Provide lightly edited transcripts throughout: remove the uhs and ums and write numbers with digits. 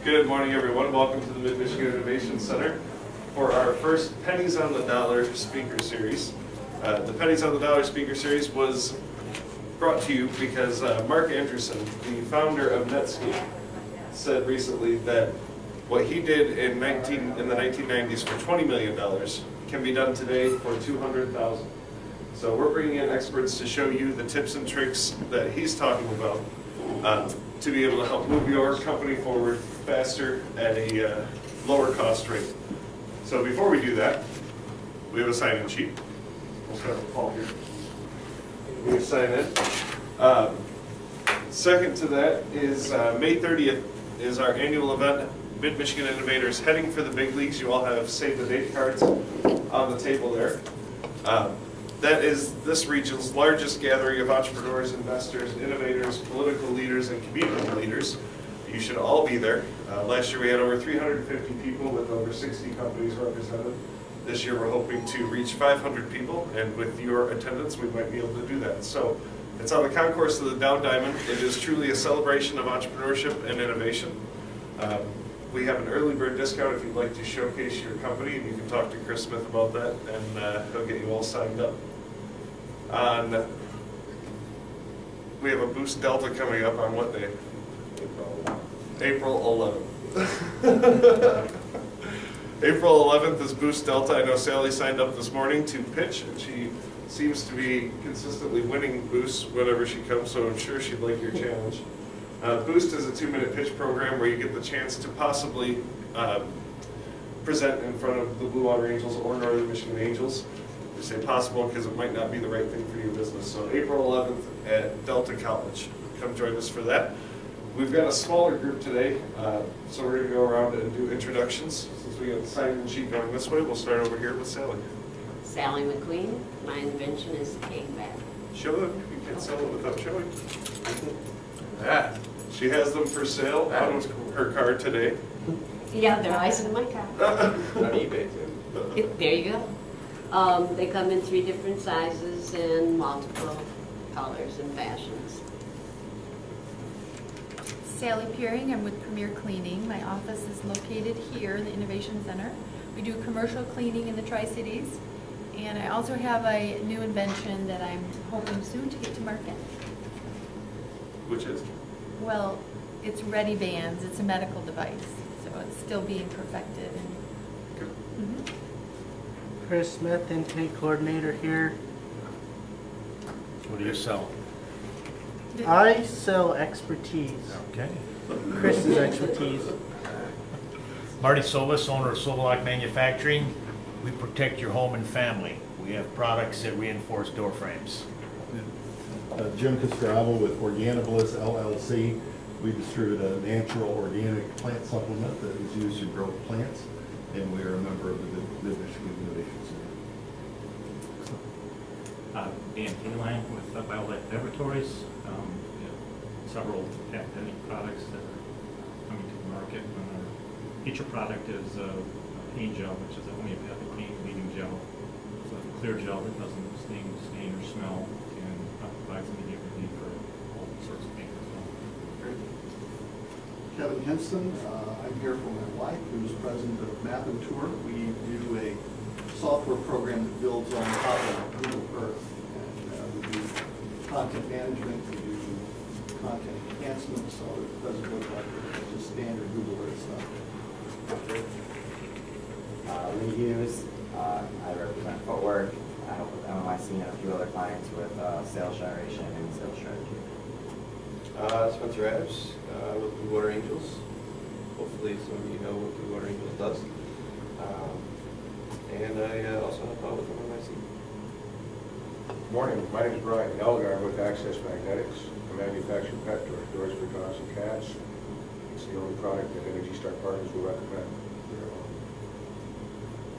Good morning, everyone. Welcome to the Mid-Michigan Innovation Center for our first Pennies on the Dollar speaker series. The Pennies on the Dollar speaker series was brought to you because Mark Anderson, the founder of Netscape, said recently that what he did in the 1990s for $20 million can be done today for $200,000. So we're bringing in experts to show you the tips and tricks that he's talking about to be able to help move your company forward faster at a lower cost rate. So before we do that, we have a sign-in sheet. We'll start with Paul here. We sign in. Second to that is May 30th is our annual event, Mid-Michigan Innovators Heading for the Big Leagues. You all have save the date cards on the table there. That is this region's largest gathering of entrepreneurs, investors, innovators, political leaders, and community leaders. You should all be there. Last year we had over 350 people with over 60 companies represented. This year we're hoping to reach 500 people, and with your attendance we might be able to do that. So it's on the concourse of the Dow Diamond. It is truly a celebration of entrepreneurship and innovation. We have an early bird discount if you'd like to showcase your company, and you can talk to Chris Smith about that, and he'll get you all signed up. We have a Boost Delta coming up on what day? April 11th. April 11th is Boost Delta. I know Sally signed up this morning to pitch, and she seems to be consistently winning Boosts whenever she comes, so I'm sure she'd like your challenge. Boost is a 2-minute pitch program where you get the chance to possibly present in front of the Blue Water Angels or Northern Michigan Angels. I say possible because it might not be the right thing for your business. So April 11th at Delta College. Come join us for that. We've got a smaller group today, so we're going to go around and do introductions. Since we got the sign-in sheet going this way, we'll start over here with Sally. Sally McQueen. My invention is a cake bag. Show them. You can't sell it without showing. Ah, she has them for sale on her card today. Yeah, they're nice in my car. On eBay too. There you go. They come in 3 different sizes and multiple colors and fashions. Sally Peering, I'm with Premier Cleaning. My office is located here in the Innovation Center. We do commercial cleaning in the Tri-Cities, and I also have a new invention that I'm hoping soon to get to market. Which is? Well, it's Ready Bands. It's a medical device, so it's still being perfected. And, Chris Smith, intake coordinator here. What do you sell? I sell expertise. Okay. Chris's expertise. Marty Solis, owner of Solovak Manufacturing. We protect your home and family. We have products that reinforce door frames. Jim Castravo with Organibliss LLC. We distribute a natural organic plant supplement that is used to grow plants, and we are a member of the Mid-Michigan Innovation Center. Dan Kaline with BioLife Laboratories. We have several patented products that are coming to the market. Our feature product is a pain gel, which is a homeopathic pain cleaning gel. It's a clear gel that doesn't stain or smell, and provides immediate relief for all sorts of pain as well. Kevin Henson, I'm here for my wife, who's president of Map and Tour. We do a software program that builds on top of Google Earth. And we do content management, we do content enhancement, so it doesn't look like it's just standard Google Earth stuff. Lee Hughes, I represent Footwork. I help with MMIC and a few other clients with sales generation and sales strategy. Spencer Adams with Blue Water Angels. Hopefully some of you know what Blue Water Angels does. And I also help out with MMIC. Morning, my name is Brian Elgar. I'm with Access Magnetics. I manufacture pet doors for dogs and cats. It's the only product that Energy Star Partners will recommend.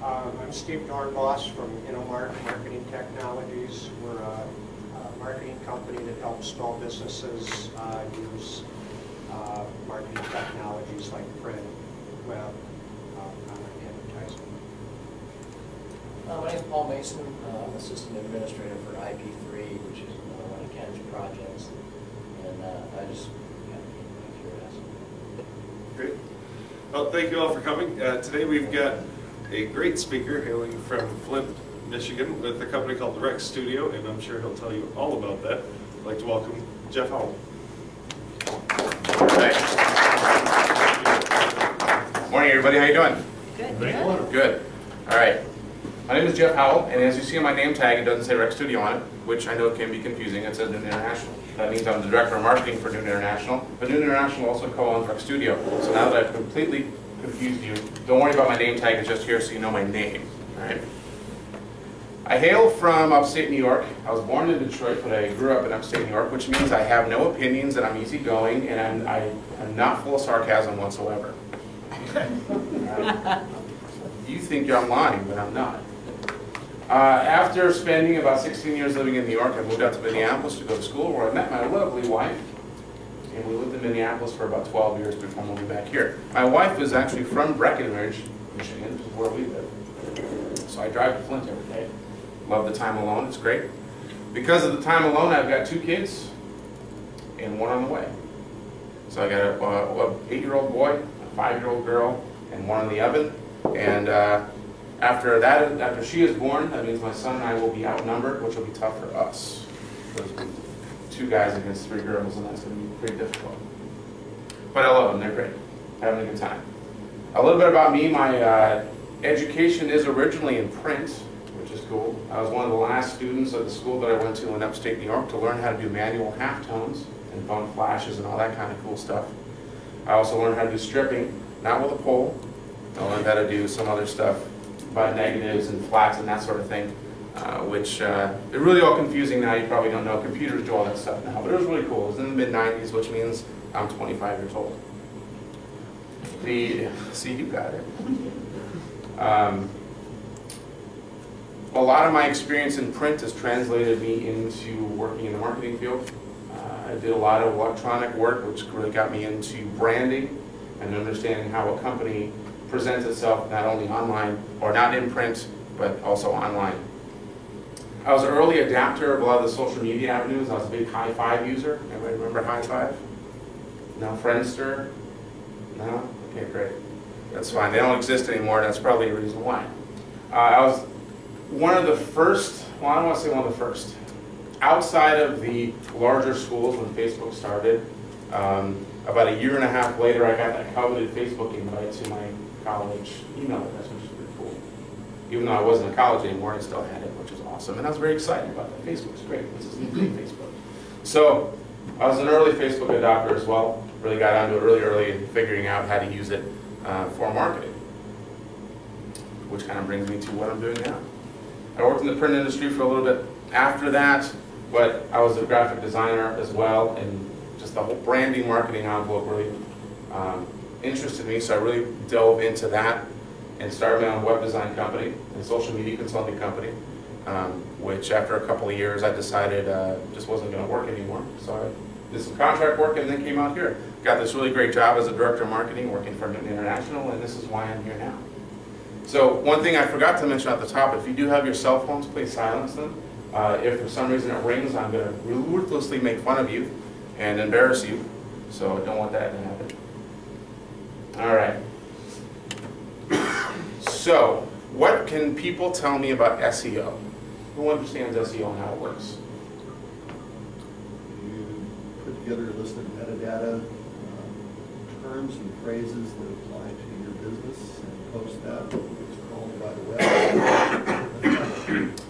I'm Steve Dornboss from Innomark Marketing Technologies. We're a marketing company that helps small businesses use marketing technologies like print, web, online advertising. My name is Paul Mason. I'm Assistant Administrator for IP3, which is one of Ken's projects. And I just, yeah, curious. Great. Well, thank you all for coming. Today we've got a great speaker hailing from Flint, Michigan, with a company called the Rex Studio, and I'm sure he'll tell you all about that. I'd like to welcome Jeff Howell. Morning, everybody. How you doing? Good. Good. All right. My name is Jeff Howell, and as you see on my name tag, it doesn't say Rex Studio on it, which I know can be confusing. It says Noon International. That means I'm the Director of Marketing for Noon International, but Noon International also co-owns Rex Studio. So now that I've completely confused you, don't worry about my name tag. It's just here so you know my name. All right. I hail from upstate New York. I was born in Detroit, but I grew up in upstate New York, which means I have no opinions and I'm easygoing, and I'm not full of sarcasm whatsoever. You think I'm lying, but I'm not. After spending about 16 years living in New York, I moved out to Minneapolis to go to school, where I met my lovely wife. And we lived in Minneapolis for about 12 years before moving back here. My wife is actually from Breckenridge, Michigan, which is where we live. So I drive to Flint every day. Love the time alone, it's great. Because of the time alone, I've got 2 kids and 1 on the way. So I got an 8-year-old boy, a 5-year-old girl, and 1 in the oven. And after she is born, that means my son and I will be outnumbered, which will be tough for us. Because 2 guys against 3 girls, and that's going to be pretty difficult. But I love them, they're great. Having a good time. A little bit about me, my education is originally in print, which is cool. I was one of the last students of the school that I went to in upstate New York to learn how to do manual halftones and bump flashes and all that kind of cool stuff. I also learned how to do stripping, not with a pole. I learned how to do some other stuff by negatives and flats and that sort of thing, which is really all confusing now. You probably don't know. Computers do all that stuff now, but it was really cool. It was in the mid-90s, which means I'm 25 years old. See, you got it. A lot of my experience in print has translated me into working in the marketing field. I did a lot of electronic work, which really got me into branding and understanding how a company presents itself not only online, or not in print, but also online. I was an early adapter of a lot of the social media avenues. I was a big High Five user. Everybody remember High Five? No? Friendster? No? Okay, great. That's fine. They don't exist anymore. That's probably a reason why. I was one of the first, well, I don't want to say one of the first, outside of the larger schools when Facebook started. About a year and a half later, I got that coveted Facebook invite to my college email address, which is pretty cool. Even though I wasn't in college anymore, I still had it, which was awesome. And I was very excited about that. Facebook's great. This is new Facebook. So I was an early Facebook adopter as well. Really got onto it really early and figuring out how to use it for marketing. Which kind of brings me to what I'm doing now. I worked in the print industry for a little bit after that, but I was a graphic designer as well, and just the whole branding, marketing envelope really interested me, so I really dove into that and started my own web design company and social media consulting company, which after a couple of years I decided just wasn't going to work anymore. So I did some contract work and then came out here. Got this really great job as a director of marketing working for Noon International, and this is why I'm here now. So one thing I forgot to mention at the top, if you do have your cell phones, please silence them. If for some reason it rings, I'm going to ruthlessly make fun of you and embarrass you, so I don't want that to happen. All right. So, what can people tell me about SEO? Who understands SEO and how it works? You put together a list of metadata terms and phrases that apply to your business and post that. It's crawled by the web.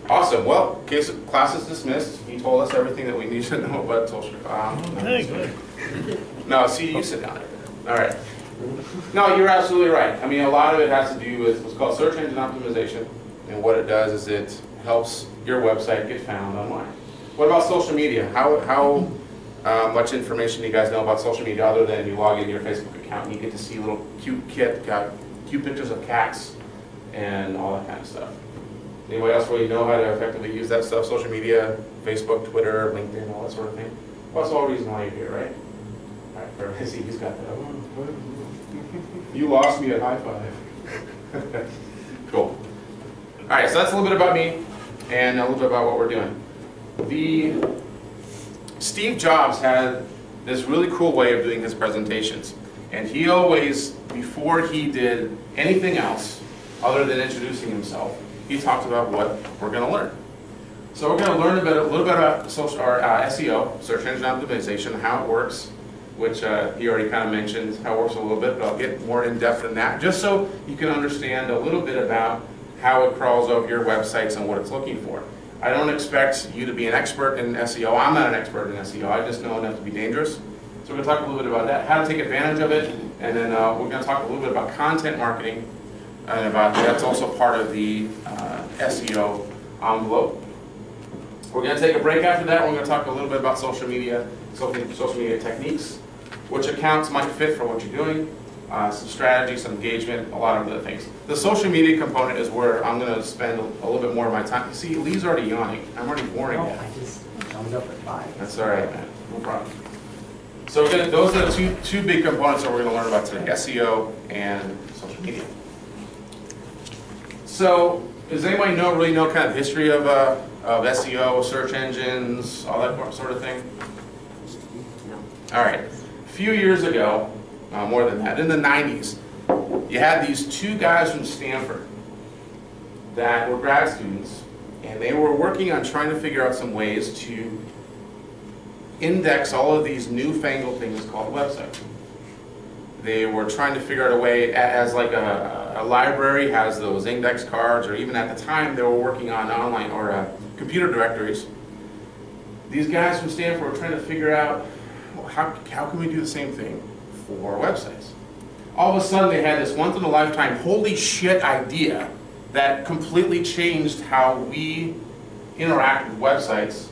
Awesome. Well, case class is dismissed. He told us everything that we need to know about social. No, see, you sit down. All right. No, you're absolutely right. I mean, a lot of it has to do with what's called search engine optimization, and what it does is it helps your website get found online. What about social media? How much information do you guys know about social media other than you log into your Facebook account and you get to see little cute pictures of cats and all that kind of stuff? Anybody else where you know how to effectively use that stuff? Social media, Facebook, Twitter, LinkedIn, all that sort of thing. Well, that's the whole reason why you're here, right? All right, everybody see, he's got that. You lost me at High Five. Cool. All right, so that's a little bit about me and a little bit about what we're doing. Steve Jobs had this really cool way of doing his presentations. And he always, before he did anything else other than introducing himself, he talked about what we're going to learn. So we're going to learn a little bit about SEO, search engine optimization, how it works, which he already kind of mentioned how it works a little bit, but I'll get more in depth than that, just so you can understand a little bit about how it crawls over your websites and what it's looking for. I don't expect you to be an expert in SEO. I'm not an expert in SEO. I just know enough to be dangerous. So we're going to talk a little bit about that, how to take advantage of it, and then we're going to talk a little bit about content marketing, and about that's also part of the SEO envelope. We're going to take a break after that. We're going to talk a little bit about social media techniques, which accounts might fit for what you're doing, some strategy, some engagement, a lot of other things. The social media component is where I'm going to spend a little bit more of my time. You see, Lee's already yawning. I'm already boring him. I just thumbs up at 5. That's all right, man. No problem. So those are the two big components that we're going to learn about today, SEO and social media. So does anybody really know kind of history of SEO, search engines, all that sort of thing? No. All right. A few years ago, more than that, in the 90s, you had these two guys from Stanford that were grad students, and they were working on trying to figure out some ways to index all of these newfangled things called websites. They were trying to figure out a way, as like a library has those index cards, or even at the time they were working on online or computer directories. These guys from Stanford were trying to figure out, well, how can we do the same thing for websites? All of a sudden they had this once-in-a-lifetime holy shit idea that completely changed how we interact with websites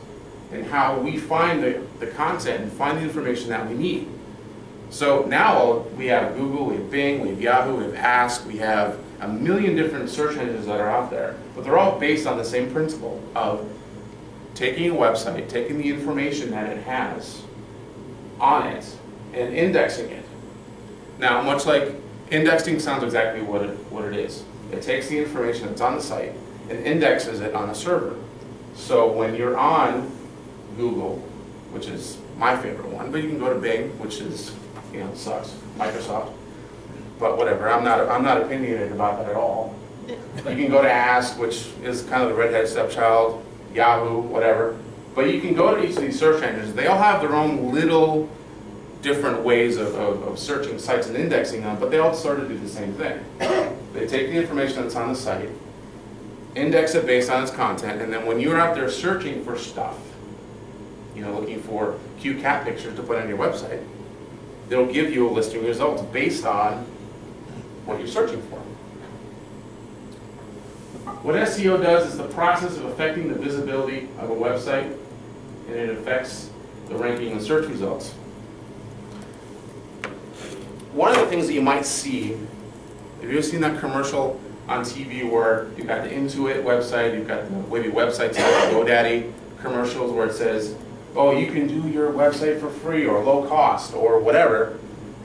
and how we find the content and find the information that we need. So now we have Google, we have Bing, we have Yahoo, we have Ask, we have a million different search engines that are out there, but they're all based on the same principle of taking a website, taking the information that it has on it, and indexing it. Now, much like indexing sounds exactly what it is. It takes the information that's on the site and indexes it on a server. So when you're on Google, which is my favorite one, but you can go to Bing, which is, sucks, Microsoft, but whatever, I'm not opinionated about that at all. You can go to Ask, which is kind of the redhead stepchild, Yahoo, whatever, but you can go to each of these search engines. They all have their own little different ways of searching sites and indexing them, but they all sort of do the same thing. They take the information that's on the site, index it based on its content, and then when you're out there searching for stuff, looking for cute cat pictures to put on your website, they'll give you a listing of results based on what you're searching for. What SEO does is the process of affecting the visibility of a website, and it affects the ranking and search results. One of the things that you might see, have you ever seen that commercial on TV where you've got the Intuit website, you've got the maybe websites like GoDaddy commercials where it says, oh, you can do your website for free or low cost or whatever,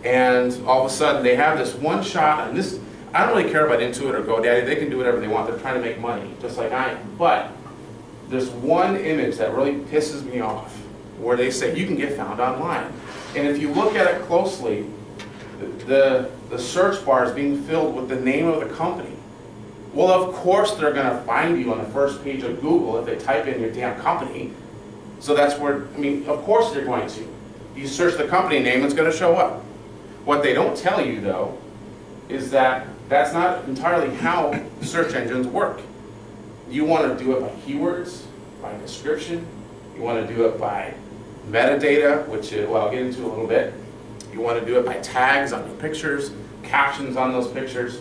and all of a sudden they have this one shot, and this, I don't really care about Intuit or GoDaddy, they can do whatever they want, they're trying to make money, just like I am, but there's one image that really pisses me off where they say you can get found online, and if you look at it closely, the search bar is being filled with the name of the company. Well, of course they're going to find you on the first page of Google if they type in your damn company. So that's where, of course they're going to. You search the company name, it's going to show up. What they don't tell you, though, is that that's not entirely how search engines work. You want to do it by keywords, by description. You want to do it by metadata, which I'll get into a little bit. You want to do it by tags on your pictures, captions on those pictures.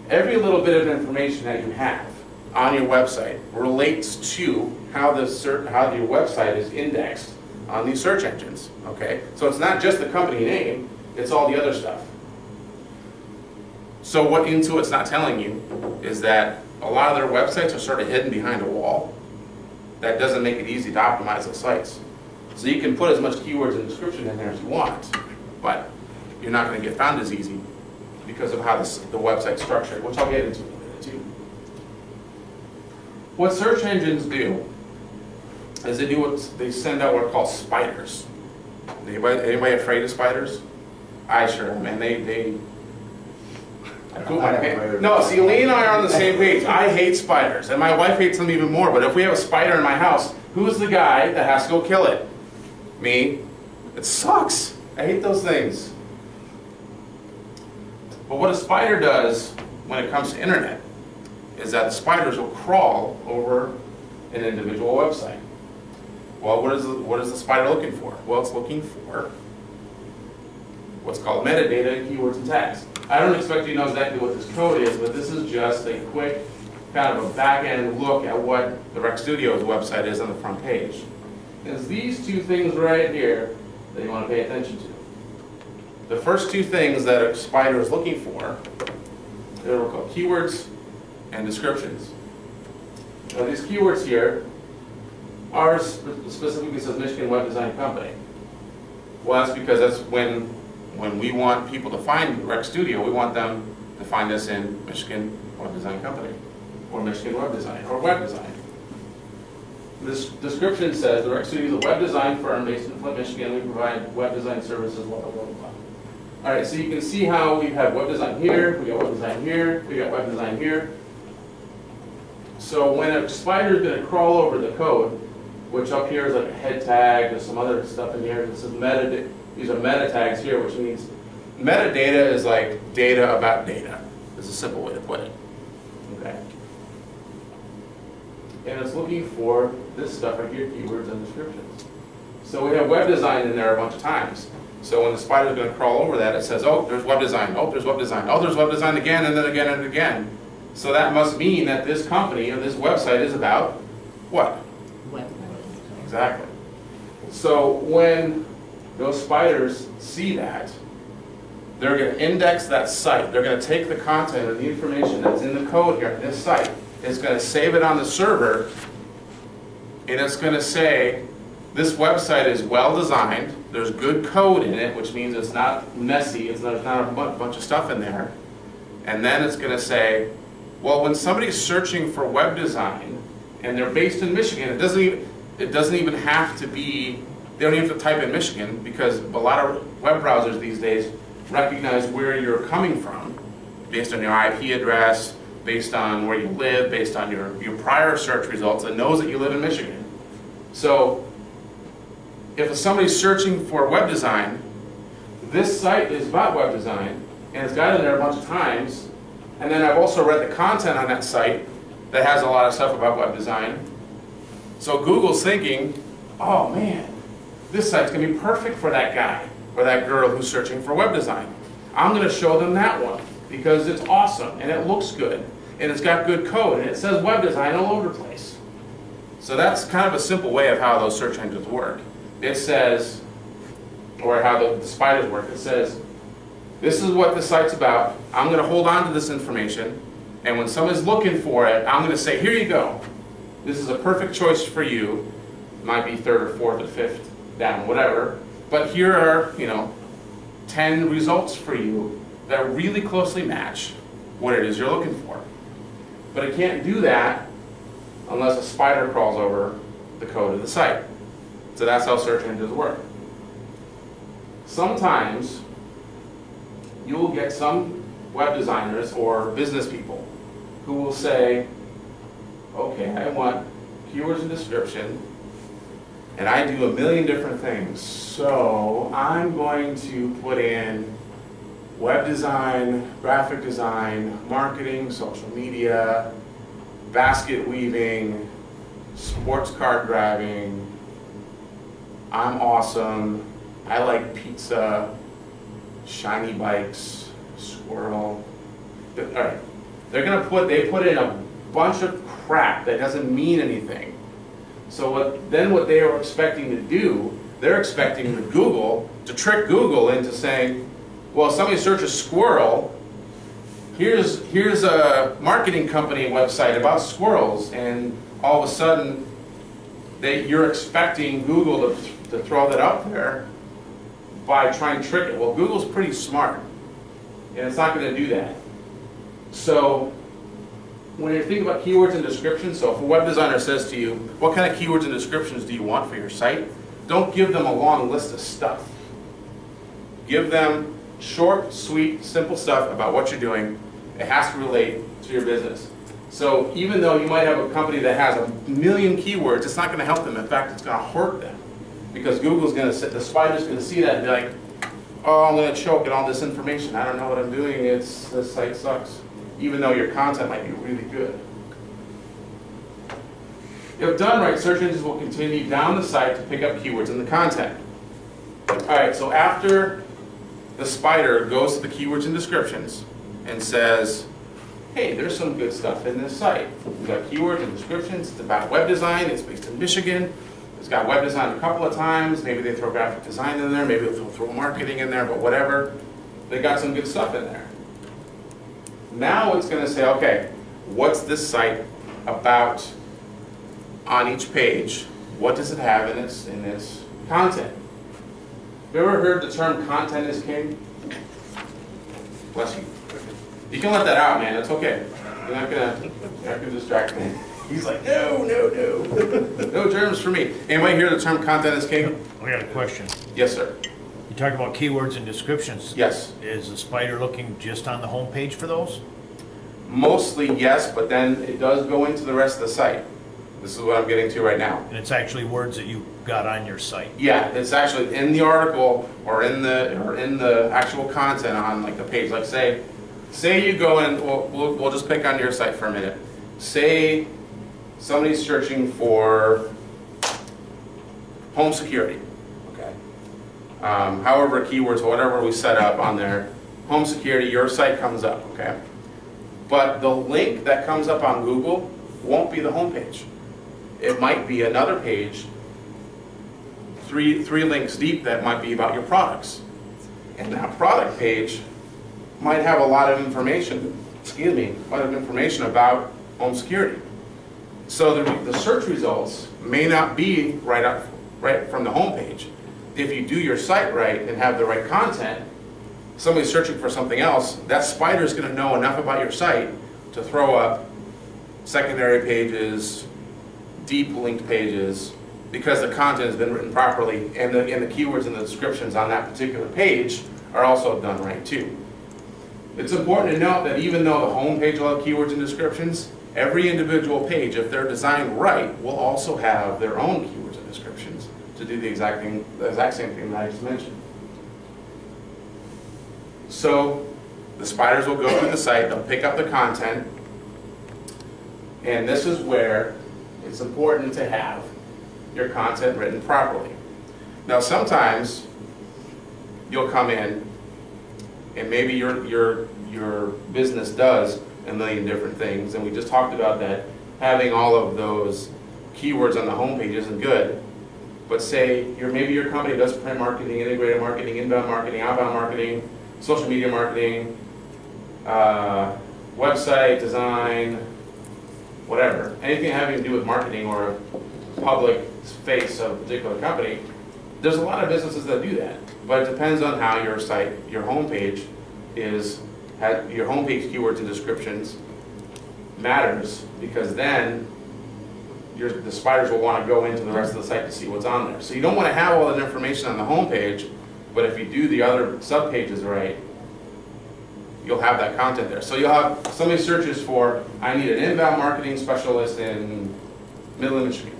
Every little bit of information that you have on your website relates to how your website is indexed on these search engines. Okay, so it's not just the company name; it's all the other stuff. So what Intuit's not telling you is that a lot of their websites are sort of hidden behind a wall. That doesn't make it easy to optimize those sites. So you can put as much keywords and description in there as you want, but you're not going to get found as easy because of how the website's structured, which I'll get into in a minute too. What search engines do is they send out what are called spiders. Anybody afraid of spiders? I sure am, and they I poop my pants. No, see, Lee and I are on the same page. I hate spiders, and my wife hates them even more. But if we have a spider in my house, who's the guy that has to go kill it? Me. It sucks. I hate those things. But what a spider does when it comes to internet is that the spiders will crawl over an individual website. Well, what is the spider looking for? Well, it's looking for what's called metadata, keywords, and tags. I don't expect you to know exactly what this code is, but this is just a quick kind of a back-end look at what the Rec Studio's website is on the front page. It's these two things right here that you want to pay attention to. The first two things that a spider is looking for, they're called keywords and descriptions. Now these keywords here, ours specifically says Michigan Web Design Company. Well, that's because that's when we want people to find Rec Studio, we want them to find us in Michigan Web Design Company, or Michigan Web Design, or Web Design. This description says the Rec Studio is a web design firm based in Flint, Michigan. We provide web design services, blah, blah, blah, blah. All right, so you can see how we have web design here, we got web design here, we got web design here. So when a spider is going to crawl over the code, which up here is like a head tag, there's some other stuff in here. This is metadata. These are meta tags here, which means metadata is like data about data. It's a simple way to put it. Okay. And it's looking for this stuff right here, keywords and descriptions. So we have web design in there a bunch of times. So when the spider is going to crawl over that, it says, oh, there's web design, oh, there's web design, oh, there's web design again, and then again, and again. So that must mean that this company or this website is about what? Web. Exactly. So when those spiders see that, they're going to index that site. They're going to take the content or the information that's in the code here, this site, it's going to save it on the server, and it's going to say, this website is well designed, there's good code in it, which means it's not messy, there's not a bunch of stuff in there. And then it's going to say, well, when somebody's searching for web design, and they're based in Michigan, it doesn't even have to be, they don't even have to type in Michigan, because a lot of web browsers these days recognize where you're coming from, based on your IP address, based on where you live, based on your prior search results, it knows that you live in Michigan. So if somebody's searching for web design, this site is about web design, and it's got in there a bunch of times, and then I've also read the content on that site that has a lot of stuff about web design. So Google's thinking, oh man, this site's going to be perfect for that guy or that girl who's searching for web design. I'm going to show them that one because it's awesome, and it looks good, and it's got good code, and it says web design all over the place. So that's kind of a simple way of how those search engines work. It says, or how the spiders work, it says, this is what the site's about. I'm going to hold on to this information, and when someone's looking for it, I'm going to say, here you go. This is a perfect choice for you. It might be third or fourth or fifth down, whatever. But here are, 10 results for you that really closely match what it is you're looking for. But it can't do that unless a spider crawls over the code of the site. So that's how search engines work. Sometimes you will get some web designers or business people who will say, okay, I want keywords and description, and I do a million different things. So I'm going to put in web design, graphic design, marketing, social media, basket weaving, sports card grabbing. I'm awesome. I like pizza, shiny bikes, squirrel. All right, they put in a bunch of crap that doesn't mean anything. So what they are expecting to do, they're expecting Google to trick Google into saying, well, if somebody searches squirrel, here's a marketing company website about squirrels, and all of a sudden you're expecting Google to throw that up there by trying to trick it. Well, Google's pretty smart, and it's not going to do that. So when you're thinking about keywords and descriptions, so if a web designer says to you, what kind of keywords and descriptions do you want for your site? Don't give them a long list of stuff. Give them Short, sweet, simple stuff about what you're doing. It has to relate to your business. So even though you might have a company that has 1 million keywords, it's not going to help them. In fact, it's going to hurt them. Because Google's going to, the spider's going to see that and be like, oh, I'm going to choke at all this information. I don't know what I'm doing. This site sucks. Even though your content might be really good. If done right, search engines will continue down the site to pick up keywords in the content. All right, so after the spider goes to the keywords and descriptions and says, hey, there's some good stuff in this site. We've got keywords and descriptions. It's about web design. It's based in Michigan. It's got web design a couple of times. Maybe they throw graphic design in there. Maybe they'll throw marketing in there, but whatever. They got some good stuff in there. Now it's going to say, okay, what's this site about on each page? What does it have in its content? Have you ever heard the term content is king? Bless you. You can let that out, man. It's okay. You're not gonna distract me. He's like, no. No terms for me. Anybody hear the term content is king? I got a question. Yes, sir. You talk about keywords and descriptions. Yes. Is the spider looking just on the home page for those? Mostly yes, but then it does go into the rest of the site. This is what I'm getting to right now. And it's actually words that you got on your site. Yeah, it's actually in the article or in the actual content on like the page. Like say you go in. We'll just pick on your site for a minute. Say somebody's searching for home security. Okay. However, keywords, whatever we set up on there, home security, your site comes up. Okay. But the link that comes up on Google won't be the home page. It might be another page, three links deep, that might be about your products. And that product page might have a lot of information, about home security. So the search results may not be right from the home page. If you do your site right and have the right content, somebody's searching for something else, that spider is going to know enough about your site to throw up secondary pages, deep linked pages, because the content has been written properly and the keywords and the descriptions on that particular page are also done right too. It's important to note that even though the home page will have keywords and descriptions, every individual page, if they're designed right, will also have their own keywords and descriptions to do the exact same thing that I just mentioned. So the spiders will go through the site, they'll pick up the content, and this is where it's important to have your content written properly. Now sometimes you'll come in and maybe your business does a million different things, and we just talked about that having all of those keywords on the homepage isn't good. But say maybe your company does print marketing, integrated marketing, inbound marketing, outbound marketing, social media marketing, website design, whatever. Anything having to do with marketing or a public face of a particular company, there's a lot of businesses that do that. But it depends on how your site, your homepage your homepage keywords and descriptions matters, because then the spiders will want to go into the rest of the site to see what's on there. So you don't want to have all that information on the homepage, but if you do the other sub-pages right, you'll have that content there. So you'll have somebody searches for, I need an inbound marketing specialist in Midland, Michigan.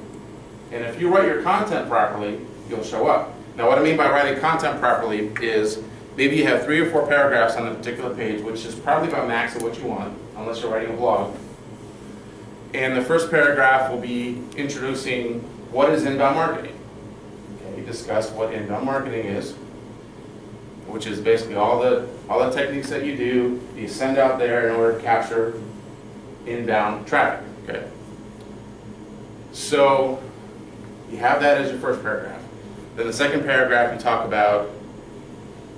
And if you write your content properly, you'll show up. Now what I mean by writing content properly is maybe you have 3 or 4 paragraphs on a particular page, which is probably about max of what you want, unless you're writing a blog. And the first paragraph will be introducing what is inbound marketing. Okay, you discuss what inbound marketing is, which is basically all the techniques that you send out there in order to capture inbound traffic. Okay. So you have that as your first paragraph. Then the second paragraph you talk about,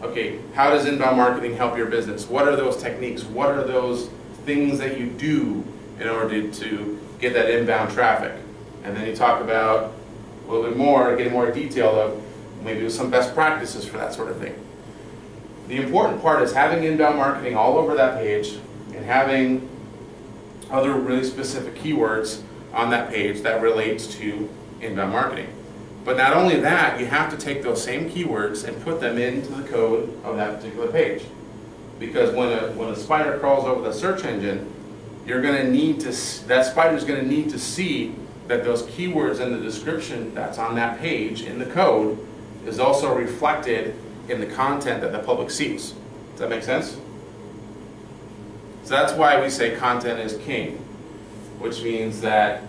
okay, how does inbound marketing help your business? What are those techniques? What are those things that you do in order to get that inbound traffic? And then you talk about a little bit more, get more detail of maybe some best practices for that sort of thing. The important part is having inbound marketing all over that page and having other really specific keywords on that page that relates to inbound marketing. But not only that, you have to take those same keywords and put them into the code of that particular page. Because when a spider crawls over the search engine, you're going to need to, that spider's going to need to see that those keywords in the description that's on that page in the code is also reflected in the content that the public sees. Does that make sense? So that's why we say content is king, which means that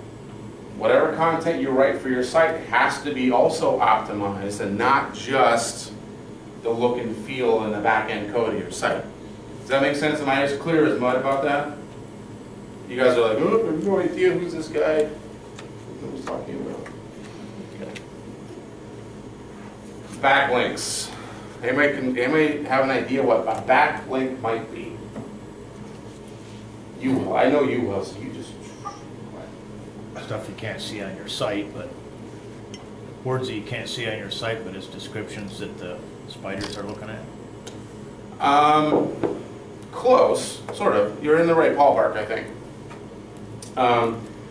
whatever content you write for your site has to be also optimized and not just the look and feel and the back-end code of your site. Does that make sense? Am I as clear as mud about that? You guys are like, oh, I have no idea who's this guy. Who's talking about? Okay. Backlinks. Anybody have an idea what a backlink might be? You will. I know you will, so you just... Stuff you can't see on your site, but words that you can't see on your site, but it's descriptions that the spiders are looking at. Close, sort of. You're in the right ballpark, I think.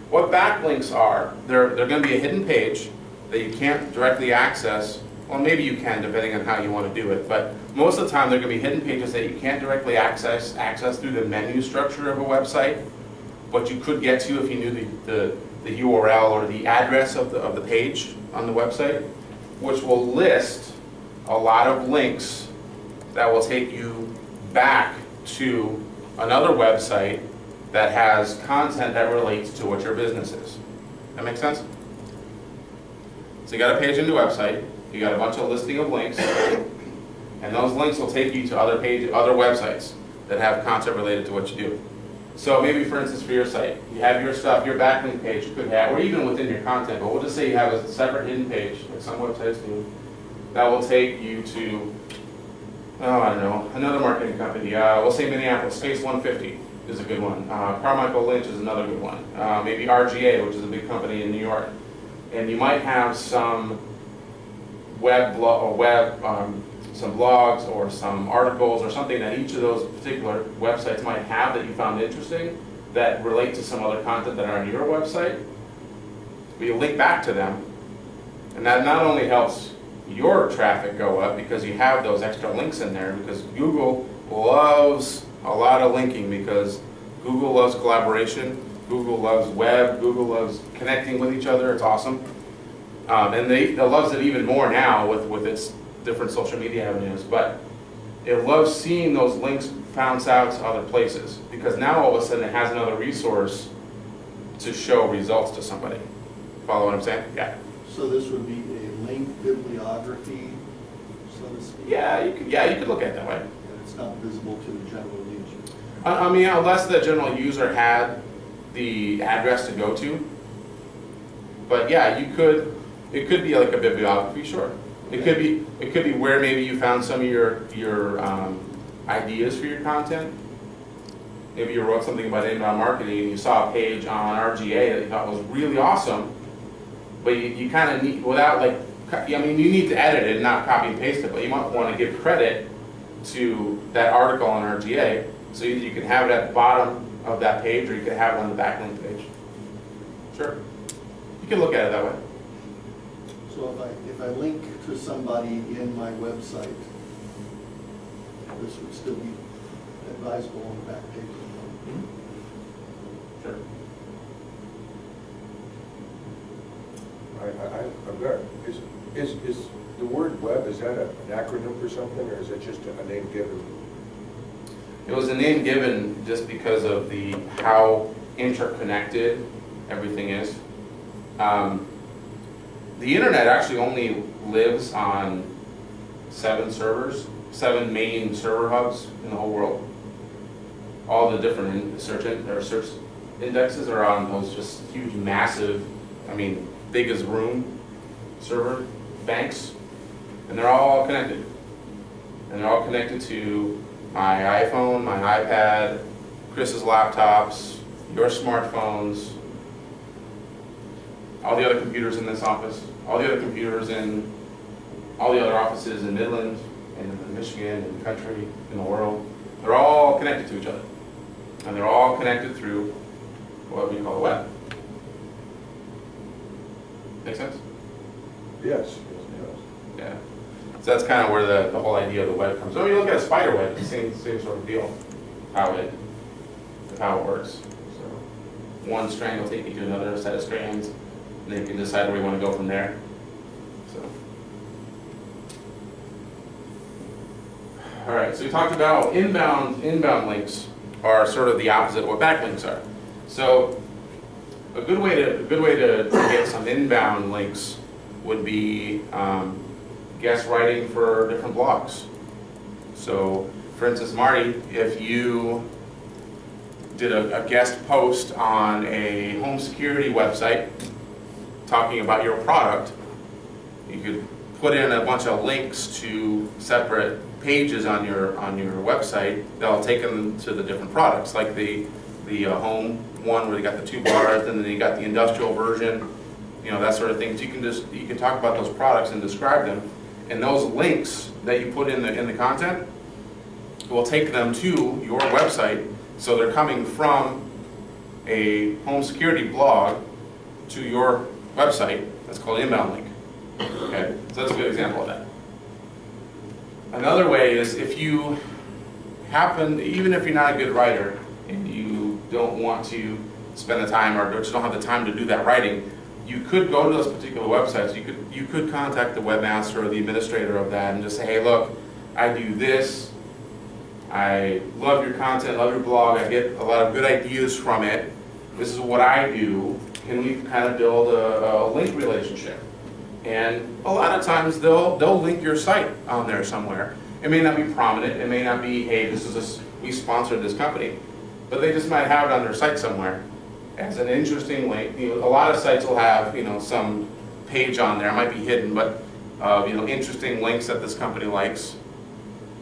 What backlinks are, they're going to be a hidden page that you can't directly access. Well, maybe you can, depending on how you want to do it. But most of the time, they're going to be hidden pages that you can't directly access through the menu structure of a website. But you could get to if you knew the URL or the address of the page on the website, which will list a lot of links that will take you back to another website that has content that relates to what your business is. That make sense? So you got a page in the website, you got a bunch of listing of links, and those links will take you to other websites that have content related to what you do. So maybe, for instance, for your site, you have your stuff, your backlink page could have, or even within your content, but we'll just say you have a separate hidden page, like some websites do, that will take you to, oh, I don't know, another marketing company. We'll say Minneapolis, Space 150 is a good one. Carmichael Lynch is another good one. Maybe RGA, which is a big company in New York. And you might have some some blogs or some articles or something that each of those particular websites might have that you found interesting that relate to some other content that are on your website. But you link back to them, and that not only helps your traffic go up because you have those extra links in there, because Google loves a lot of linking, because Google loves collaboration, Google loves web, Google loves connecting with each other. It's awesome. And it loves it even more now with its different social media avenues, but it loves seeing those links bounce out to other places, because now all of a sudden it has another resource to show results to somebody. Follow what I'm saying? Yeah. So this would be a link bibliography, so to speak? Yeah, you could look at it that way. And it's not visible to the general user. I mean, unless the general user had the address to go to. But yeah, you could. It could be like a bibliography, sure. It could be where maybe you found some of your ideas for your content. Maybe you wrote something about inbound marketing and you saw a page on RGA that you thought was really awesome, but you kind of need, without like, I mean, you need to edit it and not copy and paste it, but you might want to give credit to that article on RGA, so you can have it at the bottom of that page, or you can have it on the backlink page. Sure. You can look at it that way. So if I link to somebody in my website, this would still be advisable on the back page. Mm-hmm. Sure. I'm good. Is the word web, is that an acronym for something, or is it just a name given? It was a name given just because of how interconnected everything is. The internet actually only lives on 7 7 main server hubs in the whole world. All the different search indexes are on those just huge, massive, I mean, big as room server banks, and they're all connected. And they're all connected to my iPhone, my iPad, Chris's laptops, your smartphones, all the other computers in this office, all the other computers in all the other offices in Midland, and in Michigan, and the country, in the world. They're all connected to each other. And they're all connected through what we call the web. Make sense? Yes. Yeah. So that's kind of where the whole idea of the web comes. So when you look at a spider web, it's the same sort of deal, how it works. So one strand will take you to another set of strands, and then you can decide where you want to go from there. So. All right, so we talked about inbound links are sort of the opposite of what backlinks are. So a good way to get some inbound links would be guest writing for different blogs. So for instance, Marty, if you did a guest post on a home security website talking about your product, you could put in a bunch of links to separate pages on your website that'll take them to the different products, like the home one where you got the 2 bars, and then you got the industrial version, you know, that sort of thing. So you can talk about those products and describe them, and those links that you put in the content will take them to your website. So they're coming from a home security blog to your website. That's called an inbound link. Okay, so that's a good example of that. Another way is if you even if you're not a good writer and you don't want to spend the time or just don't have the time to do that writing, you could go to those particular websites. You could contact the webmaster or the administrator of that and just say, hey, look, I do this. I love your content, love your blog. I get a lot of good ideas from it. This is what I do. Can we kind of build a link relationship? And a lot of times they'll link your site on there somewhere. It may not be prominent. It may not be, hey, we sponsored this company, but they just might have it on their site somewhere as an interesting link. You know, a lot of sites will have, you know, some page on there. It might be hidden, but you know, interesting links that this company likes,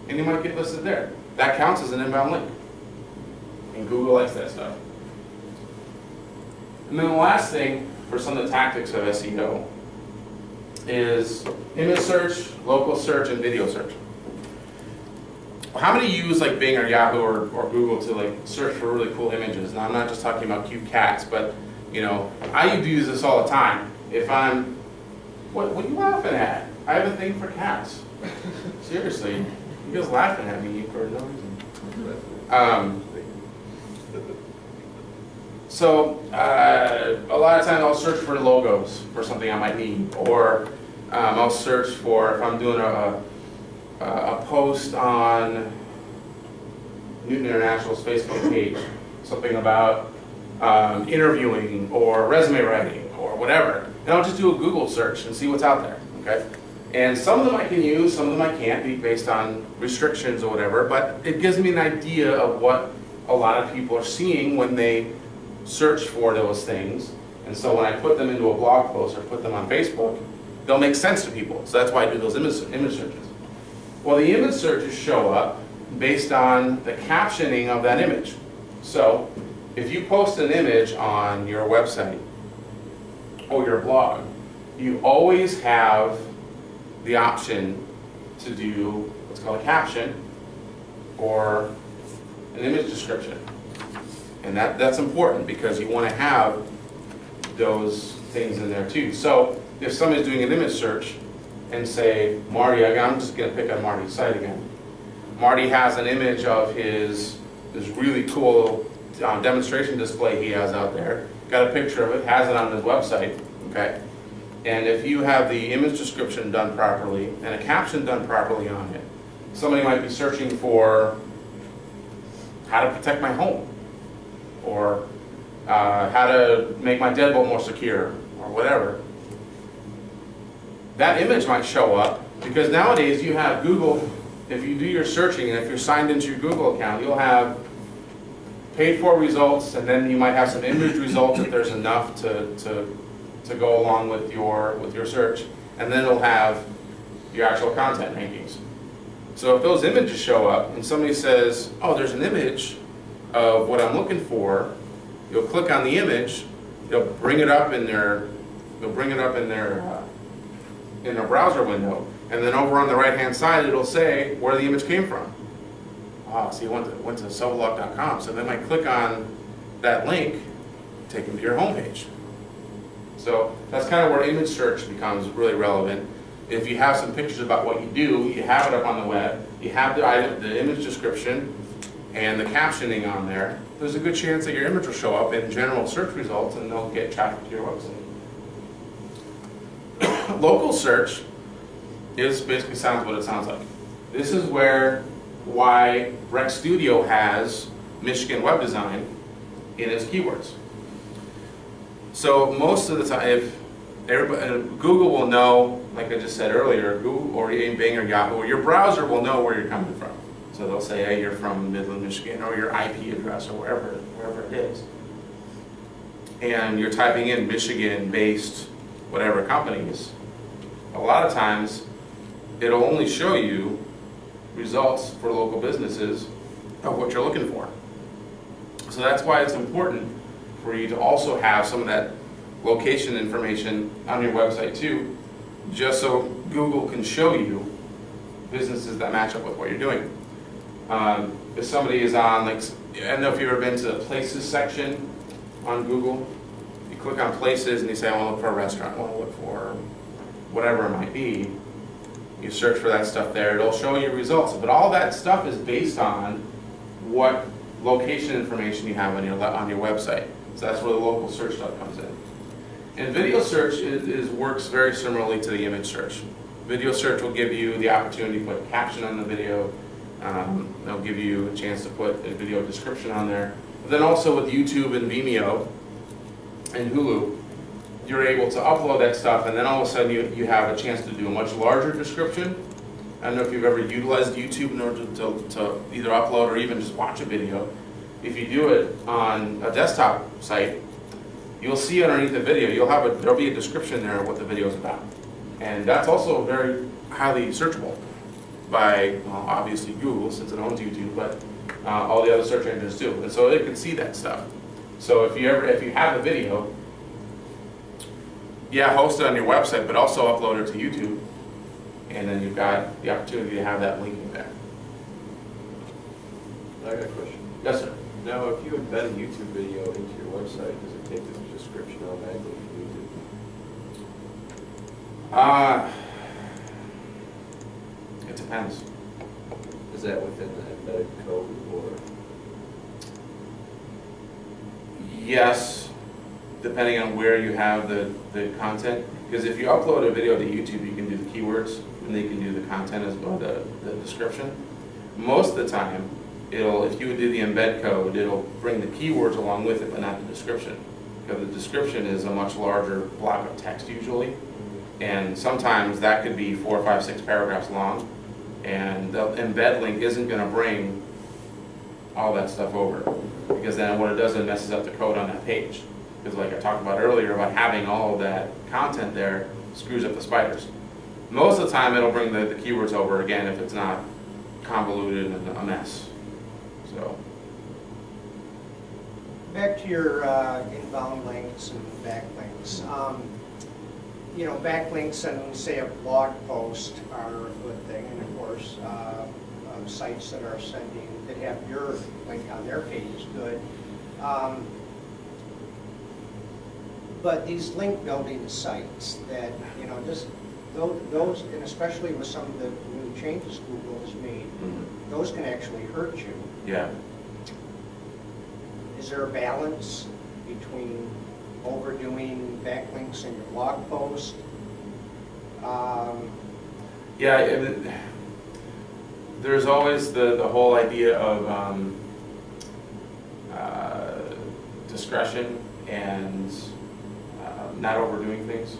and you might get listed there. That counts as an inbound link, and Google likes that stuff. And then the last thing for some of the tactics of SEO is image search, local search, and video search. How many use like Bing or Yahoo or Google to like search for really cool images? Now I'm not just talking about cute cats, but you know, I use this all the time. If I'm, what are you laughing at? I have a thing for cats. Seriously, you guys laughing at me for no reason. So a lot of times I'll search for logos for something I might need, or I'll search for, if I'm doing a post on Newton International's Facebook page, something about interviewing or resume writing or whatever, and I'll just do a Google search and see what's out there, okay? And some of them I can use, some of them I can't, be based on restrictions or whatever, but it gives me an idea of what a lot of people are seeing when they search for those things. And so when I put them into a blog post or put them on Facebook, they'll make sense to people. So that's why I do those image searches. Well, the image searches show up based on the captioning of that image. So if you post an image on your website or your blog, you always have the option to do what's called a caption or an image description. And that's important because you want to have those things in there too. So if somebody's doing an image search and say, Marty, I'm just going to pick on Marty's site again. Marty has an image of this really cool demonstration display he has out there. Got a picture of it, has it on his website, okay? And if you have the image description done properly and a caption done properly on it, somebody might be searching for how to protect my home, or how to make my deadbolt more secure, or whatever. That image might show up because nowadays you have Google. If you do your searching and if you're signed into your Google account, you'll have paid for results, and then you might have some image results if there's enough to go along with your search, and then it'll have your actual content rankings. So if those images show up and somebody says, oh, there's an image of what I'm looking for, you'll click on the image, they'll bring it up in their browser window, and then over on the right hand side it'll say where the image came from. Oh, so you went to Sovalok.com, so they might click on that link, take them to your homepage. So that's kind of where image search becomes really relevant. If you have some pictures about what you do, you have it up on the web, you have the item, the image description, and the captioning on there, there's a good chance that your image will show up in general search results and they'll get traffic to your website. Local search is basically sounds what it sounds like. This is why Rec Studio has Michigan web design in its keywords. So most of the time, if everybody, Google will know, like I just said earlier, Google or Bing or Yahoo, or your browser will know where you're coming from. So they'll say, hey, you're from Midland, Michigan, or your IP address, or wherever it is. And you're typing in Michigan-based whatever companies. A lot of times, it'll only show you results for local businesses of what you're looking for. So that's why it's important for you to also have some of that location information on your website too, just so Google can show you businesses that match up with what you're doing. If somebody is on, like, I don't know if you've ever been to the places section on Google. You click on places and you say, I want to look for a restaurant, I want to look for whatever it might be. You search for that stuff there, it'll show you results. But all that stuff is based on what location information you have on your website. So that's where the local search stuff comes in. And video search works very similarly to the image search. Video search will give you the opportunity to put a caption on the video. They'll give you a chance to put a video description on there. But then also with YouTube and Vimeo and Hulu, you're able to upload that stuff, and then all of a sudden you have a chance to do a much larger description. I don't know if you've ever utilized YouTube in order to either upload or even just watch a video. If you do it on a desktop site, you'll see underneath the video, there'll be a description there of what the video is about. And that's also very highly searchable by, well, obviously Google, since it owns YouTube, but all the other search engines too. And so it can see that stuff. So if you have a video, yeah, host it on your website, but also upload it to YouTube. And then you've got the opportunity to have that linking there. I got a question. Yes, sir. Now, if you embed a YouTube video into your website, does it take the description automatically from YouTube? It depends. Is that within the embedded code, or? Yes, depending on where you have the content. Because if you upload a video to YouTube, you can do the keywords, and they can do the content as well, the description. Most of the time, if you would do the embed code, it'll bring the keywords along with it, but not the description. Because the description is a much larger block of text usually, and sometimes that could be 4, 5, 6 paragraphs long, and the embed link isn't going to bring all that stuff over, because then what it does, it messes up the code on that page. Because like I talked about earlier, about having all of that content there screws up the spiders. Most of the time it'll bring the keywords over again if it's not convoluted and a mess. So. Back to your inbound links and backlinks. You know, backlinks and say a blog post are a good thing, and of course sites that are sending, that have your link on their page is good. But these link building sites that, you know, just those, and especially with some of the new changes Google has made, those can actually hurt you. Yeah. Is there a balance between overdoing backlinks in your blog post? Yeah, there's always the whole idea of discretion and not overdoing things.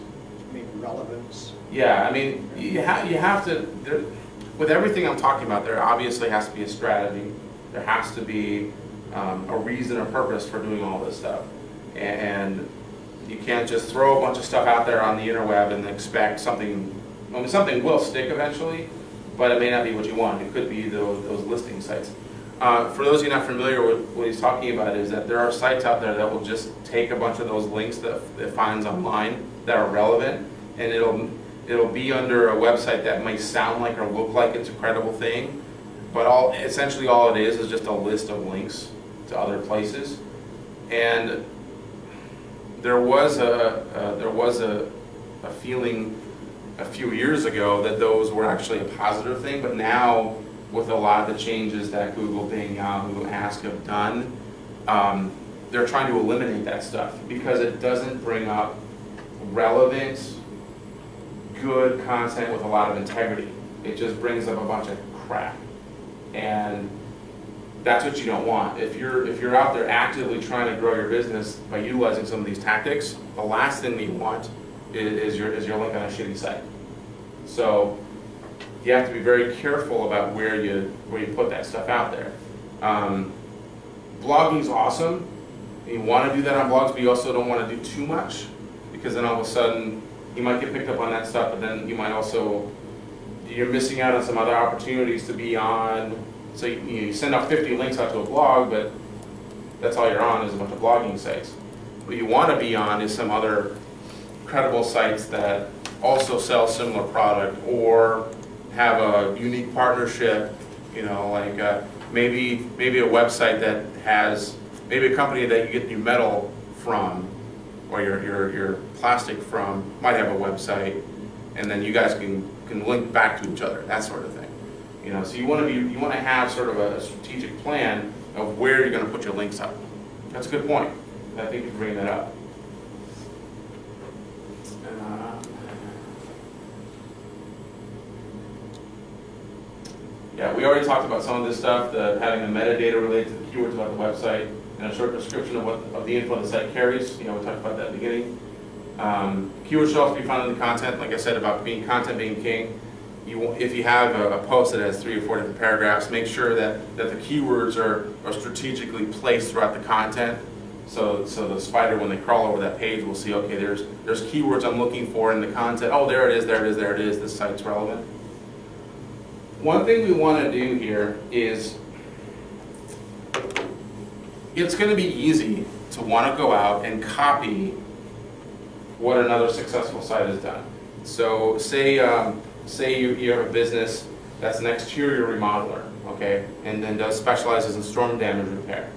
Maybe relevance. Yeah, I mean, you have to, with everything I'm talking about, there obviously has to be a strategy. There has to be a reason or purpose for doing all this stuff. And you can't just throw a bunch of stuff out there on the interweb and expect something, I mean, something will stick eventually, but it may not be what you want. It could be those listing sites. For those of you not familiar with what he's talking about, is that there are sites out there that will just take a bunch of those links that it finds online that are relevant, and it'll be under a website that may sound like or look like it's a credible thing, but essentially all it is just a list of links to other places. And there was a feeling a few years ago that those were actually a positive thing, but now with a lot of the changes that Google, Bing, Yahoo, Ask have done, they're trying to eliminate that stuff because it doesn't bring up relevant, good content with a lot of integrity. It just brings up a bunch of crap, and that's what you don't want. If you're out there actively trying to grow your business by utilizing some of these tactics, the last thing that you want is your link on a shitty site. So you have to be very careful about where you put that stuff out there. Blogging's awesome. You want to do that on blogs, but you also don't want to do too much, because then all of a sudden you might get picked up on that stuff, but then you might also, you're missing out on some other opportunities to be on. So you send out 50 links out to a blog, but that's all you're on is a bunch of blogging sites. What you want to be on is some other credible sites that also sell similar product or have a unique partnership, you know, like maybe a website that has, maybe a company that you get your metal from or your plastic from might have a website, and then you guys can link back to each other, that sort of thing. You know, so you want to have sort of a strategic plan of where you're going to put your links up. That's a good point. I think you bring that up. Yeah, we already talked about some of this stuff, having the metadata related to the keywords about the website, and a short description of the info the site carries. You know, we talked about that at the beginning. Keywords should also be found in the content, like I said, about content being king. If you have a post that has 3 or 4 different paragraphs, make sure that the keywords are strategically placed throughout the content. So the spider, when they crawl over that page, will see, okay, there's keywords I'm looking for in the content. Oh, there it is, there it is, there it is. This site's relevant. One thing we want to do here is, it's going to be easy to want to go out and copy what another successful site has done. So say you have a business that's an exterior remodeler, okay, and then specializes in storm damage repair.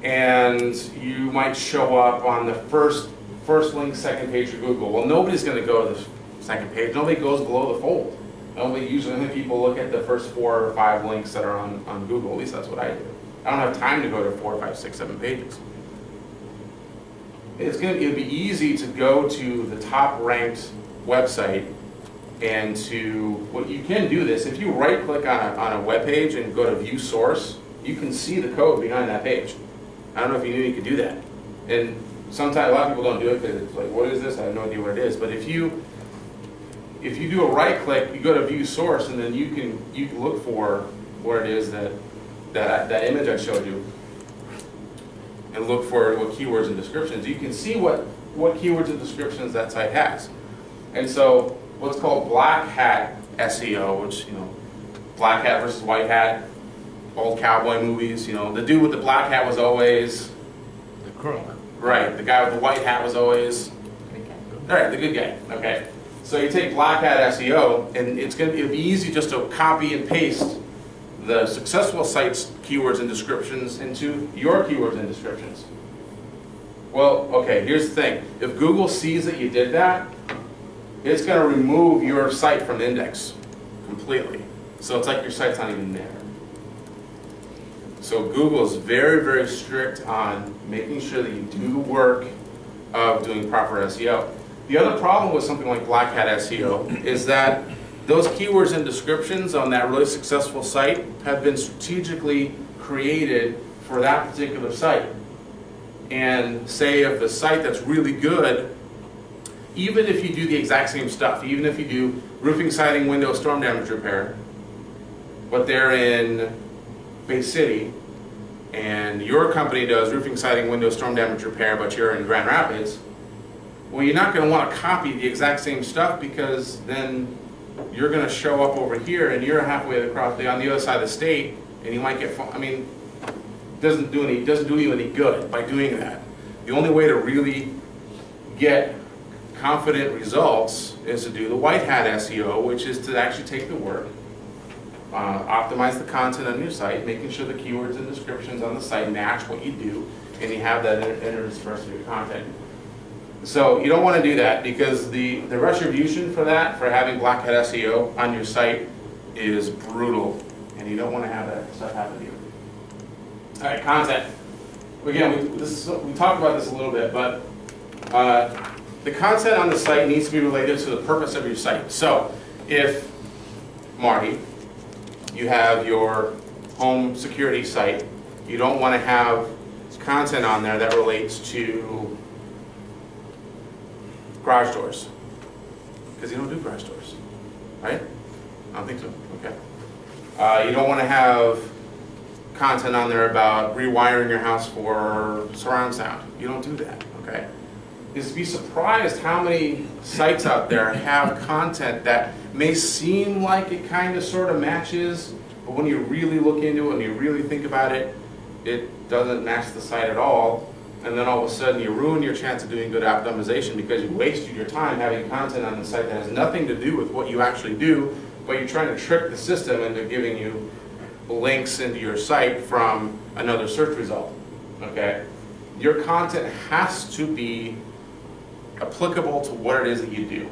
And you might show up on the first link, second page of Google. Well, nobody's going to go to the second page. Nobody goes below the fold. Usually people look at the first 4 or 5 links that are on Google. At least that's what I do. I don't have time to go to 4, 5, 6, 7 pages. It'd be easy to go to the top ranked website, and you can do this. If you right click on a web page and go to view source, you can see the code behind that page. I don't know if you knew you could do that. And sometimes a lot of people don't do it because it's like, what is this? I have no idea what it is. But if you do a right click, you go to view source, and then you can look for where it is that image I showed you, and look for what keywords and descriptions. You can see what keywords and descriptions that site has. And so what's called black hat SEO, which, you know, black hat versus white hat, old cowboy movies, you know, the dude with the black hat was always the crook. Right, the guy with the white hat was always all right, the good guy. Okay. So you take black hat SEO, and it'll be easy just to copy and paste the successful site's keywords and descriptions into your keywords and descriptions. Well, okay, here's the thing. If Google sees that you did that, it's going to remove your site from index completely. So it's like your site's not even there. So Google is very, very strict on making sure that you do the work of doing proper SEO. The other problem with something like black hat SEO is that those keywords and descriptions on that really successful site have been strategically created for that particular site. And say if the site that's really good, even if you do the exact same stuff, even if you do roofing, siding, window, storm damage repair, but they're in Bay City, and your company does roofing, siding, window, storm damage repair, but you're in Grand Rapids, well, you're not going to want to copy the exact same stuff, because then you're going to show up over here and you're halfway across on the other side of the state, and you might get, I mean, it doesn't do you any good by doing that. The only way to really get confident results is to do the white hat SEO, which is to actually take the work optimize the content on your site, making sure the keywords and descriptions on the site match what you do, and you have that interspersed with your content. So you don't want to do that because the retribution for that, for having black hat SEO on your site, is brutal, and you don't want to have that stuff happen to you. All right, content. Again, we talked about this a little bit, but the content on the site needs to be related to the purpose of your site. So if, Marty, you have your home security site, you don't want to have content on there that relates to garage doors, because you don't do garage doors, right? I don't think so. Okay. You don't want to have content on there about rewiring your house for surround sound. You don't do that. Okay. You'd be surprised how many sites out there have content that may seem like it kind of sort of matches, but when you really look into it and you really think about it, it doesn't match the site at all. And then all of a sudden you ruin your chance of doing good optimization because you wasted your time having content on the site that has nothing to do with what you actually do, but you're trying to trick the system into giving you links into your site from another search result. Okay? Your content has to be applicable to what it is that you do.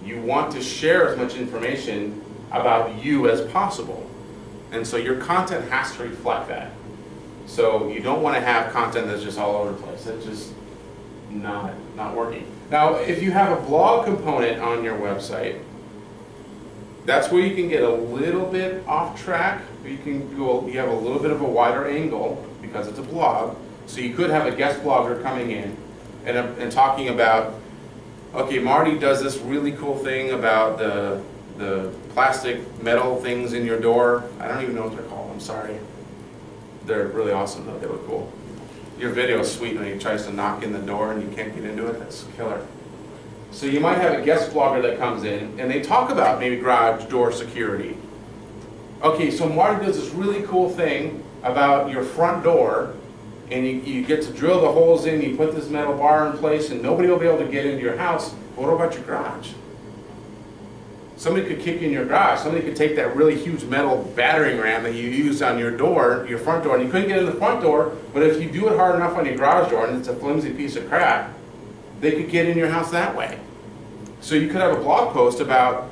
You want to share as much information about you as possible. And so your content has to reflect that. So you don't want to have content that's just all over the place. It's just not working. Now, if you have a blog component on your website, that's where you can get a little bit off track. You have a little bit of a wider angle because it's a blog. So you could have a guest blogger coming in and talking about, okay, Marty does this really cool thing about the plastic metal things in your door. I don't even know what they're called. I'm sorry. They're really awesome though. They look cool. Your video is sweet when he tries to knock in the door and you can't get into it. That's killer. So you might have a guest blogger that comes in and they talk about maybe garage door security. Okay, so Marty does this really cool thing about your front door, and you get to drill the holes in, you put this metal bar in place, and nobody will be able to get into your house. But what about your garage? Somebody could kick in your garage. Somebody could take that really huge metal battering ram that you use on your door, your front door, and you couldn't get in the front door, but if you do it hard enough on your garage door, and it's a flimsy piece of crap, they could get in your house that way. So you could have a blog post about,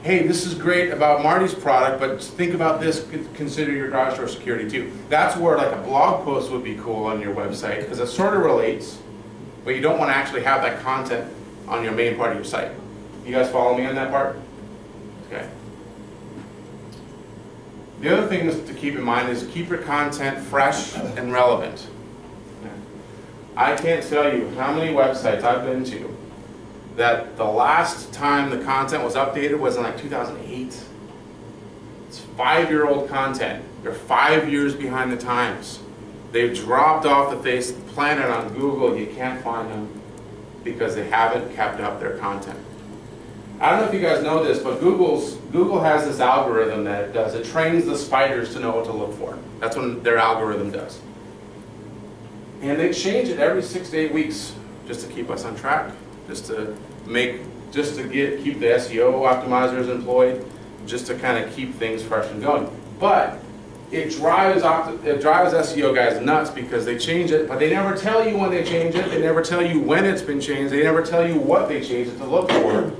hey, this is great about Marty's product, but think about this, consider your garage door security too. That's where like a blog post would be cool on your website, because it sort of relates, but you don't want to actually have that content on your main part of your site. You guys follow me on that part? Okay. The other thing to keep in mind is keep your content fresh and relevant. I can't tell you how many websites I've been to that the last time the content was updated was in like 2008. It's 5-year-old content. They're 5 years behind the times. They've dropped off the face of the planet on Google. You can't find them because they haven't kept up their content. I don't know if you guys know this, but Google has this algorithm that it does. It trains the spiders to know what to look for. That's what their algorithm does. And they change it every 6 to 8 weeks just to keep us on track, just to keep the SEO optimizers employed, just to kind of keep things fresh and going. But it drives SEO guys nuts because they change it, but they never tell you when they change it. They never tell you when it's been changed. They never tell you what they changed it to look for.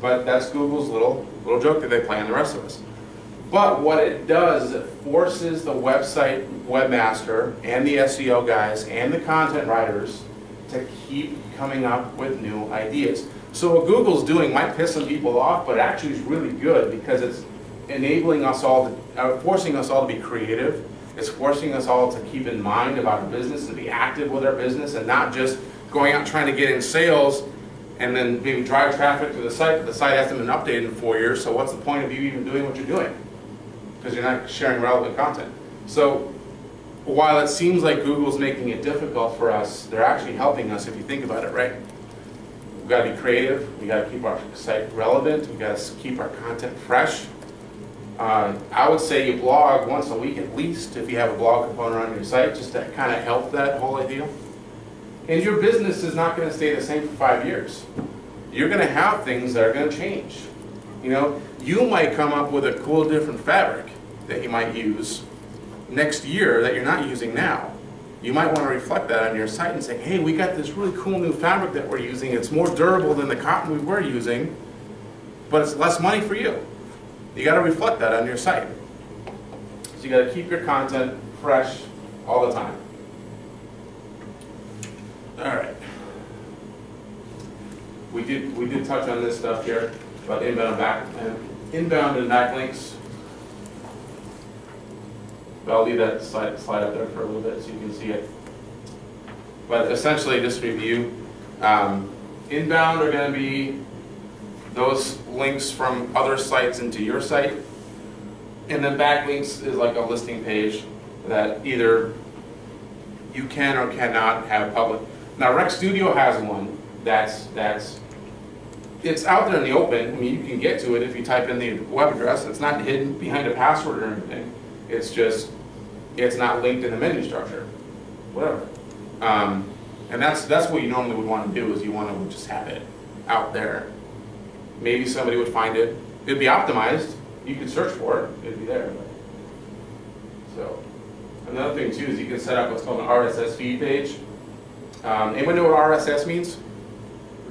But that's Google's little joke that they play on the rest of us. But what it does is it forces the website webmaster and the SEO guys and the content writers to keep coming up with new ideas. So what Google's doing might piss some people off, but actually is really good because it's enabling us all to, forcing us all to be creative. It's forcing us all to keep in mind about our business and be active with our business and not just going out trying to get in sales and then maybe drive traffic to the site, but the site hasn't been updated in 4 years, so what's the point of you even doing what you're doing? Because you're not sharing relevant content. So while it seems like Google's making it difficult for us, they're actually helping us if you think about it, right? We've got to be creative, we've got to keep our site relevant, we've got to keep our content fresh. I would say you blog once a week at least if you have a blog component on your site, just to kind of help that whole idea. And your business is not going to stay the same for 5 years. You're going to have things that are going to change. You know, you might come up with a cool different fabric that you might use next year that you're not using now. You might want to reflect that on your site and say, hey, we got this really cool new fabric that we're using. It's more durable than the cotton we were using, but it's less money for you. You got to reflect that on your site. So you got to keep your content fresh all the time. All right. We did touch on this stuff here about inbound and backlinks. But I'll leave that slide up there for a little bit so you can see it. But essentially, just review. Inbound are going to be those links from other sites into your site. And then backlinks is like a listing page that either you can or cannot have public. Now, Rec Studio has one it's out there in the open. I mean, you can get to it if you type in the web address. It's not hidden behind a password or anything. It's just, it's not linked in the menu structure, whatever. And that's what you normally would want to do, is you want to just have it out there. Maybe somebody would find it. It'd be optimized. You could search for it. It'd be there. So, another thing too is you can set up what's called an RSS feed page. Anyone know what RSS means?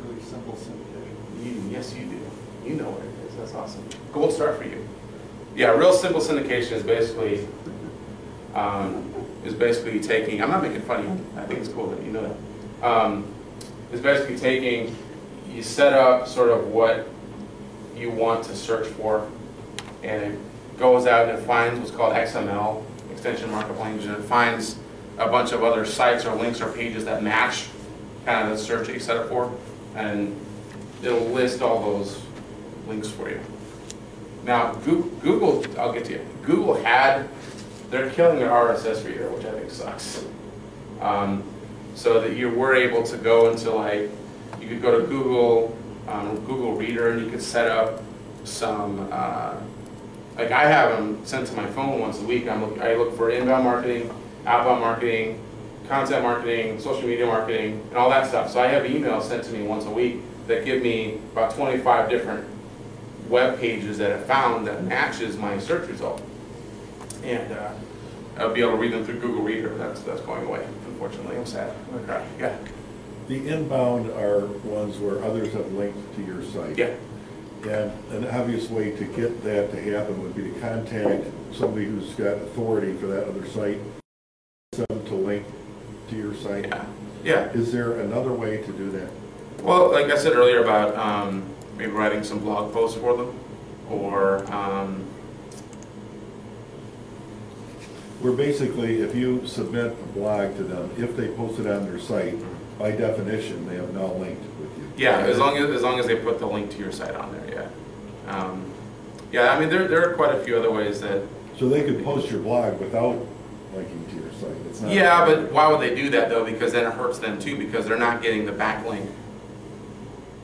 Really simple syndication. Yes, you do. You know what it is. That's awesome. Gold star for you. Yeah, real simple syndication is basically taking. I'm not making fun of you. I think it's cool that you know that. It's basically taking. You set up sort of what you want to search for, and it goes out and it finds what's called XML, extension markup language, and it finds a bunch of other sites or links or pages that match kind of the search that you set up for, and it'll list all those links for you. Now, Google, I'll get to you. Google they're killing their RSS reader, which I think sucks. So that you were able to go into you could go to Google Reader, and you could set up some, I have them sent to my phone once a week. I look for inbound marketing, outbound marketing, content marketing, social media marketing, and all that stuff. So I have emails sent to me once a week that give me about 25 different web pages that I found that matches my search result. And I'll be able to read them through Google Reader. That's going away, unfortunately. I'm sad. Okay. Yeah. The inbound are ones where others have linked to your site. Yeah. And an obvious way to get that to happen would be to contact somebody who's got authority for that other site, them to link to your site. Yeah. Yeah. Is there another way to do that? Well, like I said earlier about maybe writing some blog posts for them, or where basically if you submit a blog to them, if they post it on their site, by definition they have now linked with you. Yeah, as long as they put the link to your site on there. Yeah. Yeah, I mean there are quite a few other ways that. So they could post your blog without linking to your site. It's not. Yeah, but why would they do that though? Because then it hurts them too, because they're not getting the backlink.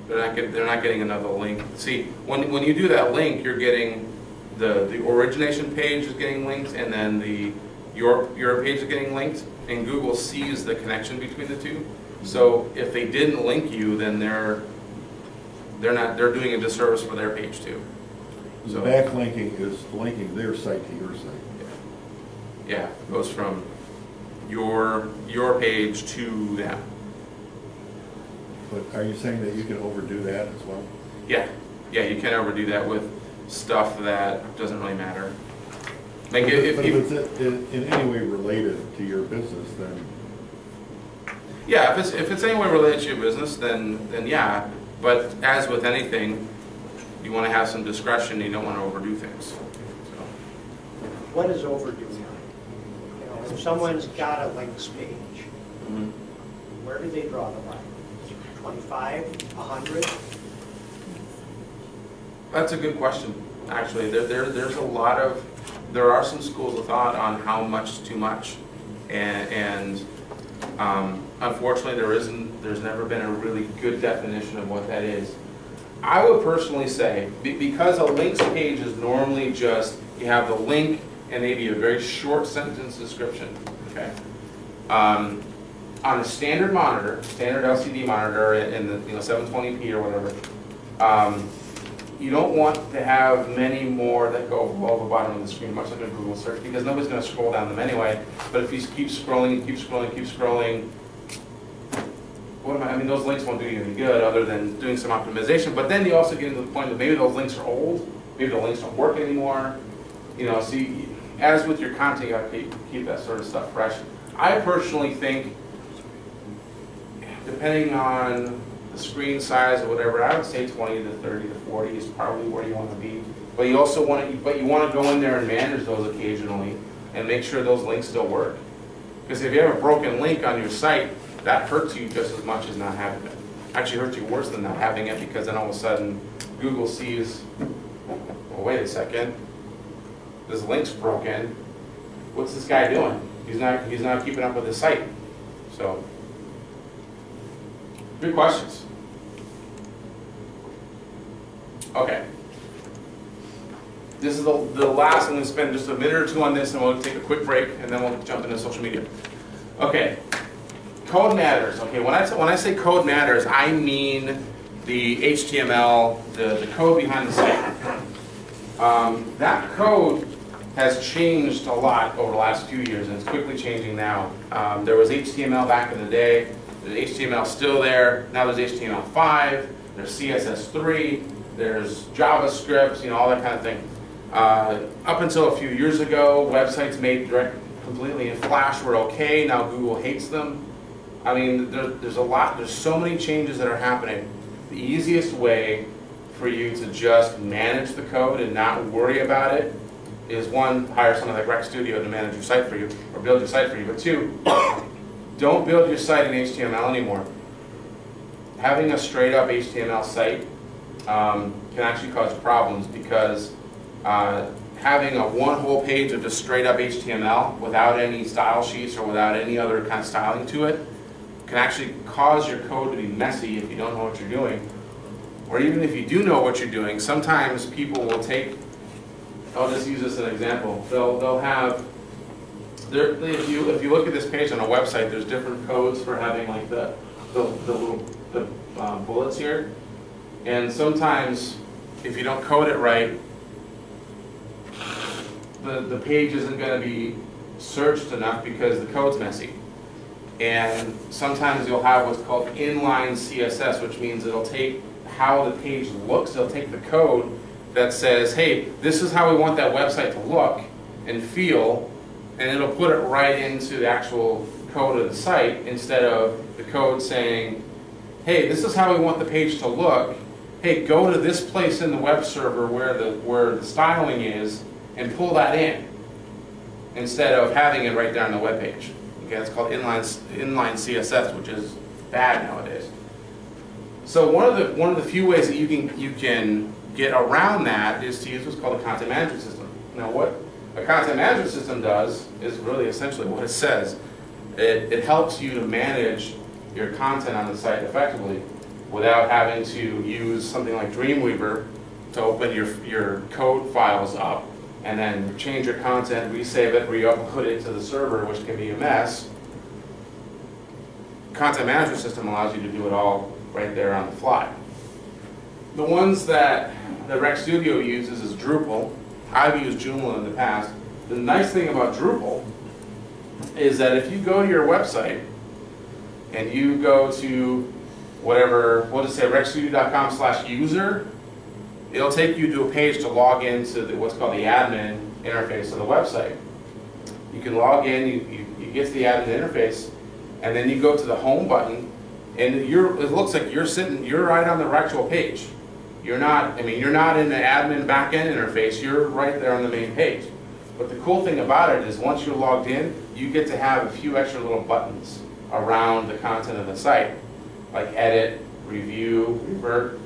They're not getting another link. See, when you do that link, you're getting the origination page is getting linked, and then your page is getting linked, and Google sees the connection between the two. So if they didn't link you, then they're doing a disservice for their page too. So backlinking is linking their site to your site. Yeah, it goes from your page to them. But are you saying that you can overdo that as well? Yeah, you can overdo that with stuff that doesn't really matter. Like if it's in any way related to your business, then yeah, if it's any way related to your business, then yeah. But as with anything, you want to have some discretion. You don't want to overdo things. So. What is overdue? If someone's got a links page, where do they draw the line? 25, 100? That's a good question. Actually, there's a lot of, there are some schools of thought on how much is too much, and unfortunately there's never been a really good definition of what that is. I would personally say, because a links page is normally just, you have the link and maybe a very short sentence description, okay? On a standard monitor, standard LCD monitor in the 720p or whatever, you don't want to have many more that go below the bottom of the screen, much like a Google search, because nobody's going to scroll down them anyway. But if you keep scrolling, keep scrolling, keep scrolling, I mean, those links won't do you any good other than doing some optimization. But then you also get into the point that maybe those links are old, maybe the links don't work anymore. You know, so as with your content, you got to keep that sort of stuff fresh. I personally think, depending on the screen size or whatever, I would say 20 to 30 to 40 is probably where you want to be. But you also want to, go in there and manage those occasionally and make sure those links still work. Because if you have a broken link on your site, that hurts you just as much as not having it. Actually hurts you worse than not having it, because then all of a sudden Google sees, well, wait a second, this link's broken. What's this guy doing? He's not keeping up with his site. So, good questions. Okay. This is the last. I'm going to spend just a minute or two on this, and we'll take a quick break, and then we'll jump into social media. Okay. Code matters. Okay. When I say code matters, I mean the HTML, the code behind the site. That code has changed a lot over the last few years, and it's quickly changing now. There was HTML back in the day. There's HTML still there. Now there's HTML5. There's CSS3. There's JavaScript. You know, all that kind of thing. Up until a few years ago, websites made completely in Flash were okay. Now Google hates them. I mean, there's so many changes that are happening. The easiest way for you to just manage the code and not worry about it is, one, hire someone like Rec Studio to manage your site for you, or build your site for you. But two, don't build your site in HTML anymore. Having a straight up HTML site can actually cause problems, because having one whole page of just straight up HTML without any style sheets or without any other kind of styling to it can actually cause your code to be messy if you don't know what you're doing. Or even if you do know what you're doing, sometimes people will take, I'll just use this as an example. They'll have, if you look at this page on a website, there's different codes for having like the little bullets here. And sometimes if you don't code it right, the page isn't going to be searched enough because the code's messy. And sometimes you'll have what's called inline CSS, which means it'll take how the page looks. It'll take the code that says, hey, this is how we want that website to look and feel, and it'll put it right into the actual code of the site, instead of the code saying, hey, this is how we want the page to look. Hey, go to this place in the web server where the styling is and pull that in, instead of having it right there on the web page. Okay, it's called inline CSS, which is bad nowadays. So one of the few ways that you can get around that is to use what's called a content management system. Now, what a content management system does is really essentially what it says. It helps you to manage your content on the site effectively without having to use something like Dreamweaver to open your code files up and then change your content, resave it, re-upload it to the server, which can be a mess. Content management system allows you to do it all right there on the fly. The ones that the Rec Studio uses is Drupal. I've used Joomla in the past. The nice thing about Drupal is that if you go to your website and you go to whatever, we'll just say recstudio.com/user, it'll take you to a page to log into what's called the admin interface of the website. You can log in, you get to the admin interface, and then you go to the home button, and it looks like you're right on the actual page. You're not in the admin backend interface, you're right there on the main page. But the cool thing about it is once you're logged in, you get to have a few extra little buttons around the content of the site, like edit, review, revert.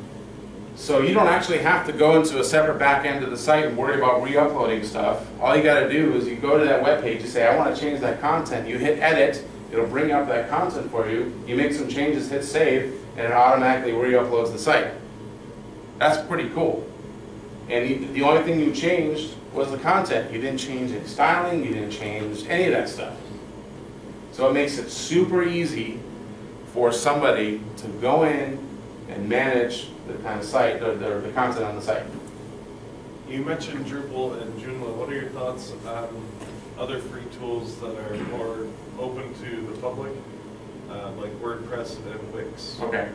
So you don't actually have to go into a separate back end of the site and worry about re-uploading stuff. All you got to do is you go to that web page, you say, I want to change that content. You hit edit, it'll bring up that content for you. You make some changes, hit save, and it automatically re-uploads the site. That's pretty cool. And the only thing you changed was the content. You didn't change any styling, you didn't change any of that stuff. So it makes it super easy for somebody to go in and manage kind of site, the content on the site. You mentioned Drupal and Joomla. What are your thoughts on other free tools that are more open to the public, like WordPress and Wix? Okay.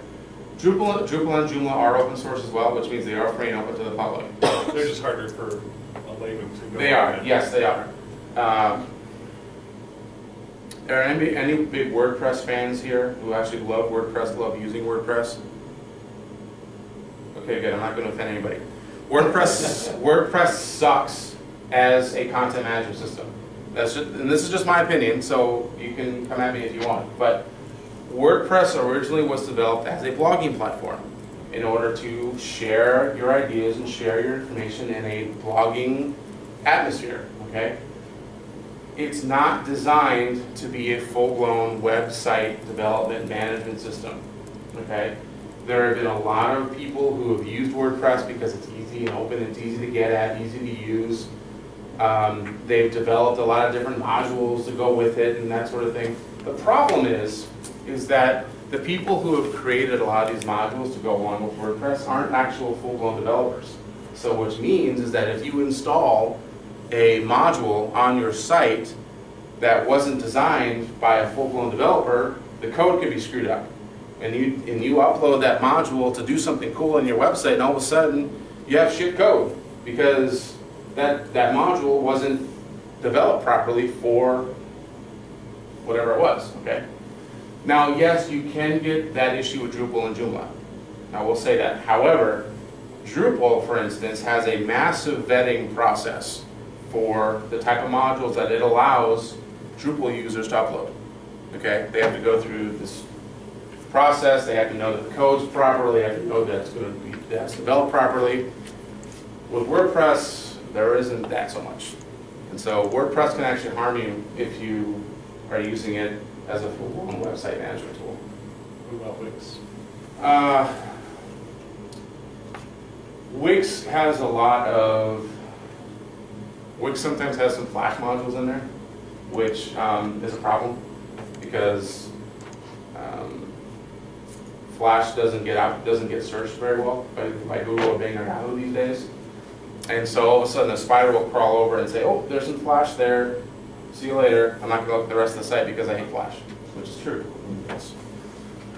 Drupal and Joomla are open source as well, which means they are free and open to the public. They're just harder for a layman to go. They are, yes, they are. Are any big WordPress fans here who actually love WordPress, love using WordPress? Okay, good, I'm not going to offend anybody. WordPress sucks as a content management system. And this is just my opinion, so you can come at me if you want. But WordPress originally was developed as a blogging platform in order to share your ideas and share your information in a blogging atmosphere, okay? It's not designed to be a full-blown website development management system, okay? There have been a lot of people who have used WordPress because it's easy and open, it's easy to get at, easy to use. They've developed a lot of different modules to go with it and that sort of thing. The problem is that the people who have created a lot of these modules to go along with WordPress aren't actual full-blown developers. So which means is that if you install a module on your site that wasn't designed by a full-blown developer, the code could be screwed up. And you upload that module to do something cool on your website, and all of a sudden you have shit code because that module wasn't developed properly for whatever it was, okay? Now, yes, you can get that issue with Drupal and Joomla. I will say that. However, Drupal, for instance, has a massive vetting process for the type of modules that it allows Drupal users to upload. Okay? They have to go through this process, they have to know that the code's proper, they have to know that it's developed properly. With WordPress, there isn't that so much. And so WordPress can actually harm you if you are using it as a full-blown website management tool. What about Wix? Wix has a lot of, Wix sometimes has some Flash modules in there, which is a problem because Flash doesn't get searched very well by Google or Bing or Yahoo these days. And so all of a sudden a spider will crawl over and say, oh, there's some Flash there. See you later. I'm not going to look at the rest of the site because I hate Flash, which is true. Yes.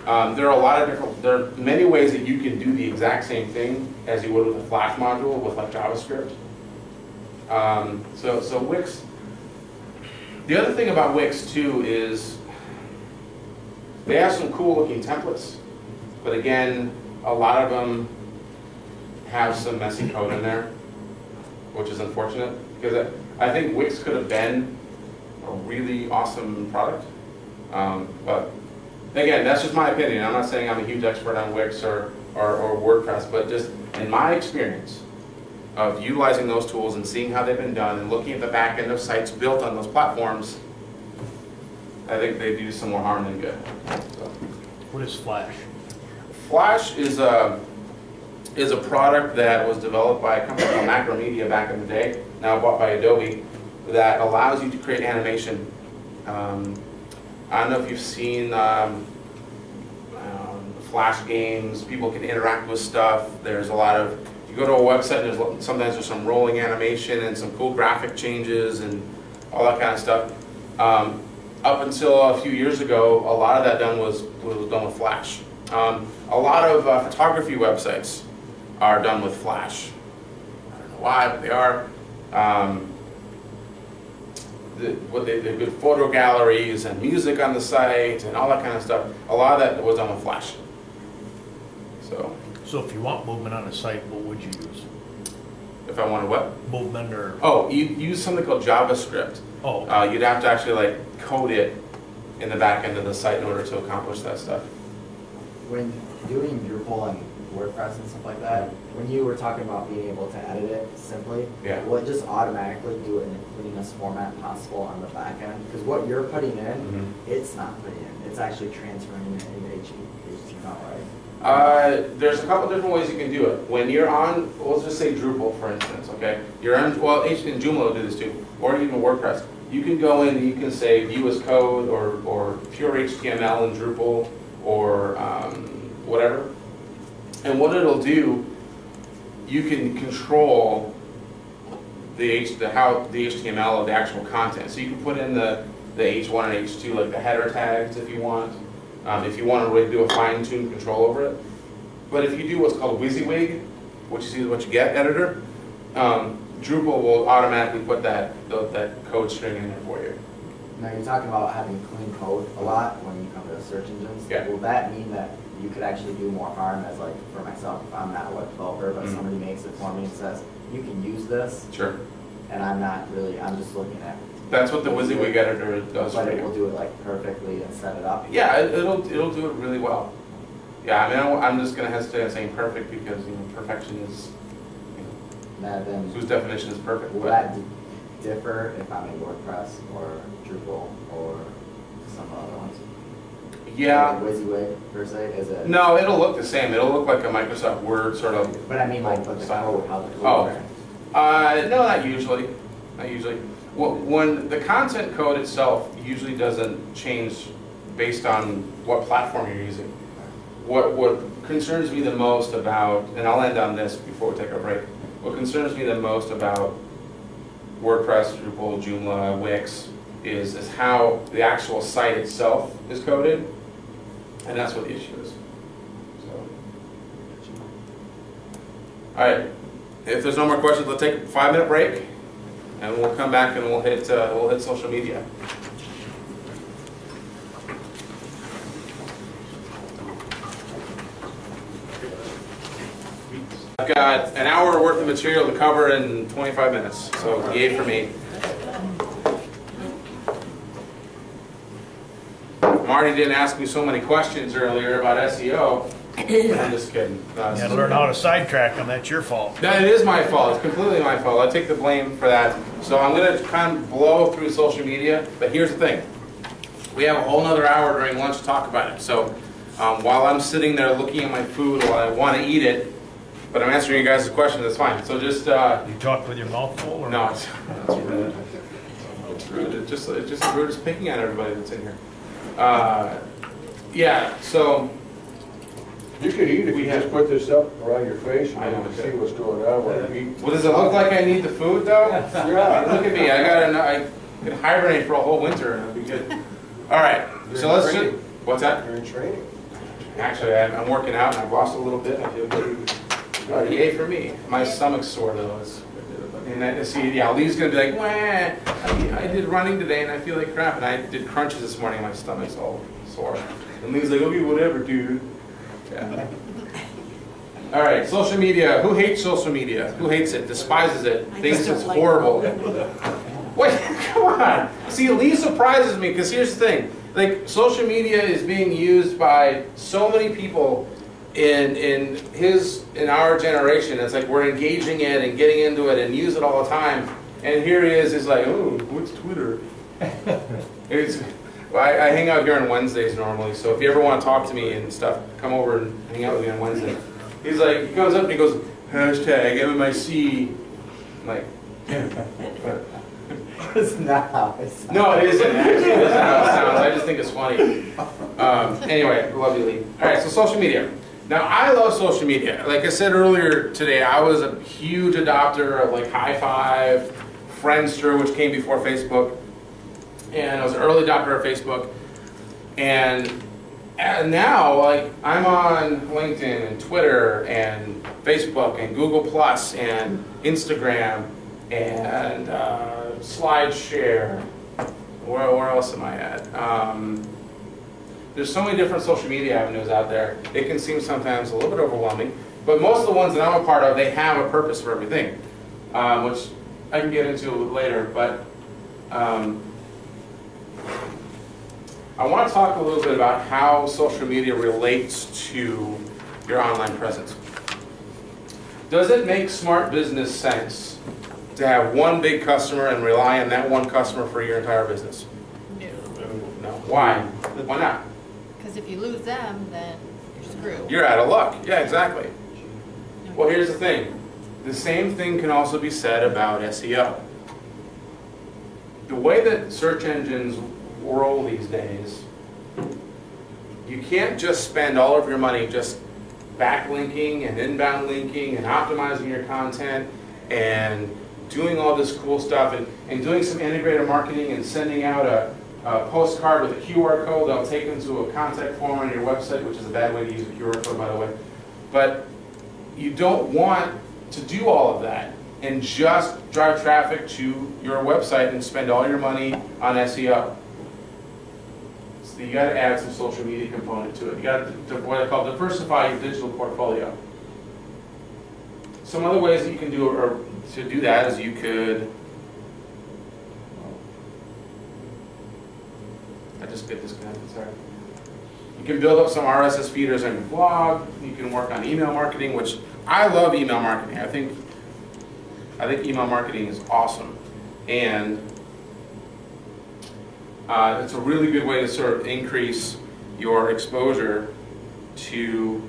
There are many ways that you can do the exact same thing as you would with a Flash module with like JavaScript. So Wix. The other thing about Wix too is they have some cool looking templates, but again, a lot of them have some messy code in there, which is unfortunate because I think Wix could have been a really awesome product. But again, that's just my opinion. I'm not saying I'm a huge expert on Wix or WordPress, but just in my experience of utilizing those tools and seeing how they've been done and looking at the back end of sites built on those platforms, I think they do some more harm than good. So. What is Flash? Flash is a product that was developed by a company called Macromedia back in the day, now bought by Adobe, that allows you to create animation. I don't know if you've seen Flash games. People can interact with stuff. There's a lot of, you go to a website and sometimes there's some rolling animation and some cool graphic changes and all that kind of stuff. Up until a few years ago, a lot of that was done with Flash. A lot of photography websites are done with Flash. I don't know why, but they are. The good photo galleries and music on the site and all that kind of stuff, a lot of that was done with Flash. So if you want movement on a site, what would you use? If I wanted what? Movement or... Oh, you'd use something called JavaScript. Oh. Okay. You'd have to actually like code it in the back end of the site in order to accomplish that stuff. When doing Drupal and WordPress and stuff like that, when you were talking about being able to edit it simply, will it just automatically do it in the cleanest format possible on the back end? Because what you're putting in, it's not putting in. It's actually transferring it into HTML, right? There's a couple different ways you can do it. When you're on, let's just say Drupal, for instance, okay? You're on, well, and Joomla will do this too, or even WordPress. You can go in and you can say view as code or pure HTML in Drupal or whatever. And what it'll do, you can control the HTML of the actual content. So you can put in the H1 and H2, like the header tags if you want. If you want to really do a fine-tuned control over it. But if you do what's called WYSIWYG, which is what you get editor, Drupal will automatically put that code string in there for you. Now you're talking about having clean code a lot when you come to search engines. Yeah. Will that mean that you could actually do more harm as, like, for myself, if I'm not a web developer, but somebody makes it for me and says, you can use this? Sure. And I'm not really, I'm just looking at. That's what the WYSIWYG editor does for you. But it will do it like perfectly and set it up? Yeah, it'll do it really well. Yeah, I mean, I'm just going to hesitate on saying perfect because, perfection is, Then whose definition is perfect. Will that differ if I'm in WordPress or Drupal or some other ones? Yeah. WYSIWYG per se, is it? No, it'll look the same. It'll look like a Microsoft Word sort of. But I mean, like, but the code, how the code works. works. No, not usually. Not usually. When the content code itself usually doesn't change based on what platform you're using. What concerns me the most about, and I'll end on this before we take our break. What concerns me the most about WordPress, Drupal, Joomla, Wix is how the actual site itself is coded, and that's what the issue is. So, all right. If there's no more questions, let's take a 5-minute break, and we'll come back and we'll hit social media. I've got an hour worth of material to cover in 25 minutes, so yay for me. Marty didn't ask me so many questions earlier about SEO. I'm just kidding. You gotta learn how to sidetrack them, that's your fault. No, it is my fault. It's completely my fault. I take the blame for that. So I'm going to kind of blow through social media, but here's the thing. We have a whole other hour during lunch to talk about it. So while I'm sitting there looking at my food while I want to eat it, but I'm answering you guys' questions, that's fine. So just... you talk with your mouth full? Or no, it's rude. It's rude. It's just as rude as picking on everybody that's in here. Yeah, so... You could eat if you just put this up around your face and you can see what's going on when you eat. Well, does it look like I need the food, though? Yeah. Look at me. I can hibernate for a whole winter and it'll be good. All right. So let's just... What's that? You're in training. Actually, I'm working out and I've lost a little bit. I feel good. Yay for me. My stomach's sore, though. And I see, yeah, Lee's going to be like, wah, I did running today and I feel like crap. And I did crunches this morning and my stomach's all sore. And Lee's like, okay, whatever, dude. Yeah. All right, social media. Who hates social media? Who hates it? Despises it? Thinks it's horrible? Wait, come on. See, Lee surprises me because here's the thing. Like, social media is being used by so many people in our generation. It's like we're engaging it and getting into it and use it all the time. And here he is. He's like, oh, what's Twitter? Well, I hang out here on Wednesdays normally, so if you ever want to talk to me and stuff, come over and hang out with me on Wednesday. He's like, he comes up and he goes, hashtag MMIC. I'm like, It's not how it sounds. no, it isn't. Actually, it isn't how it sounds. I just think it's funny. Anyway, love you, Lee. All right, so social media. Now, I love social media. Like I said earlier today, I was a huge adopter of like High Five, Friendster, which came before Facebook. And I was an early adopter of Facebook, and now, like, I'm on LinkedIn and Twitter and Facebook and Google Plus and Instagram and SlideShare. Where else am I at? There's so many different social media avenues out there. It can seem sometimes a little bit overwhelming, but most of the ones that I'm a part of, they have a purpose for everything, which I can get into a little later, but I want to talk a little bit about how social media relates to your online presence. Does it make smart business sense to have one big customer and rely on that one customer for your entire business? No. Why? Why not? Because if you lose them, then you're screwed. You're out of luck. Yeah, exactly. Well, here's the thing. The same thing can also be said about SEO. The way that search engines roll these days, you can't just spend all of your money just backlinking and inbound linking and optimizing your content and doing all this cool stuff and doing some integrated marketing and sending out a postcard with a QR code that'll take them to a contact form on your website, which is a bad way to use a QR code, by the way. But you don't want to do all of that and just drive traffic to your website and spend all your money on SEO. So you got to add some social media component to it. You got to what I call diversify your digital portfolio. Some other ways that you can do or to do that is you could. I just get disconnected. Sorry. You can build up some RSS feeders on your blog. You can work on email marketing, which I love email marketing. I think email marketing is awesome, and it's a really good way to sort of increase your exposure to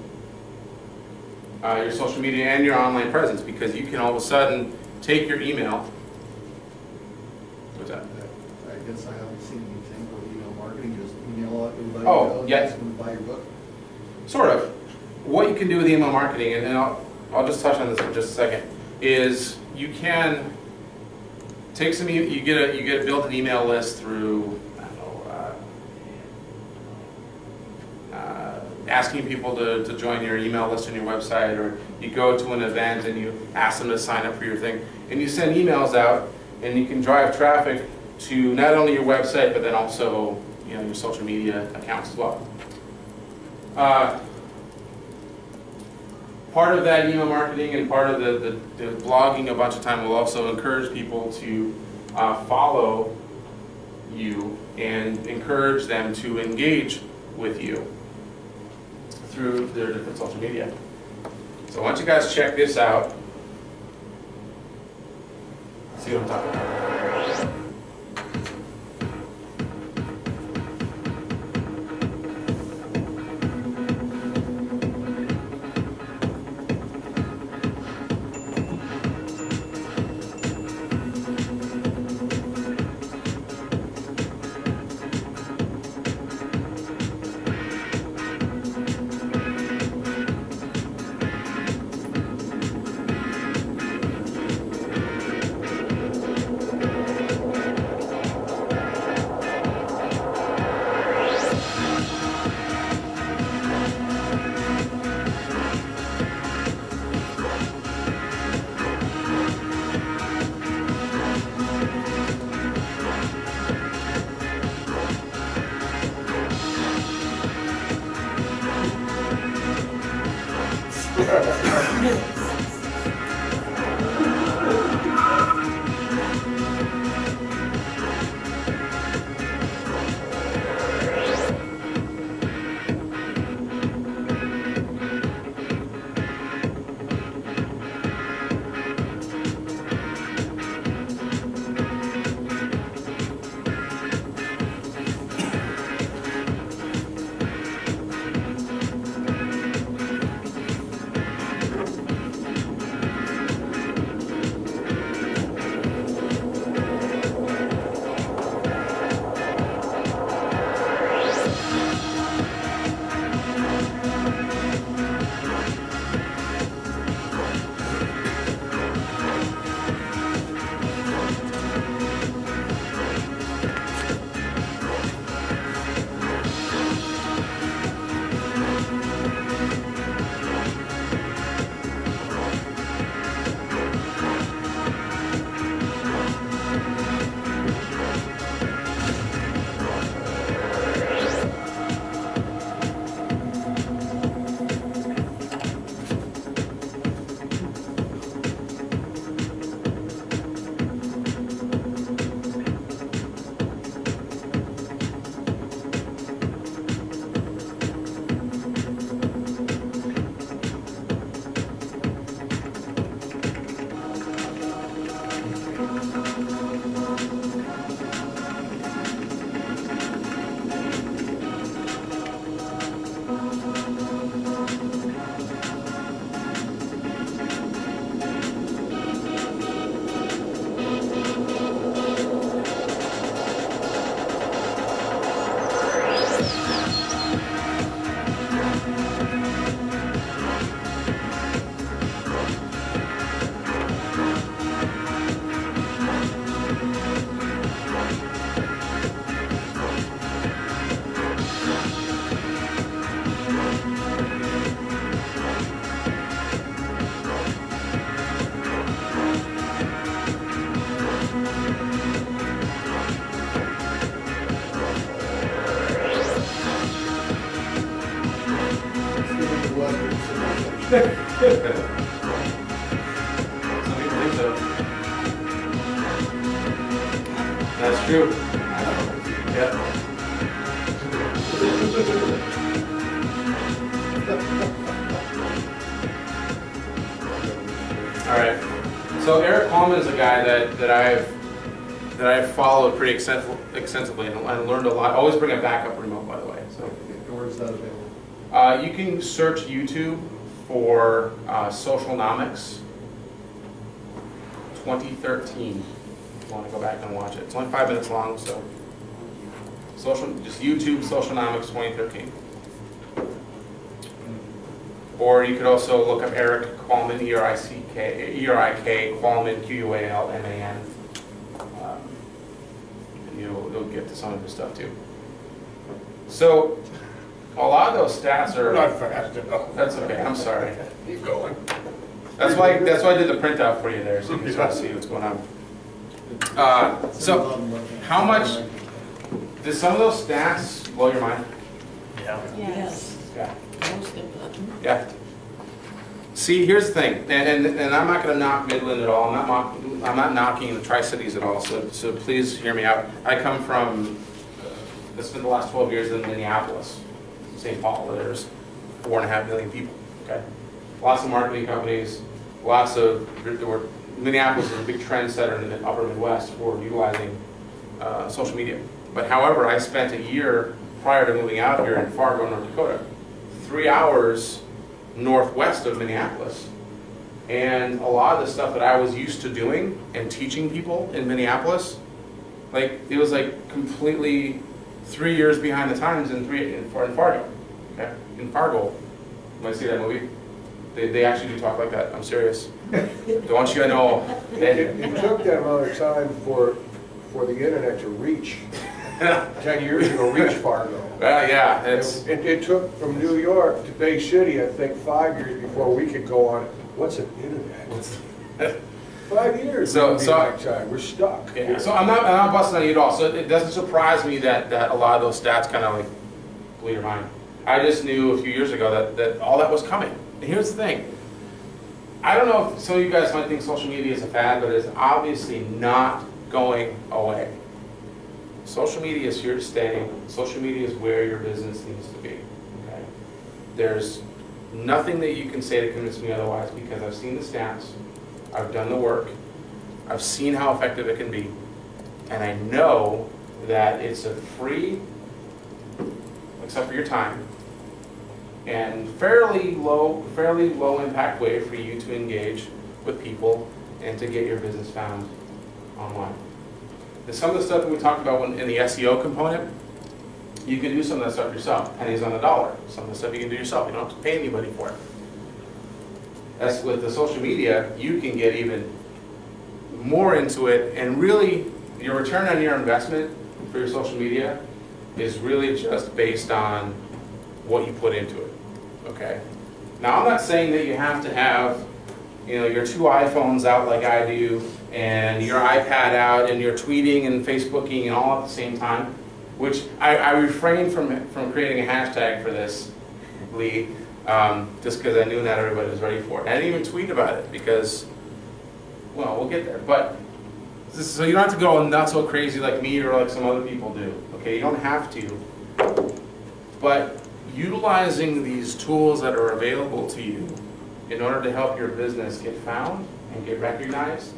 your social media and your online presence, because you can all of a sudden take your email. What's that? I guess I haven't seen anything with email marketing. Just email everybody. Oh, yeah. Ask them to buy your book. Sort of. What you can do with email marketing, and I'll just touch on this for just a second, is you can take some, you get to build an email list through, I don't know, asking people to join your email list on your website, or you go to an event and you ask them to sign up for your thing, and you send emails out, and you can drive traffic to not only your website but then also, you know, your social media accounts as well. Part of that email marketing and part of the blogging a bunch of time will also encourage people to follow you and encourage them to engage with you through their different social media. So why don't you guys check this out, see what I'm talking about. Some people think so. That's true. Yeah. All right. So Eric Coleman is a guy that I've followed pretty extensively and learned a lot. I always bring a backup remote, by the way. So Where is that available? you can search YouTube for Socialnomics 2013. If you want to go back and watch it. It's only 5 minutes long, so just YouTube Socialnomics 2013. Or you could also look up Eric Qualman, E-R-I-K, Qualman, Q-U-A-L-M-A-N. And you'll get to some of his stuff too. So a lot of those stats are Not fast enough. That's okay. I'm sorry. Keep going. That's why I did the printout for you there, so you can sort of see what's going on. So how much did some of those stats blow your mind? Yeah. Yes. Yeah. Most of them. Yeah. See, here's the thing, and I'm not going to knock Midland at all. I'm not knocking the Tri-Cities at all. So please hear me out. I come from. It's been the last 12 years in Minneapolis, St. Paul, where there's 4.5 million people. Okay, lots of marketing companies, Minneapolis is a big trendsetter in the upper Midwest for utilizing social media. But however, I spent a year prior to moving out here in Fargo, North Dakota, 3 hours northwest of Minneapolis. And a lot of the stuff that I was used to doing and teaching people in Minneapolis, like it was like completely 3 years behind the times in Fargo. Okay? In Fargo, when I see that movie, they actually do talk like that. I'm serious. Don't you know? It took that amount of time for the internet to reach. 10 years ago, reach Fargo. Well, yeah, it took from New York to Bay City, I think, 5 years before we could go on. What's an internet? 5 years. So time. We're stuck. Okay. So I'm not busting on you at all. So it doesn't surprise me that a lot of those stats kind of like blew your mind. I just knew a few years ago that all that was coming. And here's the thing. I don't know if some of you guys might think social media is a fad, but it's obviously not going away. Social media is here to stay. Social media is where your business needs to be. Okay? There's nothing that you can say to convince me otherwise, because I've seen the stats, I've done the work, I've seen how effective it can be, and I know that it's a free, except for your time, and fairly low impact way for you to engage with people and to get your business found online. And some of the stuff that we talked about in the SEO component, you can do some of that stuff yourself. Pennies on the dollar. Some of the stuff you can do yourself. You don't have to pay anybody for it. As with the social media, you can get even more into it, and really your return on your investment for your social media is really just based on what you put into it. Okay? Now, I'm not saying that you have to have, your 2 iPhones out like I do, and your iPad out, and you're tweeting and Facebooking and all at the same time, which I refrained from creating a hashtag for this, Lee, just because I knew not everybody was ready for it. I didn't even tweet about it because, well, we'll get there. But so you don't have to go nuts so crazy like me or like some other people do. Okay, you don't have to. But utilizing these tools that are available to you in order to help your business get found and get recognized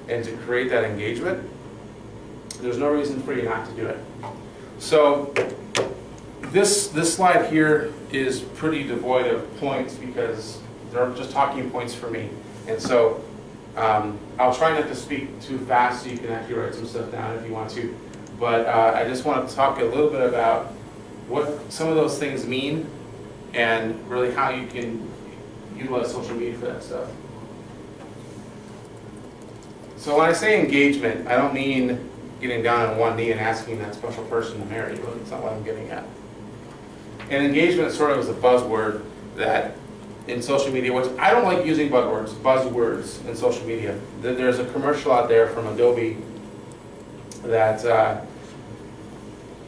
and to create that engagement, there's no reason for you not to do it. So this slide here is pretty devoid of points because they're just talking points for me. And so I'll try not to speak too fast so you can actually write some stuff down if you want to. But I just want to talk a little bit about what some of those things mean and really how you can utilize social media for that stuff. So when I say engagement, I don't mean getting down on one knee and asking that special person to marry you. That's not what I'm getting at. And engagement sort of is a buzzword that in social media, which I don't like using buzzwords in social media. There's a commercial out there from Adobe that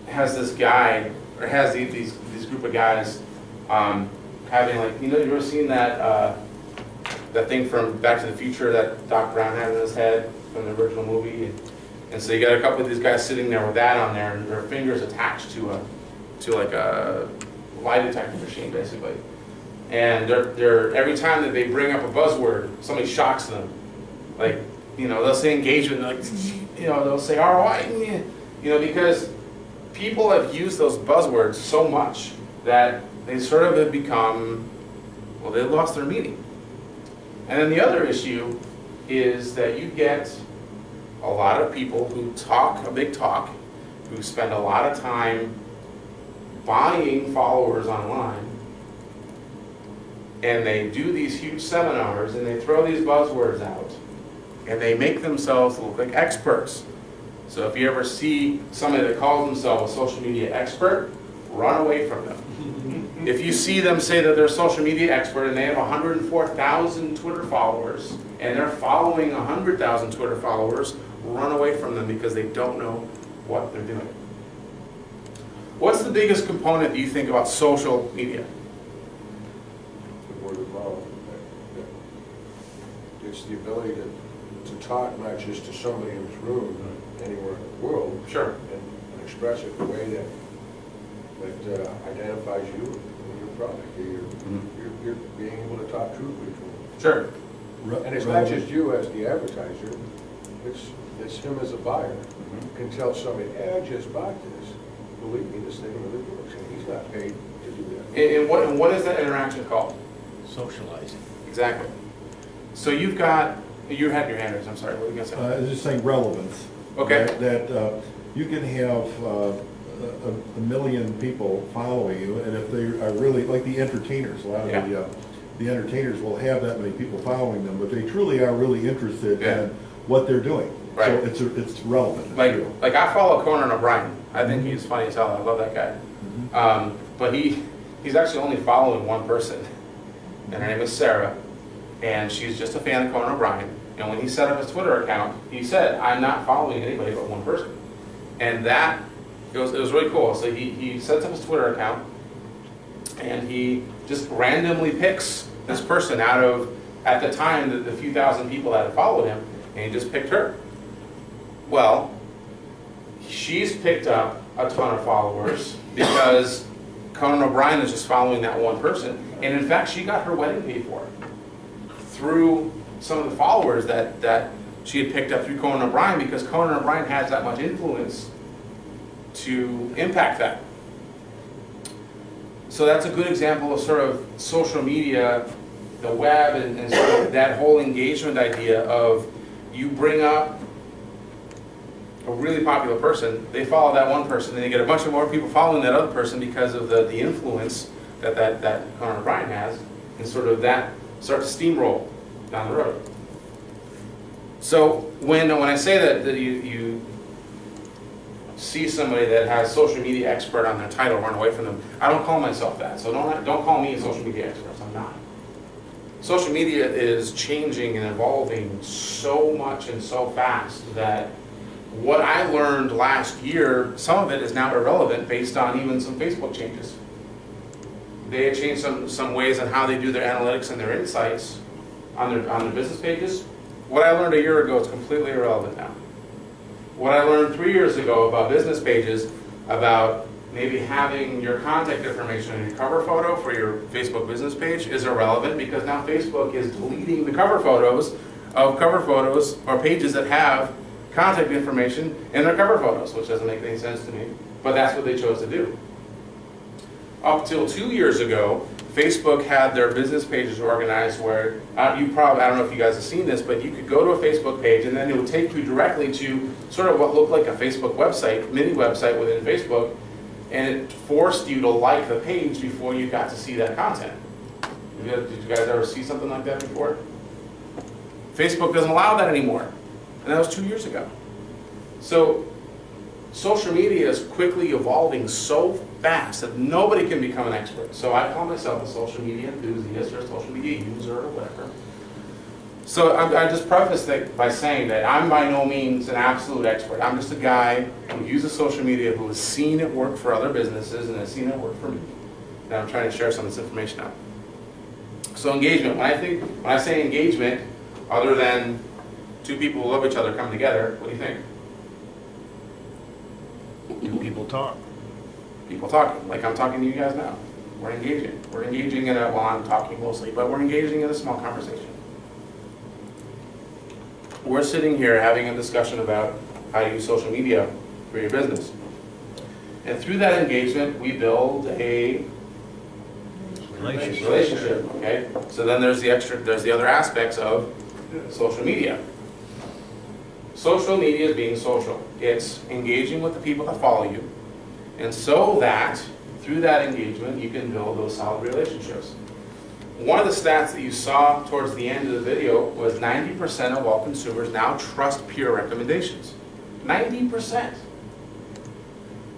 has this guy, or has these group of guys having like, you ever seen that, that thing from Back to the Future that Doc Brown had in his head from the original movie? And so you got a couple of these guys sitting there with that on there, and their fingers attached to like a lie detector machine, basically. And they're every time that they bring up a buzzword, somebody shocks them. Like, they'll say engagement, like, they'll say ROI, because people have used those buzzwords so much that they sort of have become, well, they've lost their meaning. And then the other issue is that you get a lot of people who talk a big talk, who spend a lot of time buying followers online, and they do these huge seminars and they throw these buzzwords out and they make themselves look like experts. So if you ever see somebody that calls themselves a social media expert, run away from them. If you see them say that they're a social media expert and they have 104,000 Twitter followers and they're following 100,000 Twitter followers, run away from them because they don't know what they're doing. What's the biggest component do you think about social media? The word of mouth. It's the ability to talk not just to somebody in this room, but anywhere in the world. Sure. And express it in a way that identifies you and your product. You're being able to talk truthfully to them. Sure. And it's not just you as the advertiser, it's him as a buyer. Can tell somebody, hey, I just bought this. Believe me, this thing really works, and he's not paid to do that. And what is that interaction called? Socializing. Exactly. So you had your hand raised, I'm sorry, what were you going to say? I was just saying relevance. Okay. That you can have a million people following you, and if they are really, like the entertainers, a lot of the entertainers will have that many people following them, but they truly are really interested in what they're doing. Right. So it's relevant. Like I follow Conan O'Brien. I think he's funny as hell. I love that guy. But he's actually only following one person, and her name is Sarah, and she's just a fan of Conan O'Brien. And when he set up his Twitter account, he said, "I'm not following anybody but one person," and it was really cool. So he sets up his Twitter account, and he just randomly picks this person out of, at the time, the few thousand people that had followed him, and he just picked her. Well, she's picked up a ton of followers because Conan O'Brien is just following that one person. And in fact, she got her wedding paid for through some of the followers that she had picked up through Conan O'Brien, because Conan O'Brien has that much influence to impact that. So that's a good example of sort of social media, the web, and sort of that whole engagement idea of you bring up a really popular person, they follow that one person, and they get a bunch of more people following that other person because of the influence that Conan O'Brien has, and sort of that starts to steamroll down the road. So when I say that you see somebody that has social media expert on their title, run away from them, I don't call myself that. So don't call me a social media expert. I'm not. Social media is changing and evolving so much and so fast that what I learned last year, some of it is now irrelevant based on even some Facebook changes. They had changed some ways on how they do their analytics and their insights on their business pages. What I learned a year ago is completely irrelevant now. What I learned 3 years ago about business pages, about maybe having your contact information in your cover photo for your Facebook business page, is irrelevant because now Facebook is deleting the cover photos or pages that have contact information in their cover photos, which doesn't make any sense to me, but that's what they chose to do. Up till 2 years ago, Facebook had their business pages organized where, I don't know if you guys have seen this, but you could go to a Facebook page and then it would take you directly to sort of what looked like a Facebook website, mini website within Facebook, and it forced you to like the page before you got to see that content. Did you guys ever see something like that before? Facebook doesn't allow that anymore. And that was 2 years ago. So social media is quickly evolving so fast that nobody can become an expert. So I call myself a social media enthusiast or a social media user or whatever. So I just preface that by saying that I'm by no means an absolute expert. I'm just a guy who uses social media, who has seen it work for other businesses and has seen it work for me. And I'm trying to share some of this information out. So engagement, when I say engagement, other than two people who love each other come together, what do you think? Do people talk? People talking, like I'm talking to you guys now. We're engaging. We're engaging in a, well, I'm talking mostly, but we're engaging in a small conversation. We're sitting here having a discussion about how to use social media for your business. And through that engagement, we build a relationship, okay? So then there's the other aspects of social media. Social media is being social. It's engaging with the people that follow you, and so that through that engagement you can build those solid relationships. One of the stats that you saw towards the end of the video was 90% of all consumers now trust peer recommendations. 90%.